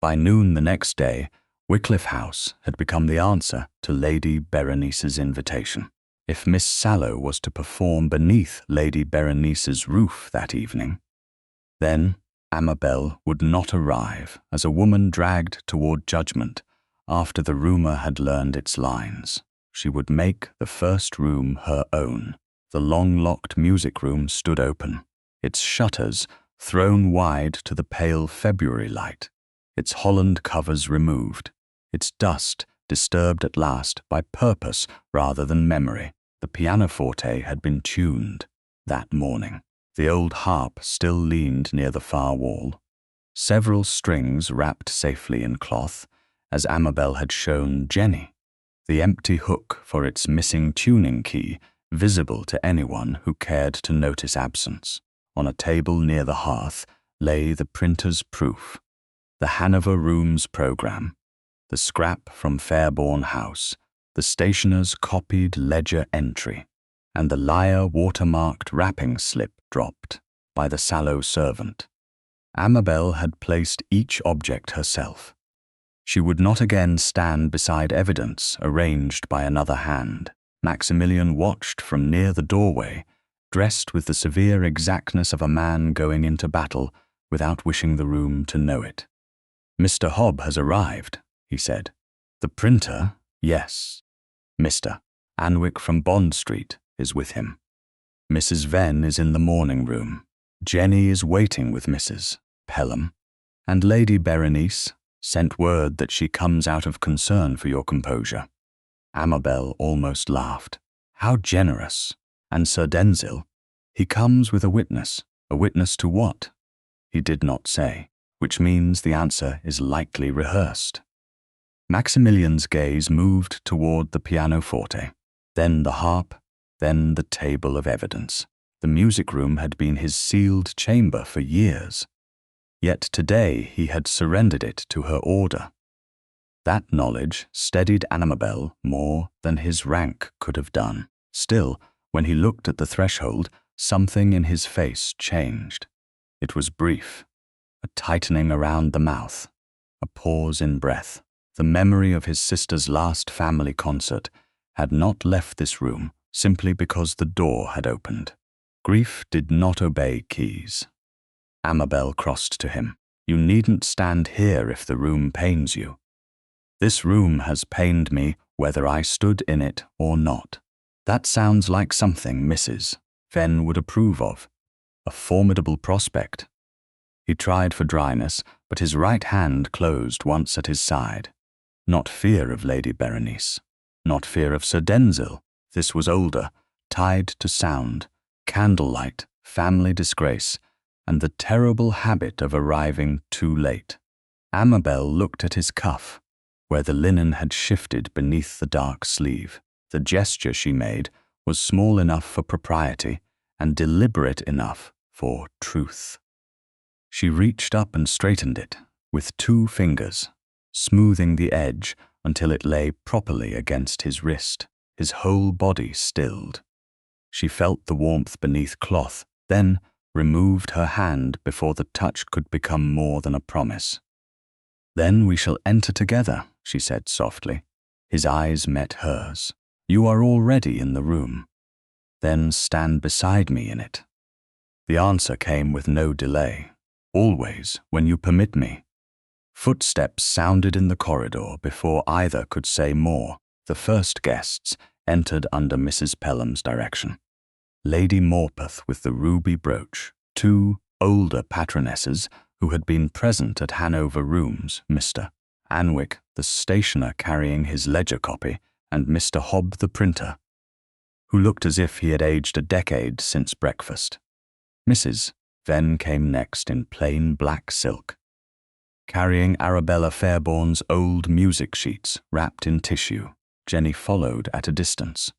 By noon the next day, Wycliffe House had become the answer to Lady Berenice's invitation. If Miss Sallow was to perform beneath Lady Berenice's roof that evening, then Amabel would not arrive as a woman dragged toward judgment after the rumor had learned its lines. She would make the first room her own. The long-locked music room stood open, its shutters thrown wide to the pale February light, its holland covers removed, its dust disturbed at last by purpose rather than memory. The pianoforte had been tuned that morning. The old harp still leaned near the far wall. Several strings wrapped safely in cloth, as Amabel had shown Jenny. The empty hook for its missing tuning key visible to anyone who cared to notice absence. On a table near the hearth lay the printer's proof, the Hanover Rooms program, the scrap from Fairbourne House, the stationer's copied ledger entry, and the Lyre watermarked wrapping slip dropped by the sallow servant. Amabel had placed each object herself. She would not again stand beside evidence arranged by another hand. Maximilian watched from near the doorway, dressed with the severe exactness of a man going into battle without wishing the room to know it. "Mr. Hobb has arrived," he said. "The printer, yes. Mr. Anwick from Bond Street is with him. Mrs. Venn is in the morning room. Jenny is waiting with Mrs. Pelham, and Lady Berenice sent word that she comes out of concern for your composure." Amabel almost laughed. "How generous! And Sir Denzil? He comes with a witness. A witness to what?" He did not say, which means the answer is likely rehearsed. Maximilian's gaze moved toward the pianoforte, then the harp, then the table of evidence. The music room had been his sealed chamber for years. Yet today he had surrendered it to her order. That knowledge steadied Amabel more than his rank could have done. Still, when he looked at the threshold, something in his face changed. It was brief, a tightening around the mouth, a pause in breath. The memory of his sister's last family concert had not left this room simply because the door had opened. Grief did not obey keys. Amabel crossed to him. "You needn't stand here if the room pains you. This room has pained me whether I stood in it or not. That sounds like something Mrs. Venn would approve of. A formidable prospect." He tried for dryness, but his right hand closed once at his side. Not fear of Lady Berenice, not fear of Sir Denzil. This was older, tied to sound, candlelight, family disgrace, and the terrible habit of arriving too late. Amabel looked at his cuff, where the linen had shifted beneath the dark sleeve. The gesture she made was small enough for propriety and deliberate enough for truth. She reached up and straightened it with 2 fingers, smoothing the edge until it lay properly against his wrist. His whole body stilled. She felt the warmth beneath cloth, then removed her hand before the touch could become more than a promise. "Then we shall enter together," she said softly. His eyes met hers. "You are already in the room. Then stand beside me in it." The answer came with no delay. "Always, when you permit me." Footsteps sounded in the corridor before either could say more. The first guests entered under Mrs. Pelham's direction. Lady Morpeth with the ruby brooch, 2 older patronesses who had been present at Hanover Rooms, Mr. Anwick, the stationer carrying his ledger copy, and Mr. Hobb the printer, who looked as if he had aged a decade since breakfast. Mrs. Venn came next in plain black silk, carrying Arabella Fairbourne's old music sheets wrapped in tissue. Jenny followed at a distance,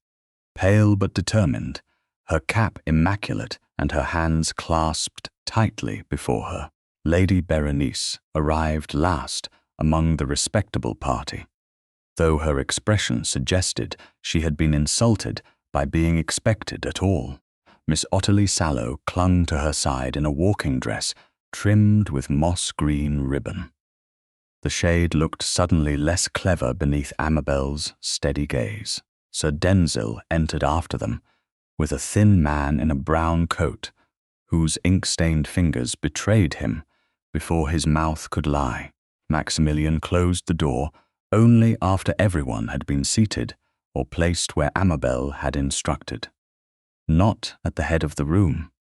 pale but determined, her cap immaculate and her hands clasped tightly before her. Lady Berenice arrived last among the respectable party, though her expression suggested she had been insulted by being expected at all. Miss Ottilie Sallow clung to her side in a walking dress trimmed with moss-green ribbon. The shade looked suddenly less clever beneath Amabel's steady gaze. Sir Denzil entered after them, with a thin man in a brown coat, whose ink-stained fingers betrayed him before his mouth could lie. Maximilian closed the door only after everyone had been seated or placed where Amabel had instructed. Not at the head of the room,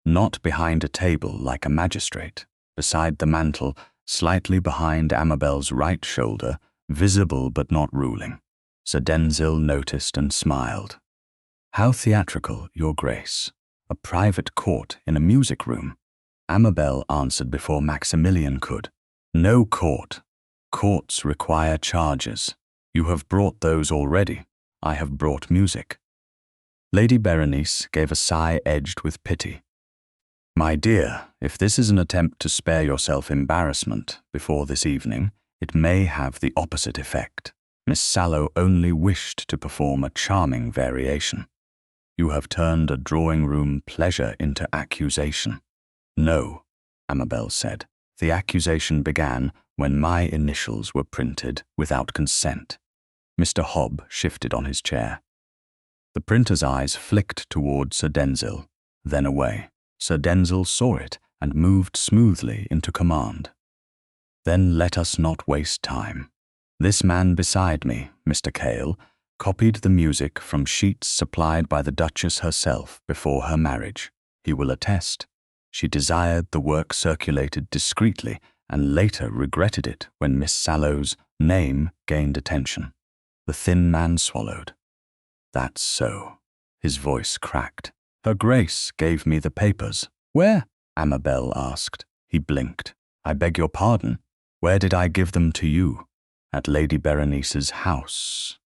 not behind a table like a magistrate, beside the mantel, slightly behind Amabel's right shoulder, visible but not ruling. Sir Denzil noticed and smiled. "How theatrical, Your Grace. A private court in a music room." Amabel answered before Maximilian could. "No court. Courts require charges. You have brought those already. I have brought music." Lady Berenice gave a sigh edged with pity. "My dear, if this is an attempt to spare yourself embarrassment before this evening, it may have the opposite effect. Miss Sallow only wished to perform a charming variation. You have turned a drawing-room pleasure into accusation." "No," Amabel said. "The accusation began when my initials were printed without consent." Mr. Hobb shifted on his chair. The printer's eyes flicked toward Sir Denzil, then away. Sir Denzil saw it and moved smoothly into command. "Then let us not waste time. This man beside me, Mr. Cale, copied the music from sheets supplied by the Duchess herself before her marriage. He will attest. She desired the work circulated discreetly and later regretted it when Miss Sallow's name gained attention." The thin man swallowed. "That's so." His voice cracked. "Her Grace gave me the papers." "Where?" Amabel asked. He blinked. "I beg your pardon. Where did I give them to you?" "At Lady Berenice's house."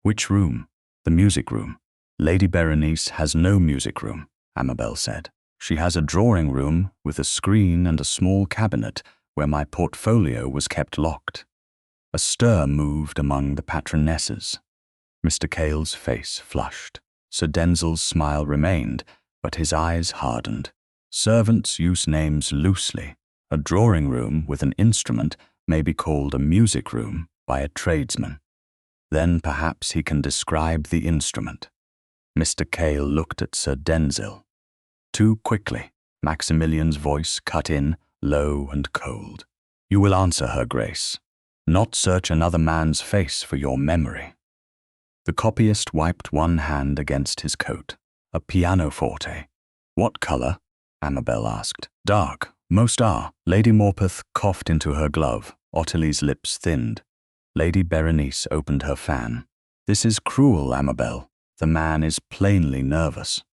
"Which room?" "The music room." "Lady Berenice has no music room," Amabel said. "She has a drawing room with a screen and a small cabinet where my portfolio was kept locked." A stir moved among the patronesses. Mr. Cale's face flushed. Sir Denzil's smile remained, but his eyes hardened. "Servants use names loosely. A drawing room with an instrument may be called a music room by a tradesman. Then perhaps he can describe the instrument." Mr. Cale looked at Sir Denzil. Too quickly, Maximilian's voice cut in, low and cold. "You will answer, Her Grace. Not search another man's face for your memory." The copyist wiped one hand against his coat. "A pianoforte." "What colour?" Amabel asked. "Dark. Most are." Lady Morpeth coughed into her glove. Ottilie's lips thinned. Lady Berenice opened her fan. "This is cruel, Amabel. The man is plainly nervous."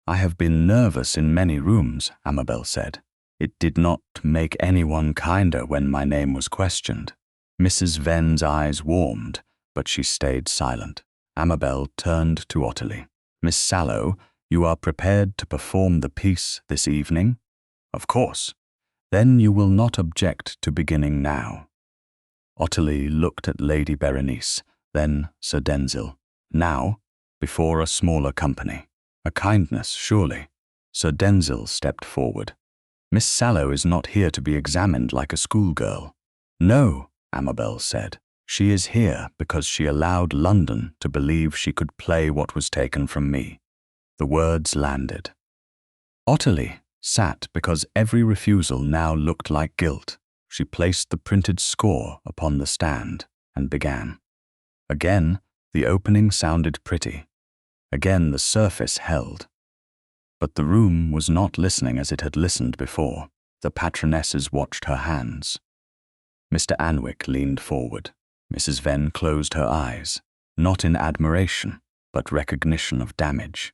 "I have been nervous in many rooms," Amabel said. "It did not make anyone kinder when my name was questioned." Mrs. Venn's eyes warmed, but she stayed silent. Amabel turned to Ottilie. "Miss Sallow, you are prepared to perform the piece this evening?" "Of course." "Then you will not object to beginning now." Ottilie looked at Lady Berenice, then Sir Denzil. "Now, before a smaller company. A kindness, surely." Sir Denzil stepped forward. "Miss Sallow is not here to be examined like a schoolgirl." "No," Amabel said. "She is here because she allowed London to believe she could play what was taken from me." The words landed. Ottilie sat because every refusal now looked like guilt. She placed the printed score upon the stand and began. Again, the opening sounded pretty. Again, the surface held. But the room was not listening as it had listened before. The patronesses watched her hands. Mr. Anwick leaned forward. Mrs. Venn closed her eyes, not in admiration, but recognition of damage.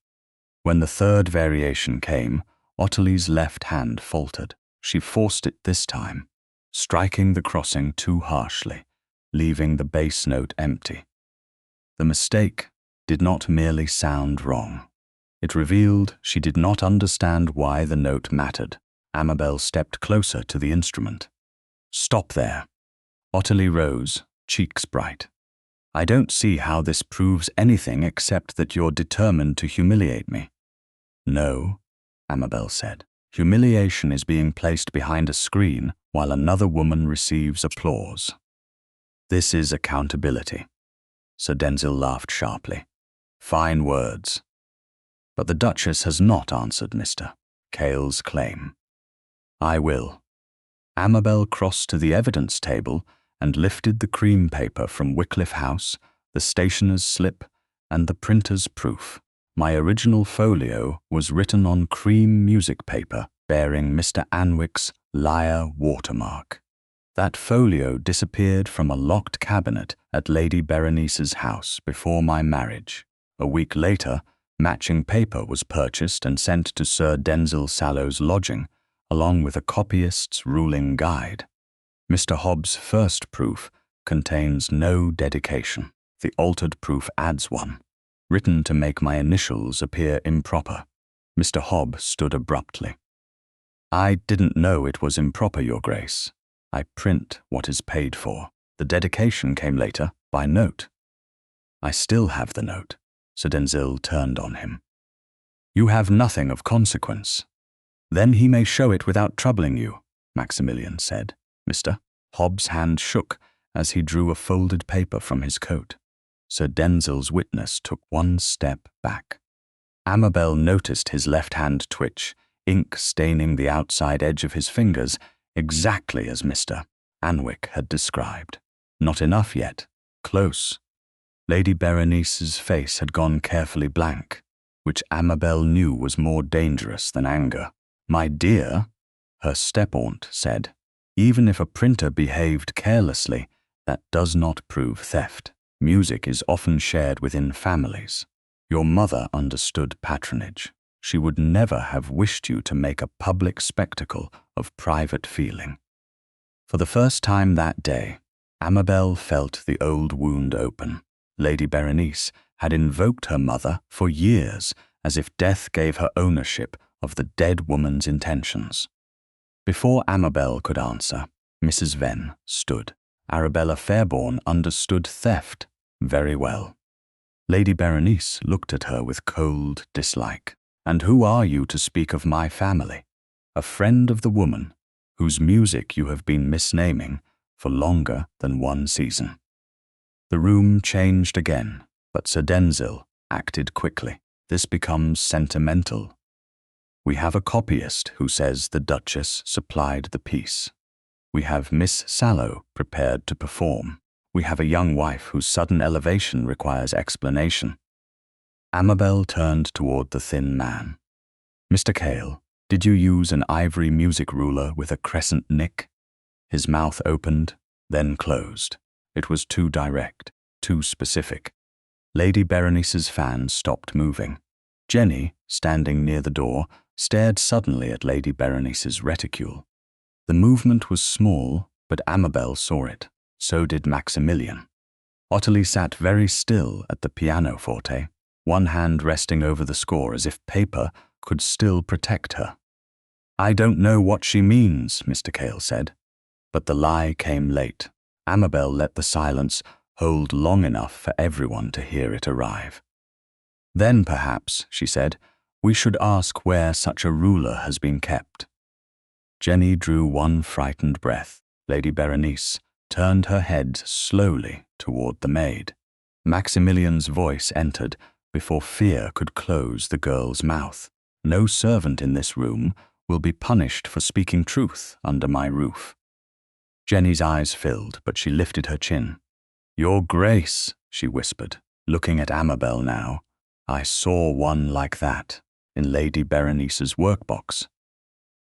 When the third variation came, Ottilie's left hand faltered. She forced it this time, striking the crossing too harshly, leaving the bass note empty. The mistake did not merely sound wrong. It revealed she did not understand why the note mattered. Amabel stepped closer to the instrument. "Stop there." Ottilie rose, cheeks bright. "I don't see how this proves anything except that you're determined to humiliate me." "No," Amabel said. "Humiliation is being placed behind a screen while another woman receives applause. This is accountability." Sir Denzil laughed sharply. "Fine words. But the Duchess has not answered Mr. Cale's claim." "I will." Amabel crossed to the evidence table and lifted the cream paper from Wycliffe House, the stationer's slip, and the printer's proof. My original folio was written on cream music paper bearing Mr. Anwick's lyre watermark. That folio disappeared from a locked cabinet at Lady Berenice's house before my marriage. A week later, matching paper was purchased and sent to Sir Denzil Sallow's lodging, along with a copyist's ruling guide. Mr. Hobbs' first proof contains no dedication. The altered proof adds one, written to make my initials appear improper. Mr. Hobbs stood abruptly. "I didn't know it was improper, Your Grace. I print what is paid for. The dedication came later, by note." "I still have the note." Sir Denzil turned on him. "You have nothing of consequence." "Then he may show it without troubling you," Maximilian said. Mr. Hobbs' hand shook as he drew a folded paper from his coat. Sir Denzil's witness took one step back. Amabel noticed his left hand twitch, ink staining the outside edge of his fingers, exactly as Mr. Anwick had described. Not enough yet. Close. Lady Berenice's face had gone carefully blank, which Amabel knew was more dangerous than anger. "My dear," her step-aunt said, "even if a printer behaved carelessly, that does not prove theft. Music is often shared within families. Your mother understood patronage. She would never have wished you to make a public spectacle of private feeling." For the first time that day, Amabel felt the old wound open. Lady Berenice had invoked her mother for years, as if death gave her ownership of the dead woman's intentions. Before Amabel could answer, Mrs. Venn stood. Arabella Fairbourne understood theft very well. Lady Berenice looked at her with cold dislike. "And who are you to speak of my family?" "A friend of the woman whose music you have been misnaming for longer than one season." The room changed again, but Sir Denzil acted quickly. "This becomes sentimental. We have a copyist who says the Duchess supplied the piece. We have Miss Sallow prepared to perform. We have a young wife whose sudden elevation requires explanation." Amabel turned toward the thin man. "Mr. Cale, did you use an ivory music ruler with a crescent nick?" His mouth opened, then closed. It was too direct, too specific. Lady Berenice's fan stopped moving. Jenny, standing near the door, stared suddenly at Lady Berenice's reticule. The movement was small, but Amabel saw it. So did Maximilian. Ottilie sat very still at the pianoforte, one hand resting over the score as if paper could still protect her. "I don't know what she means," Mr. Cale said. But the lie came late. Amabel let the silence hold long enough for everyone to hear it arrive. "Then perhaps," she said, "we should ask where such a ruler has been kept." Jenny drew one frightened breath. Lady Berenice turned her head slowly toward the maid. Maximilian's voice entered before fear could close the girl's mouth. "No servant in this room will be punished for speaking truth under my roof." Jenny's eyes filled, but she lifted her chin. "Your Grace," she whispered, looking at Amabel now, "I saw one like that in Lady Berenice's workbox.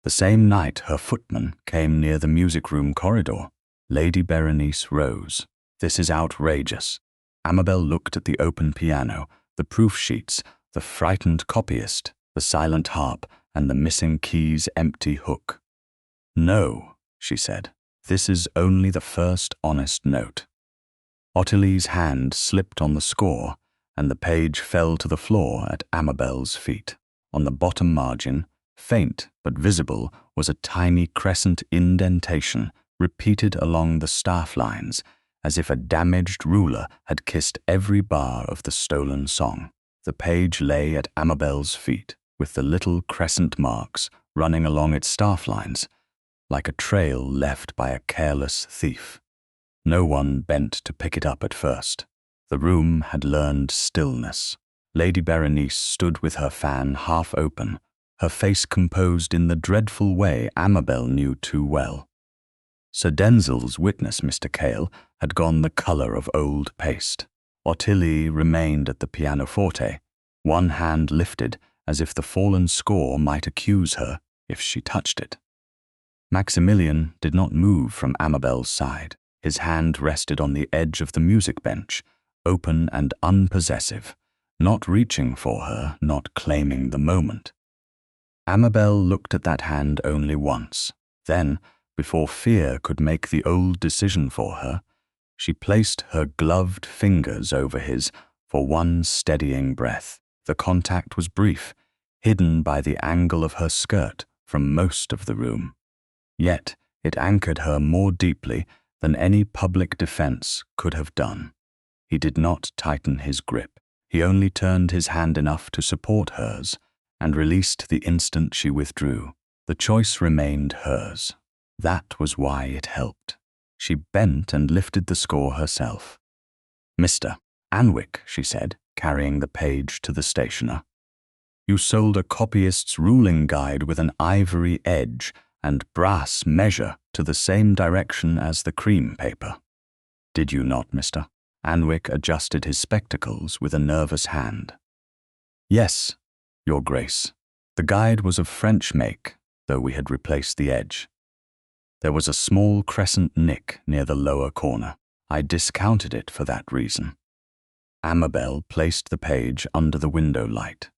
The same night her footman came near the music-room corridor." Lady Berenice rose. "This is outrageous." Amabel looked at the open piano, the proof sheets, the frightened copyist, the silent harp, and the missing key's empty hook. "No," she said, "this is only the first honest note." Ottilie's hand slipped on the score, and the page fell to the floor at Amabel's feet. On the bottom margin, Faint but visible was a tiny crescent indentation repeated along the staff lines, as if a damaged ruler had kissed every bar of the stolen song. The page lay at Amabel's feet, with the little crescent marks running along its staff lines, like a trail left by a careless thief. No one bent to pick it up at first. The room had learned stillness. Lady Berenice stood with her fan half open, her face composed in the dreadful way Amabel knew too well. Sir Denzil's witness, Mr. Cale, had gone the colour of old paste. Ottilie remained at the pianoforte, one hand lifted as if the fallen score might accuse her if she touched it. Maximilian did not move from Amabel's side. His hand rested on the edge of the music bench, open and unpossessive, not reaching for her, not claiming the moment. Amabel looked at that hand only once. Then, before fear could make the old decision for her, she placed her gloved fingers over his for one steadying breath. The contact was brief, hidden by the angle of her skirt from most of the room. Yet it anchored her more deeply than any public defense could have done. He did not tighten his grip. He only turned his hand enough to support hers, and released the instant she withdrew. The choice remained hers. That was why it helped. She bent and lifted the score herself. "Mr. Anwick," she said, carrying the page to the stationer. "You sold a copyist's ruling guide with an ivory edge and brass measure to the same direction as the cream paper. Did you not, Mr.?" Anwick adjusted his spectacles with a nervous hand. "Yes, Your Grace. The guide was of French make, though we had replaced the edge. There was a small crescent nick near the lower corner. I discounted it for that reason." Amabel placed the page under the window light.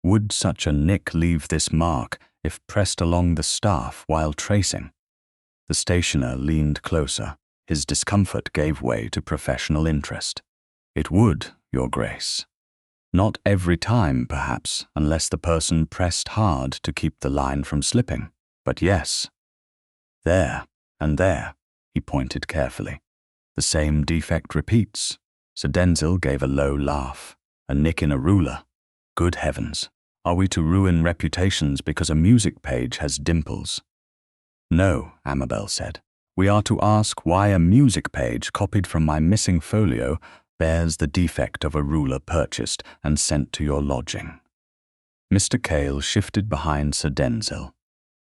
"Would such a nick leave this mark if pressed along the staff while tracing?" The stationer leaned closer. His discomfort gave way to professional interest. "It would, Your Grace. Not every time, perhaps, unless the person pressed hard to keep the line from slipping. But yes. There, and there," he pointed carefully. "The same defect repeats." Sir Denzil gave a low laugh. "A nick in a ruler. Good heavens. Are we to ruin reputations because a music page has dimples?" "No," Amabel said. "We are to ask why a music page copied from my missing folio bears the defect of a ruler purchased and sent to your lodging." Mr. Cale shifted behind Sir Denzil.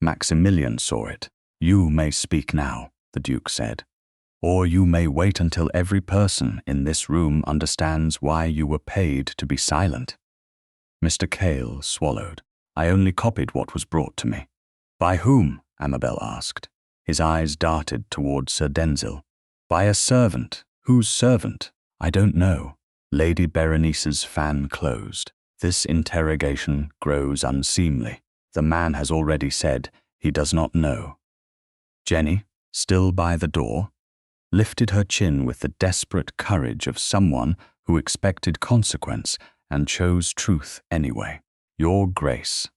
"Maximilian saw it. You may speak now," the Duke said. "Or you may wait until every person in this room understands why you were paid to be silent." Mr. Cale swallowed. "I only copied what was brought to me." "By whom?" Amabel asked. His eyes darted toward Sir Denzil. "By a servant. Whose servant?" "I don't know." Lady Berenice's fan closed. This interrogation grows unseemly. The man has already said he does not know. Jenny, still by the door, lifted her chin with the desperate courage of someone who expected consequence and chose truth anyway. "Your Grace,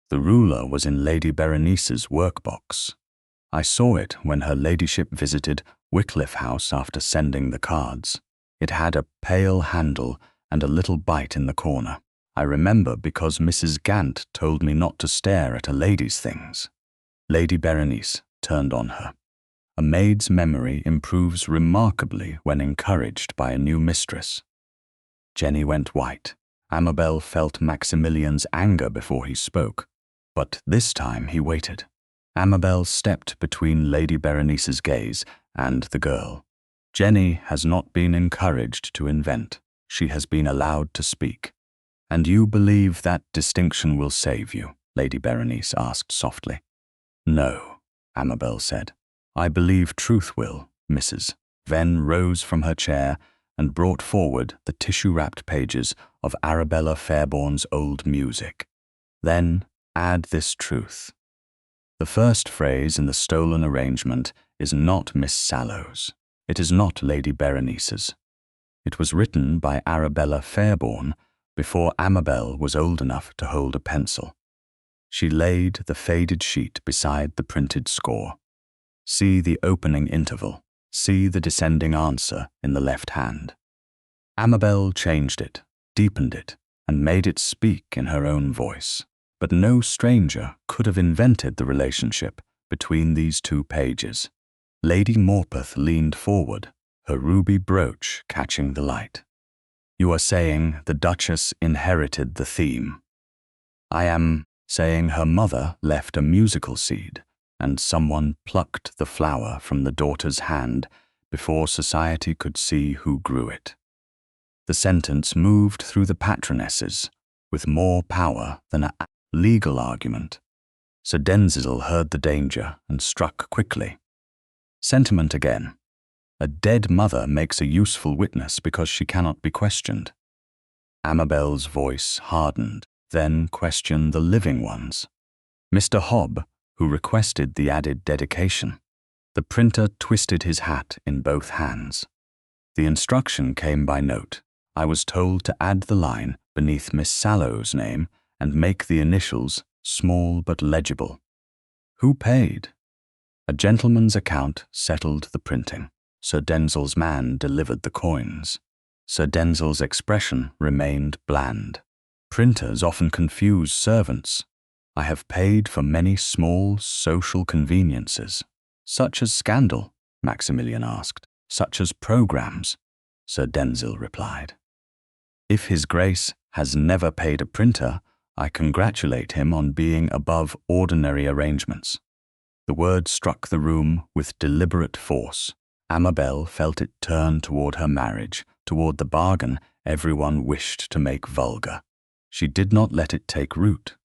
the ruler was in Lady Berenice's workbox. I saw it when her ladyship visited Wycliffe House after sending the cards. It had a pale handle and a little bite in the corner. I remember because Mrs. Gant told me not to stare at a lady's things." Lady Berenice turned on her. A maid's memory improves remarkably when encouraged by a new mistress. Jenny went white. Amabel felt Maximilian's anger before he spoke, but this time he waited. Amabel stepped between Lady Berenice's gaze and the girl. "Jenny has not been encouraged to invent. She has been allowed to speak." "And you believe that distinction will save you?" Lady Berenice asked softly. "No," Amabel said. "I believe truth will, Mrs." Then rose from her chair and brought forward the tissue-wrapped pages of Arabella Fairbourne's old music. "Then add this truth. The first phrase in the stolen arrangement is not Miss Sallow's. It is not Lady Berenice's. It was written by Arabella Fairbourne before Amabel was old enough to hold a pencil. She laid the faded sheet beside the printed score. See the opening interval. See the descending answer in the left hand. Amabel changed it, deepened it, and made it speak in her own voice. But no stranger could have invented the relationship between these two pages. Lady Morpeth leaned forward, her ruby brooch catching the light. You are saying the Duchess inherited the theme. I am saying her mother left a musical seed, and someone plucked the flower from the daughter's hand before society could see who grew it. The sentence moved through the patronesses with more power than a legal argument. Sir Denzil heard the danger and struck quickly. Sentiment again. A dead mother makes a useful witness because she cannot be questioned. Amabel's voice hardened, then questioned the living ones. Mr. Hobb, who requested the added dedication. The printer twisted his hat in both hands. The instruction came by note. I was told to add the line beneath Miss Sallow's name and make the initials small but legible. Who paid? A gentleman's account settled the printing. Sir Denzil's man delivered the coins. Sir Denzil's expression remained bland. Printers often confuse servants. I have paid for many small social conveniences. Such as scandal, Maximilian asked. Such as programs, Sir Denzil replied. If His Grace has never paid a printer, I congratulate him on being above ordinary arrangements. The word struck the room with deliberate force. Amabel felt it turn toward her marriage, toward the bargain everyone wished to make vulgar. She did not let it take root.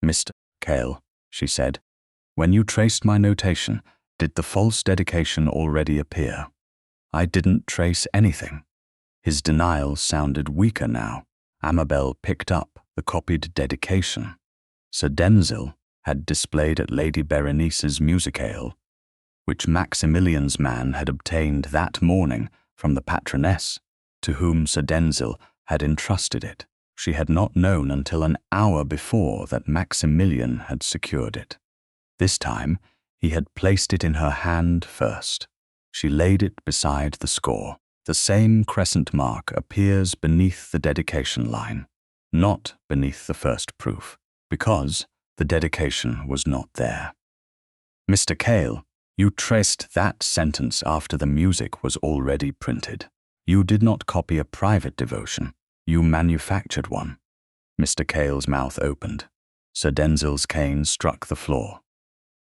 Mr. Cale, she said, when you traced my notation, did the false dedication already appear? I didn't trace anything. His denial sounded weaker now. Amabel picked up the copied dedication. Sir Denzil had displayed at Lady Berenice's musicale, which Maximilian's man had obtained that morning from the patroness to whom Sir Denzil had entrusted it. She had not known until an hour before that Maximilian had secured it. This time, he had placed it in her hand first. She laid it beside the score. The same crescent mark appears beneath the dedication line, not beneath the first proof, because the dedication was not there. Mr. Cale, you traced that sentence after the music was already printed. You did not copy a private devotion. You manufactured one. Mr. Cale's mouth opened. Sir Denzil's cane struck the floor.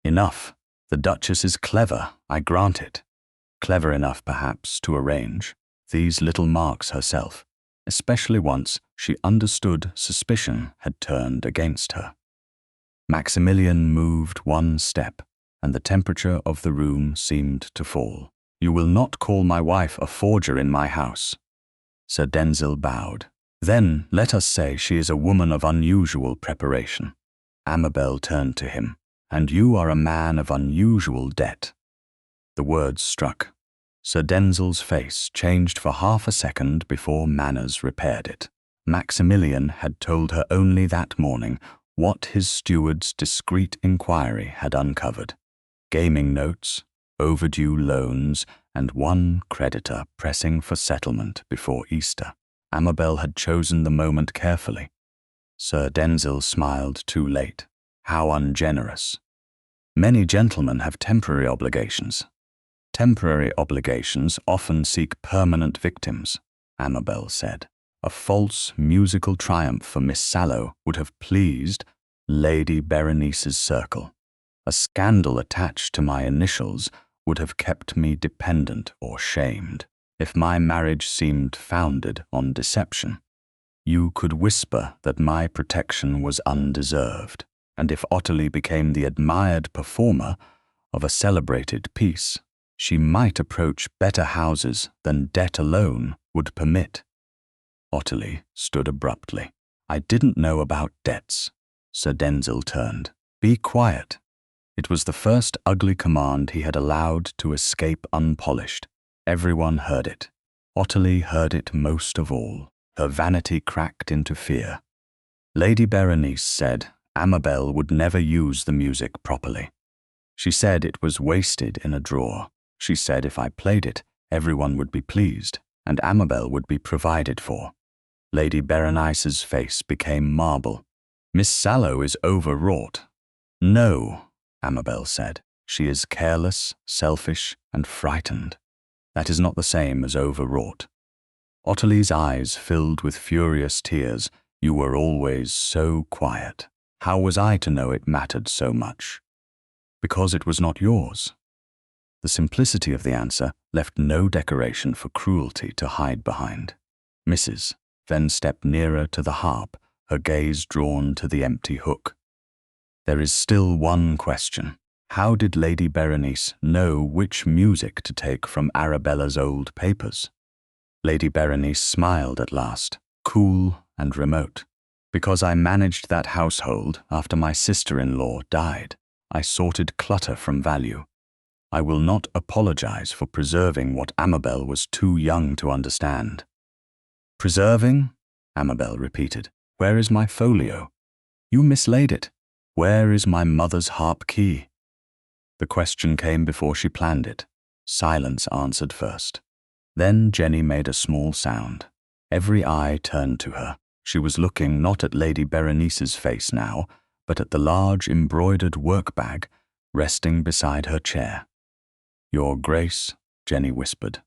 Enough. The Duchess is clever, I grant it. Clever enough, perhaps, to arrange these little marks herself, especially once she understood suspicion had turned against her. Maximilian moved one step, and the temperature of the room seemed to fall. You will not call my wife a forger in my house. Sir Denzil bowed. Then let us say she is a woman of unusual preparation. Amabel turned to him. And you are a man of unusual debt. The words struck. Sir Denzil's face changed for half a second before manners repaired it. Maximilian had told her only that morning what his steward's discreet inquiry had uncovered. Gaming notes, overdue loans, and one creditor pressing for settlement before Easter. Amabel had chosen the moment carefully. Sir Denzil smiled too late. How ungenerous. Many gentlemen have temporary obligations. Temporary obligations often seek permanent victims, Amabel said. A false musical triumph for Miss Sallow would have pleased Lady Berenice's circle. A scandal attached to my initials would have kept me dependent or shamed. If my marriage seemed founded on deception, you could whisper that my protection was undeserved. And if Ottilie became the admired performer of a celebrated piece, she might approach better houses than debt alone would permit. Ottilie stood abruptly. I didn't know about debts. Sir Denzil turned. Be quiet. It was the first ugly command he had allowed to escape unpolished. Everyone heard it. Ottilie heard it most of all. Her vanity cracked into fear. Lady Berenice said, Amabel would never use the music properly. She said it was wasted in a drawer. She said if I played it, everyone would be pleased, and Amabel would be provided for. Lady Berenice's face became marble. Miss Sallow is overwrought. No, Amabel said. She is careless, selfish, and frightened. That is not the same as overwrought. Ottilie's eyes filled with furious tears. You were always so quiet. How was I to know it mattered so much? Because it was not yours. The simplicity of the answer left no decoration for cruelty to hide behind. Mrs. then stepped nearer to the harp, her gaze drawn to the empty hook. There is still one question. How did Lady Berenice know which music to take from Arabella's old papers? Lady Berenice smiled at last, cool and remote. Because I managed that household after my sister-in-law died. I sorted clutter from value. I will not apologize for preserving what Amabel was too young to understand. Preserving? Amabel repeated. Where is my folio? You mislaid it. Where is my mother's harp key? The question came before she planned it. Silence answered first. Then Jenny made a small sound. Every eye turned to her. She was looking not at Lady Berenice's face now, but at the large embroidered work-bag resting beside her chair. Your Grace, Jenny whispered.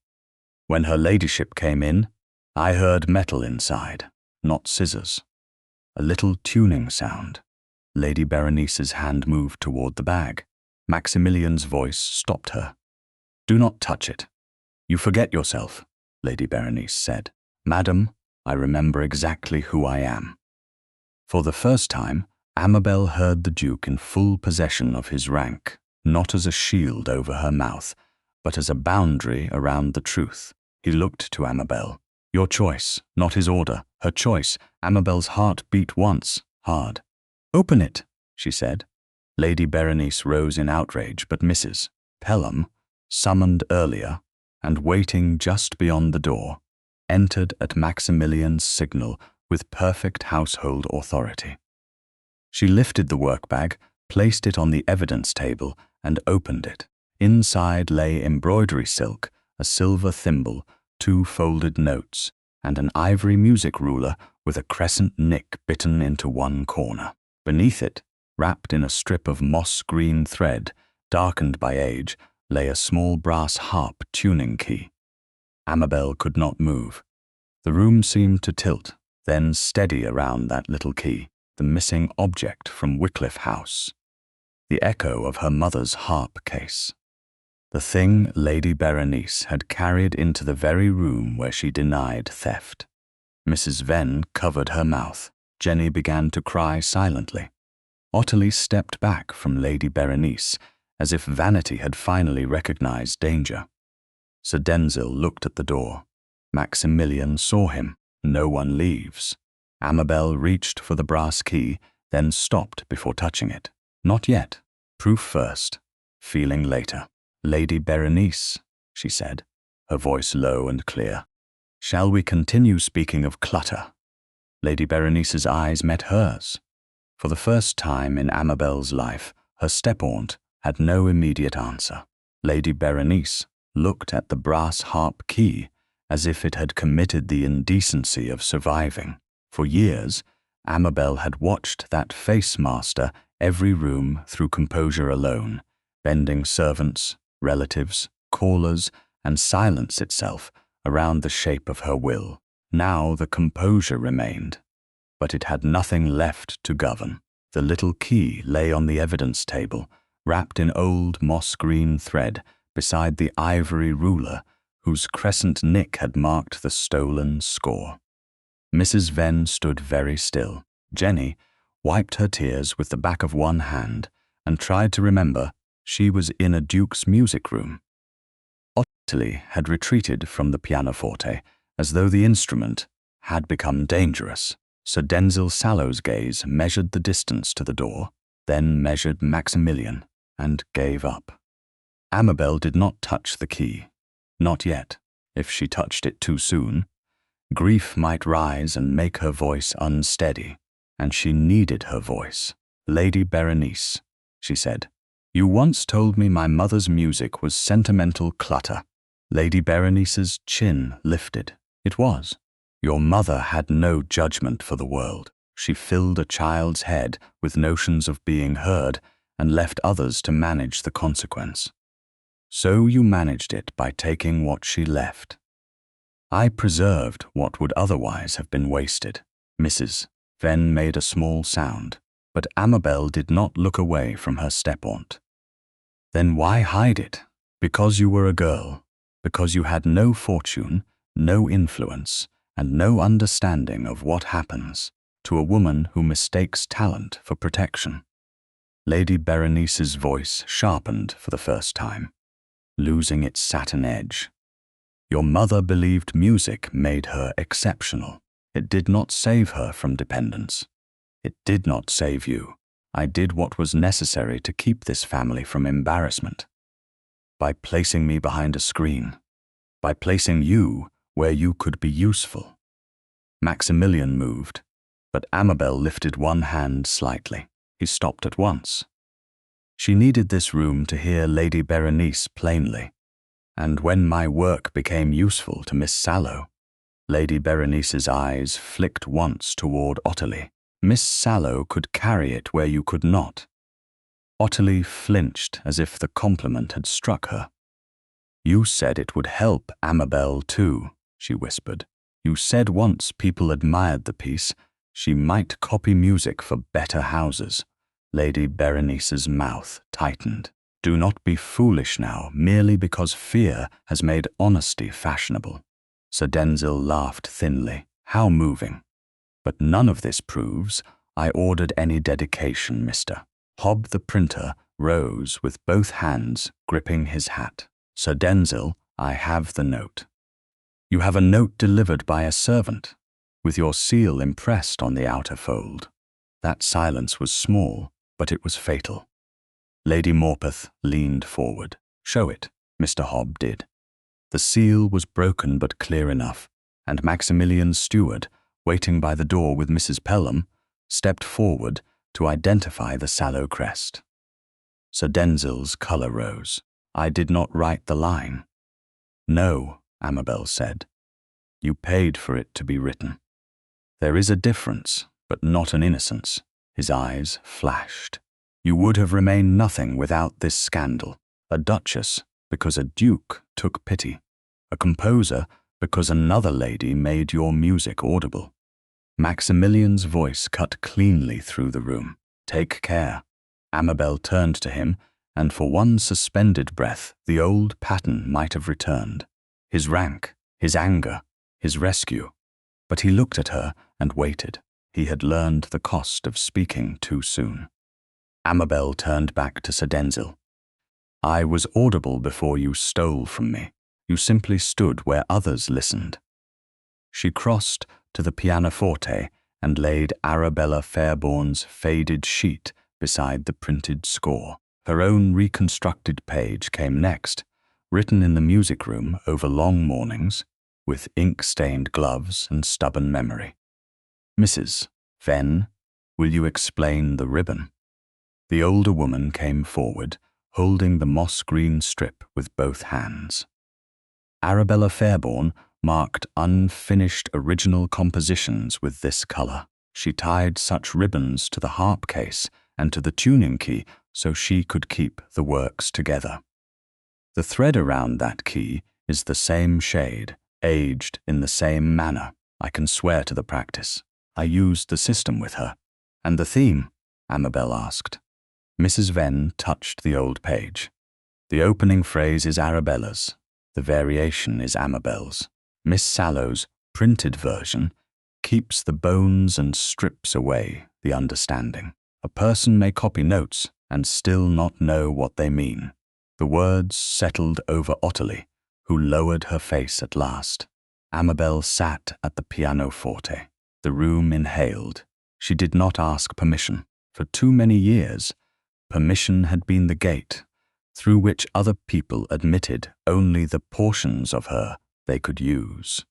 When her ladyship came in, I heard metal inside, not scissors. A little tuning sound. Lady Berenice's hand moved toward the bag. Maximilian's voice stopped her. Do not touch it. You forget yourself, Lady Berenice said. Madam, I remember exactly who I am. For the first time, Amabel heard the Duke in full possession of his rank, not as a shield over her mouth, but as a boundary around the truth. He looked to Amabel. Your choice, not his order, her choice. Amabel's heart beat once, hard. Open it, she said. Lady Berenice rose in outrage, but Mrs. Pelham, summoned earlier, and waiting just beyond the door, entered at Maximilian's signal with perfect household authority. She lifted the workbag, placed it on the evidence table, and opened it. Inside lay embroidery silk, a silver thimble, 2 folded notes, and an ivory music ruler with a crescent nick bitten into one corner. Beneath it, wrapped in a strip of moss-green thread, darkened by age, lay a small brass harp tuning key. Amabel could not move. The room seemed to tilt, then steady around that little key, the missing object from Wycliffe House. The echo of her mother's harp case. The thing Lady Berenice had carried into the very room where she denied theft. Mrs. Venn covered her mouth. Jenny began to cry silently. Ottilie stepped back from Lady Berenice, as if vanity had finally recognized danger. Sir Denzil looked at the door. Maximilian saw him. No one leaves. Amabel reached for the brass key, then stopped before touching it. Not yet. Proof first. Feeling later. Lady Berenice, she said, her voice low and clear. Shall we continue speaking of clutter? Lady Berenice's eyes met hers. For the first time in Amabel's life, her step-aunt had no immediate answer. Lady Berenice looked at the brass harp key as if it had committed the indecency of surviving. For years, Amabel had watched that face-master every room through composure alone, bending servants, relatives, callers, and silence itself around the shape of her will. Now the composure remained, but it had nothing left to govern. The little key lay on the evidence table, wrapped in old moss-green thread beside the ivory ruler whose crescent nick had marked the stolen score. Mrs. Venn stood very still. Jenny wiped her tears with the back of one hand and tried to remember she was in a duke's music room. Ottilie had retreated from the pianoforte as though the instrument had become dangerous. Sir Denzil Sallow's gaze measured the distance to the door, then measured Maximilian, and gave up. Amabel did not touch the key. Not yet. If she touched it too soon, grief might rise and make her voice unsteady, and she needed her voice. Lady Berenice, she said, you once told me my mother's music was sentimental clutter. Lady Berenice's chin lifted. It was. Your mother had no judgment for the world. She filled a child's head with notions of being heard and left others to manage the consequence. So you managed it by taking what she left. I preserved what would otherwise have been wasted. Mrs. Venn made a small sound, but Amabel did not look away from her step-aunt. Then why hide it? Because you were a girl, because you had no fortune, no influence, and no understanding of what happens to a woman who mistakes talent for protection. Lady Berenice's voice sharpened for the first time, losing its satin edge. Your mother believed music made her exceptional. It did not save her from dependence. It did not save you. I did what was necessary to keep this family from embarrassment. By placing me behind a screen. By placing you where you could be useful. Maximilian moved, but Amabel lifted one hand slightly. He stopped at once. She needed this room to hear Lady Berenice plainly, and when my work became useful to Miss Sallow, Lady Berenice's eyes flicked once toward Ottilie. Miss Sallow could carry it where you could not. Ottilie flinched as if the compliment had struck her. You said it would help Amabel too, she whispered. You said once people admired the piece, she might copy music for better houses. Lady Berenice's mouth tightened. Do not be foolish now, merely because fear has made honesty fashionable. Sir Denzil laughed thinly. How moving. But none of this proves I ordered any dedication, mister. Hob the printer rose with both hands gripping his hat. Sir Denzil, I have the note. You have a note delivered by a servant, with your seal impressed on the outer fold. That silence was small, but it was fatal. Lady Morpeth leaned forward. Show it, Mr. Hob did. The seal was broken but clear enough, and Maximilian's steward, waiting by the door with Mrs. Pelham, stepped forward to identify the sallow crest. Sir Denzil's colour rose. I did not write the line. No, Amabel said. You paid for it to be written. There is a difference, but not an innocence. His eyes flashed. You would have remained nothing without this scandal. A duchess, because a duke took pity. A composer, because another lady made your music audible. Maximilian's voice cut cleanly through the room. Take care. Amabel turned to him, and for one suspended breath, the old pattern might have returned. His rank, his anger, his rescue. But he looked at her and waited. He had learned the cost of speaking too soon. Amabel turned back to Sir Denzil. I was audible before you stole from me. You simply stood where others listened. She crossed to the pianoforte and laid Arabella Fairbourne's faded sheet beside the printed score. Her own reconstructed page came next, written in the music room over long mornings, with ink-stained gloves and stubborn memory. Mrs. Venn, will you explain the ribbon? The older woman came forward, holding the moss-green strip with both hands. Arabella Fairbourne marked unfinished original compositions with this colour. She tied such ribbons to the harp case and to the tuning key so she could keep the works together. The thread around that key is the same shade, aged in the same manner. I can swear to the practice. I used the system with her. And the theme? Amabel asked. Mrs. Venn touched the old page. The opening phrase is Arabella's. The variation is Amabel's. Miss Sallow's printed version keeps the bones and strips away the understanding. A person may copy notes and still not know what they mean. The words settled over Ottilie, who lowered her face at last. Amabel sat at the pianoforte. The room inhaled. She did not ask permission. For too many years, permission had been the gate through which other people admitted only the portions of her they could use.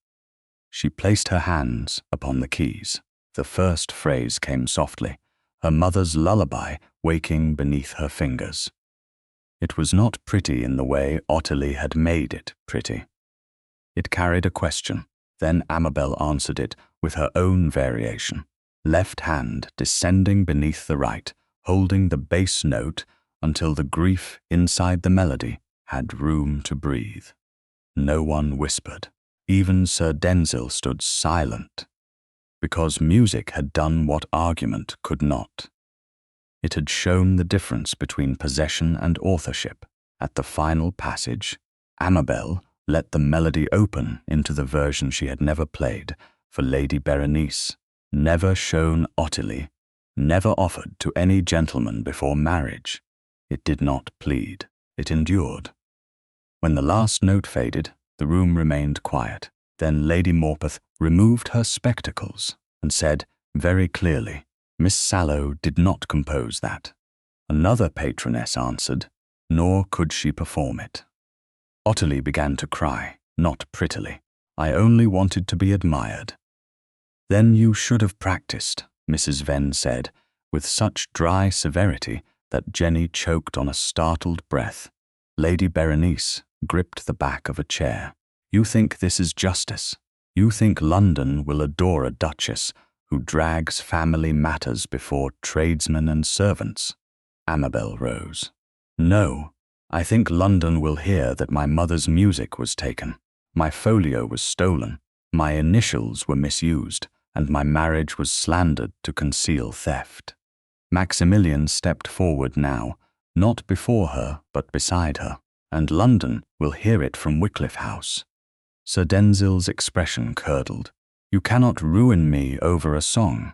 She placed her hands upon the keys. The first phrase came softly. her mother's lullaby waking beneath her fingers. It was not pretty in the way Ottilie had made it pretty. It carried a question, then Amabel answered it with her own variation, left hand descending beneath the right, holding the bass note until the grief inside the melody had room to breathe. No one whispered. Even Sir Denzil stood silent, because music had done what argument could not. It had shown the difference between possession and authorship. At the final passage, Amabel let the melody open into the version she had never played for Lady Berenice, never shown Ottilie, never offered to any gentleman before marriage. It did not plead. It endured. When the last note faded, the room remained quiet. Then Lady Morpeth removed her spectacles and said very clearly, "Miss Sallow did not compose that." Another patroness answered, "Nor could she perform it." Ottilie began to cry, not prettily. "I only wanted to be admired." "Then you should have practiced," Mrs. Venn said, with such dry severity that Jenny choked on a startled breath. Lady Berenice gripped the back of a chair. "You think this is justice. You think London will adore a duchess who drags family matters before tradesmen and servants." Amabel rose. "No, I think London will hear that my mother's music was taken, my folio was stolen, my initials were misused, and my marriage was slandered to conceal theft." Maximilian stepped forward now, not before her but beside her, "and London will hear it from Wycliffe House." Sir Denzil's expression curdled. "You cannot ruin me over a song."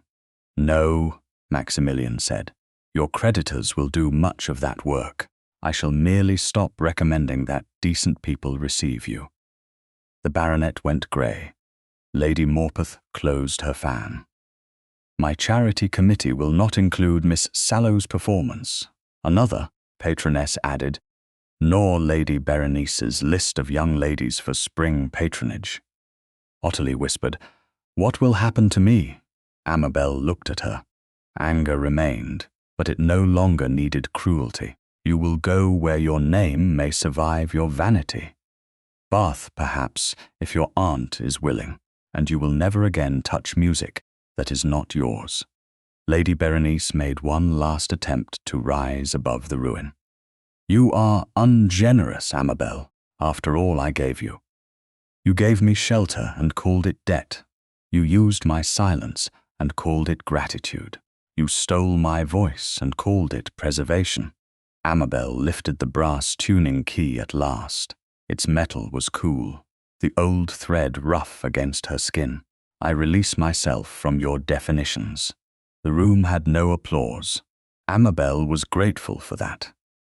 "No," Maximilian said. "Your creditors will do much of that work. I shall merely stop recommending that decent people receive you." The baronet went grey. Lady Morpeth closed her fan. "My charity committee will not include Miss Sallow's performance." Another patroness added, "Nor Lady Berenice's list of young ladies for spring patronage." Ottilie whispered, "What will happen to me?" Amabel looked at her. Anger remained, but it no longer needed cruelty. "You will go where your name may survive your vanity. Bath, perhaps, if your aunt is willing, and you will never again touch music that is not yours." Lady Berenice made one last attempt to rise above the ruin. "You are ungenerous, Amabel, after all I gave you. You gave me shelter and called it debt. You used my silence and called it gratitude. You stole my voice and called it preservation." Amabel lifted the brass tuning key at last. Its metal was cool, the old thread rough against her skin. "I release myself from your definitions." The room had no applause. Amabel was grateful for that.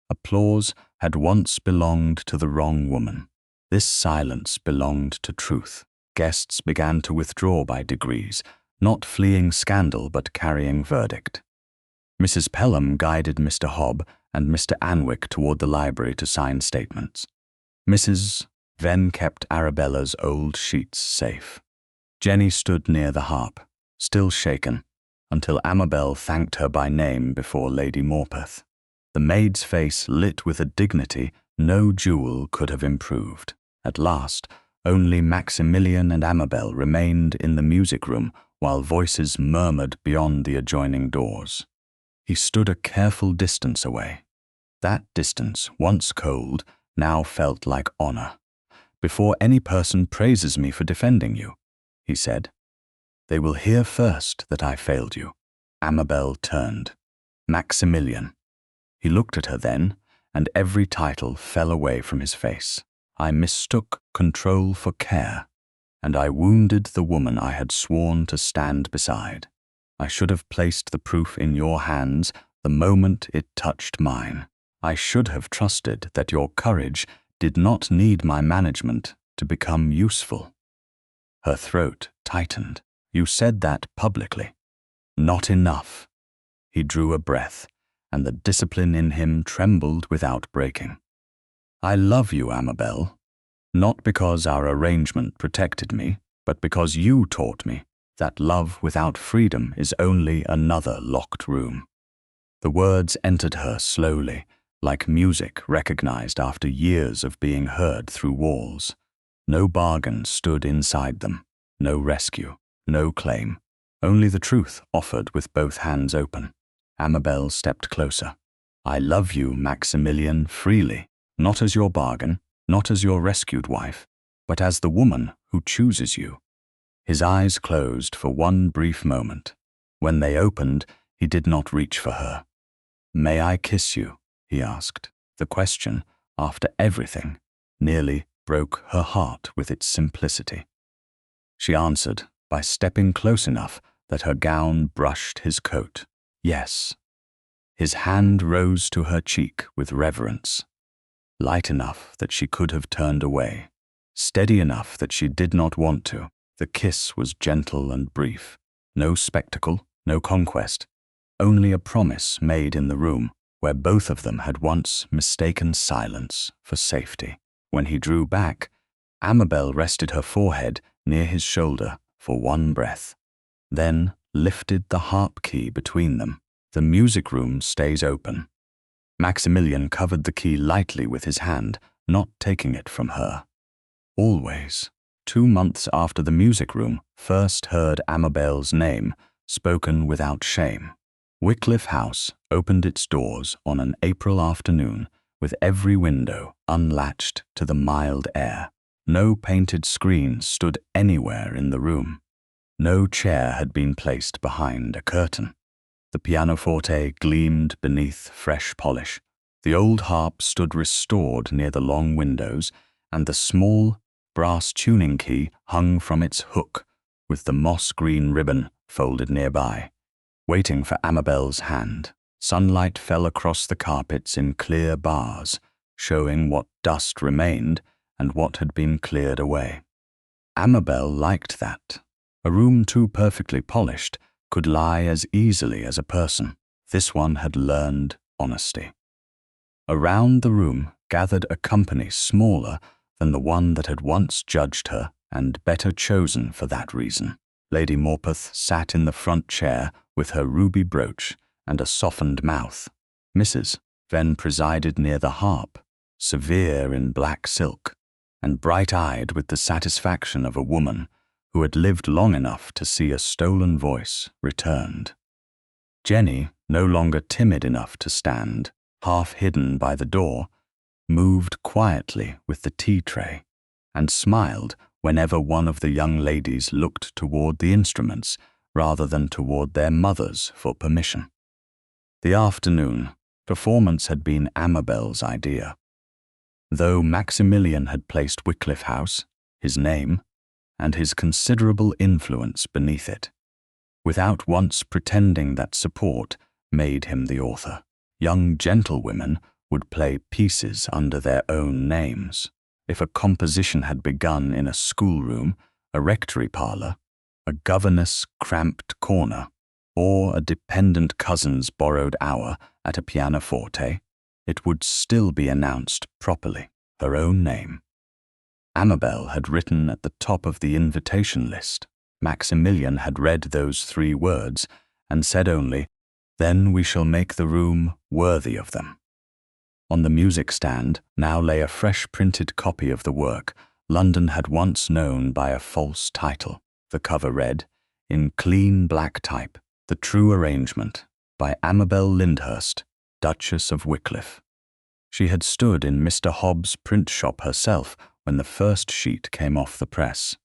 Applause had once belonged to the wrong woman. This silence belonged to truth. Guests began to withdraw by degrees, not fleeing scandal but carrying verdict. Mrs. Pelham guided Mr. Hobb and Mr. Anwick toward the library to sign statements. Mrs. Venn kept Arabella's old sheets safe. Jenny stood near the harp, still shaken, until Amabel thanked her by name before Lady Morpeth. The maid's face lit with a dignity no jewel could have improved. At last, only Maximilian and Amabel remained in the music room while voices murmured beyond the adjoining doors. He stood a careful distance away. That distance, once cold, now felt like honor. "Before any person praises me for defending you," he said, "they will hear first that I failed you." Amabel turned. "Maximilian." He looked at her then, and every title fell away from his face. "I mistook control for care, and I wounded the woman I had sworn to stand beside. I should have placed the proof in your hands the moment it touched mine. I should have trusted that your courage did not need my management to become useful." Her throat tightened. "You said that publicly." "Not enough." He drew a breath, and the discipline in him trembled without breaking. "I love you, Amabel, not because our arrangement protected me, but because you taught me, that love without freedom is only another locked room. The words entered her slowly, like music recognized after years of being heard through walls. No bargain stood inside them, no rescue, no claim, only the truth offered with both hands open. Amabel stepped closer. I love you, Maximilian, freely, not as your bargain, not as your rescued wife, but as the woman who chooses you. His eyes closed for one brief moment. When they opened, he did not reach for her. May I kiss you? He asked. The question, after everything, nearly broke her heart with its simplicity. She answered by stepping close enough that her gown brushed his coat. Yes. His hand rose to her cheek with reverence, light enough that she could have turned away, steady enough that she did not want to. The kiss was gentle and brief. No spectacle, no conquest, only a promise made in the room where both of them had once mistaken silence for safety. When he drew back, Amabel rested her forehead near his shoulder for one breath, then lifted the harp key between them. The music room stays open. Maximilian covered the key lightly with his hand, not taking it from her. Always, 2 months after the music room first heard Amabel's name spoken without shame, Wycliffe House opened its doors on an April afternoon with every window unlatched to the mild air. No painted screen stood anywhere in the room. No chair had been placed behind a curtain. The pianoforte gleamed beneath fresh polish. The old harp stood restored near the long windows, and the small brass tuning key hung from its hook, with the moss-green ribbon folded nearby, waiting for Amabel's hand. Sunlight fell across the carpets in clear bars, showing what dust remained and what had been cleared away. Amabel liked that. A room too perfectly polished could lie as easily as a person. This one had learned honesty. Around the room gathered a company smaller than the one that had once judged her and better chosen for that reason. Lady Morpeth sat in the front chair with her ruby brooch and a softened mouth. Mrs. Venn presided near the harp, severe in black silk, and bright-eyed with the satisfaction of a woman who had lived long enough to see a stolen voice returned. Jenny, no longer timid enough to stand, half hidden by the door, moved quietly with the tea tray and smiled whenever one of the young ladies looked toward the instruments rather than toward their mothers for permission. The afternoon performance had been Amabel's idea. Though Maximilian had placed Wycliffe House, his name, and his considerable influence beneath it, without once pretending that support made him the author. Young gentlewomen would play pieces under their own names. If a composition had begun in a schoolroom, a rectory parlor, a governess' cramped corner, or a dependent cousin's borrowed hour at a pianoforte, it would still be announced properly, her own name. Amabel had written at the top of the invitation list. Maximilian had read those 3 words and said only, "Then we shall make the room worthy of them." On the music stand now lay a fresh printed copy of the work London had once known by a false title. The cover read, in clean black type, "The True Arrangement, by Amabel Lyndhurst, Duchess of Wycliffe." She had stood in Mr. Hobbs' print shop herself when the first sheet came off the press.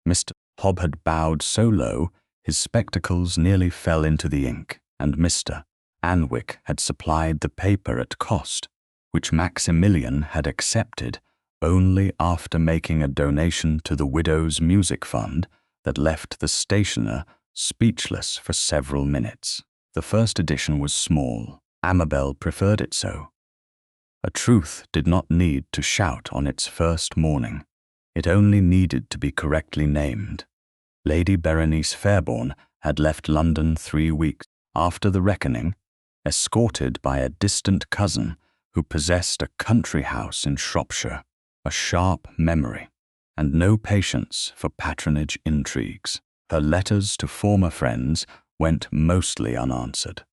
Mr. Hobb had bowed so low his spectacles nearly fell into the ink, and Mr. Anwick had supplied the paper at cost, which Maximilian had accepted only after making a donation to the Widows' Music Fund that left the stationer speechless for several minutes. The first edition was small. Amabel preferred it so. A truth did not need to shout on its first morning. It only needed to be correctly named. Lady Berenice Fairbourne had left London 3 weeks after the reckoning, escorted by a distant cousin who possessed a country house in Shropshire, a sharp memory, and no patience for patronage intrigues. Her letters to former friends went mostly unanswered.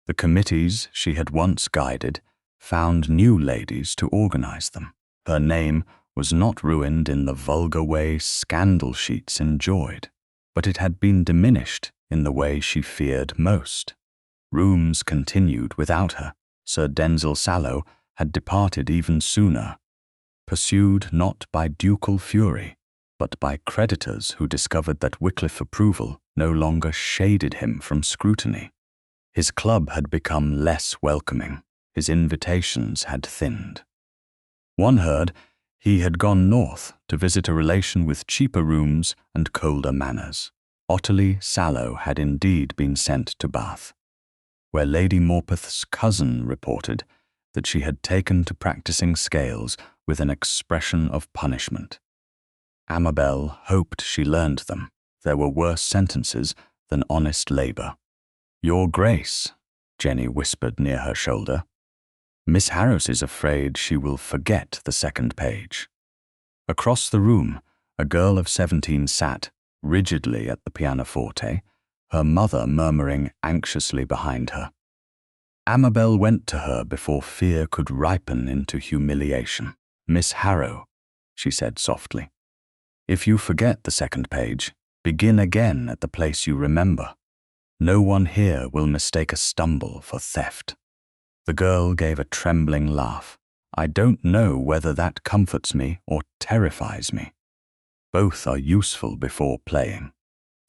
The committees she had once guided found new ladies to organize them. Her name was not ruined in the vulgar way scandal sheets enjoyed, but it had been diminished in the way she feared most. Rooms continued without her. Sir Denzil Sallow had departed even sooner, pursued not by ducal fury, but by creditors who discovered that Wycliffe approval no longer shaded him from scrutiny. His club had become less welcoming. His invitations had thinned. One heard he had gone north to visit a relation with cheaper rooms and colder manners. Ottilie Sallow had indeed been sent to Bath, where Lady Morpeth's cousin reported that she had taken to practicing scales with an expression of punishment. Amabel hoped she learned them. There were worse sentences than honest labour. "Your Grace," Jenny whispered near her shoulder. "Miss Harris is afraid she will forget the second page." Across the room, a girl of 17 sat rigidly at the pianoforte, her mother murmuring anxiously behind her. Amabel went to her before fear could ripen into humiliation. "Miss Harrow," she said softly, "if you forget the second page, begin again at the place you remember. No one here will mistake a stumble for theft." The girl gave a trembling laugh. "I don't know whether that comforts me or terrifies me. Both are useful before playing."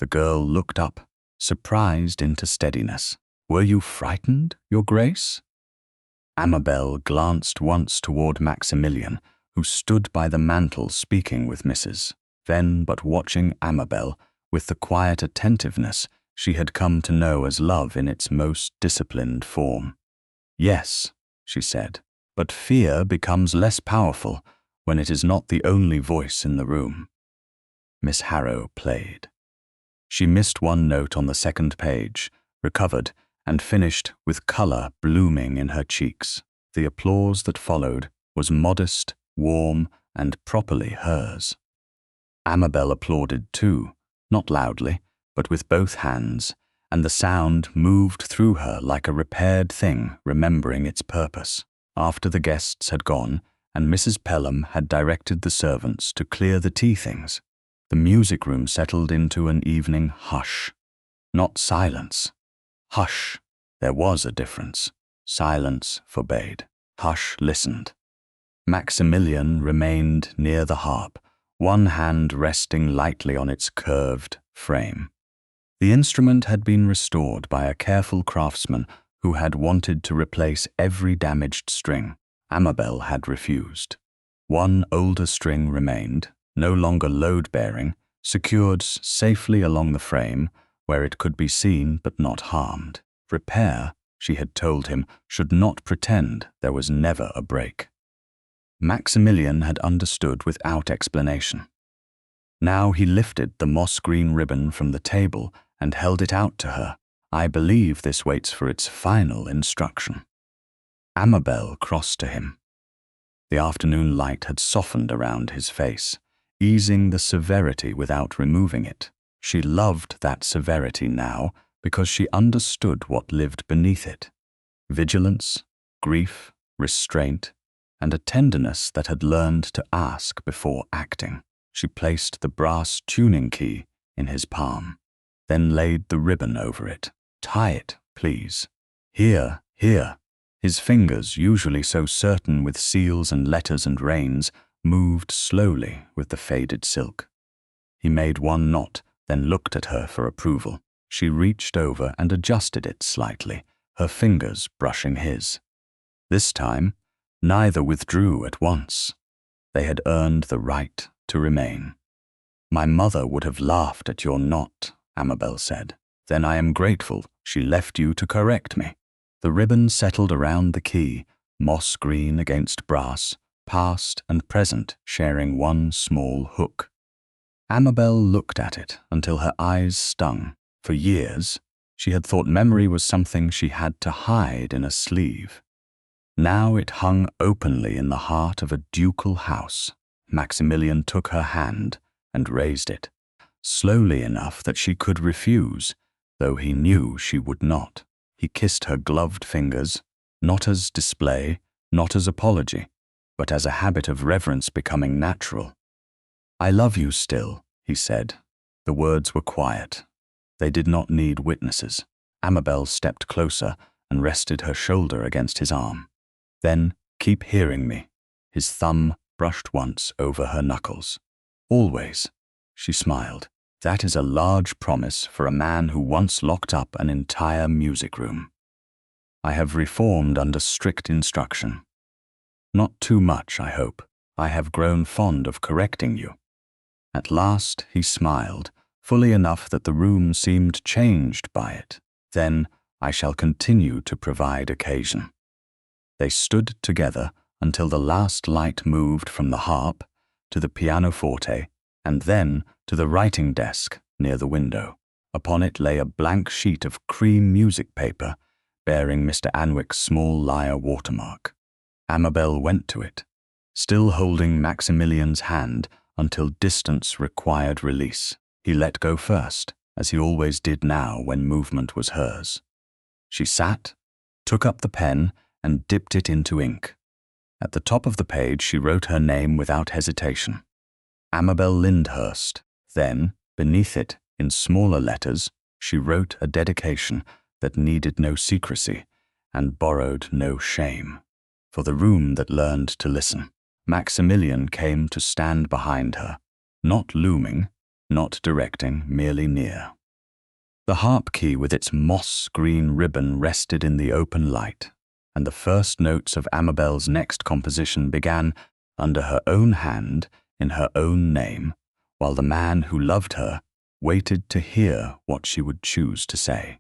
The girl looked up, surprised into steadiness. "Were you frightened, Your Grace?" Amabel glanced once toward Maximilian, who stood by the mantel speaking with Mrs. Then but watching Amabel with the quiet attentiveness she had come to know as love in its most disciplined form. "Yes," she said, "but fear becomes less powerful when it is not the only voice in the room." Miss Harrow played. She missed one note on the second page, recovered, and finished with colour blooming in her cheeks. The applause that followed was modest, warm, and properly hers. Amabel applauded too, not loudly, but with both hands, and the sound moved through her like a repaired thing remembering its purpose. After the guests had gone, and Mrs. Pelham had directed the servants to clear the tea things, the music room settled into an evening hush. Not silence. Hush. There was a difference. Silence forbade. Hush listened. Maximilian remained near the harp, one hand resting lightly on its curved frame. The instrument had been restored by a careful craftsman who had wanted to replace every damaged string. Amabel had refused. One older string remained, no longer load-bearing, secured safely along the frame where it could be seen but not harmed. Repair, she had told him, should not pretend there was never a break. Maximilian had understood without explanation. Now he lifted the moss-green ribbon from the table and held it out to her. "I believe this waits for its final instruction." Amabel crossed to him. The afternoon light had softened around his face, easing the severity without removing it. She loved that severity now because she understood what lived beneath it. Vigilance, grief, restraint, and a tenderness that had learned to ask before acting. She placed the brass tuning key in his palm, then laid the ribbon over it. "Tie it, please." "Here, here." His fingers, usually so certain with seals and letters and reins, moved slowly with the faded silk. He made one knot, then looked at her for approval. She reached over and adjusted it slightly, her fingers brushing his. This time, neither withdrew at once. They had earned the right to remain. "My mother would have laughed at your knot," Amabel said. "Then I am grateful she left you to correct me." The ribbon settled around the key, moss green against brass, past and present sharing one small hook. Amabel looked at it until her eyes stung. For years, she had thought memory was something she had to hide in a sleeve. Now it hung openly in the heart of a ducal house. Maximilian took her hand and raised it. slowly enough that she could refuse, though he knew she would not. He kissed her gloved fingers, not as display, not as apology, but as a habit of reverence becoming natural. "I love you still," he said. The words were quiet. They did not need witnesses. Amabel stepped closer and rested her shoulder against his arm. "Then keep hearing me." His thumb brushed once over her knuckles. "Always." She smiled. "That is a large promise for a man who once locked up an entire music room." "I have reformed under strict instruction." "Not too much, I hope. I have grown fond of correcting you." At last he smiled, fully enough that the room seemed changed by it. "Then I shall continue to provide occasion." They stood together until the last light moved from the harp to the pianoforte and then to the writing desk near the window. Upon it lay a blank sheet of cream music paper bearing Mr. Anwick's small lyre watermark. Amabel went to it, still holding Maximilian's hand until distance required release. He let go first, as he always did now when movement was hers. She sat, took up the pen, and dipped it into ink. At the top of the page she wrote her name without hesitation. Amabel Lyndhurst. Then, beneath it, in smaller letters, she wrote a dedication that needed no secrecy and borrowed no shame. For the room that learned to listen. Maximilian came to stand behind her, not looming, not directing, merely near. The harp key with its moss-green ribbon rested in the open light, and the first notes of Amabel's next composition began under her own hand in her own name, while the man who loved her waited to hear what she would choose to say.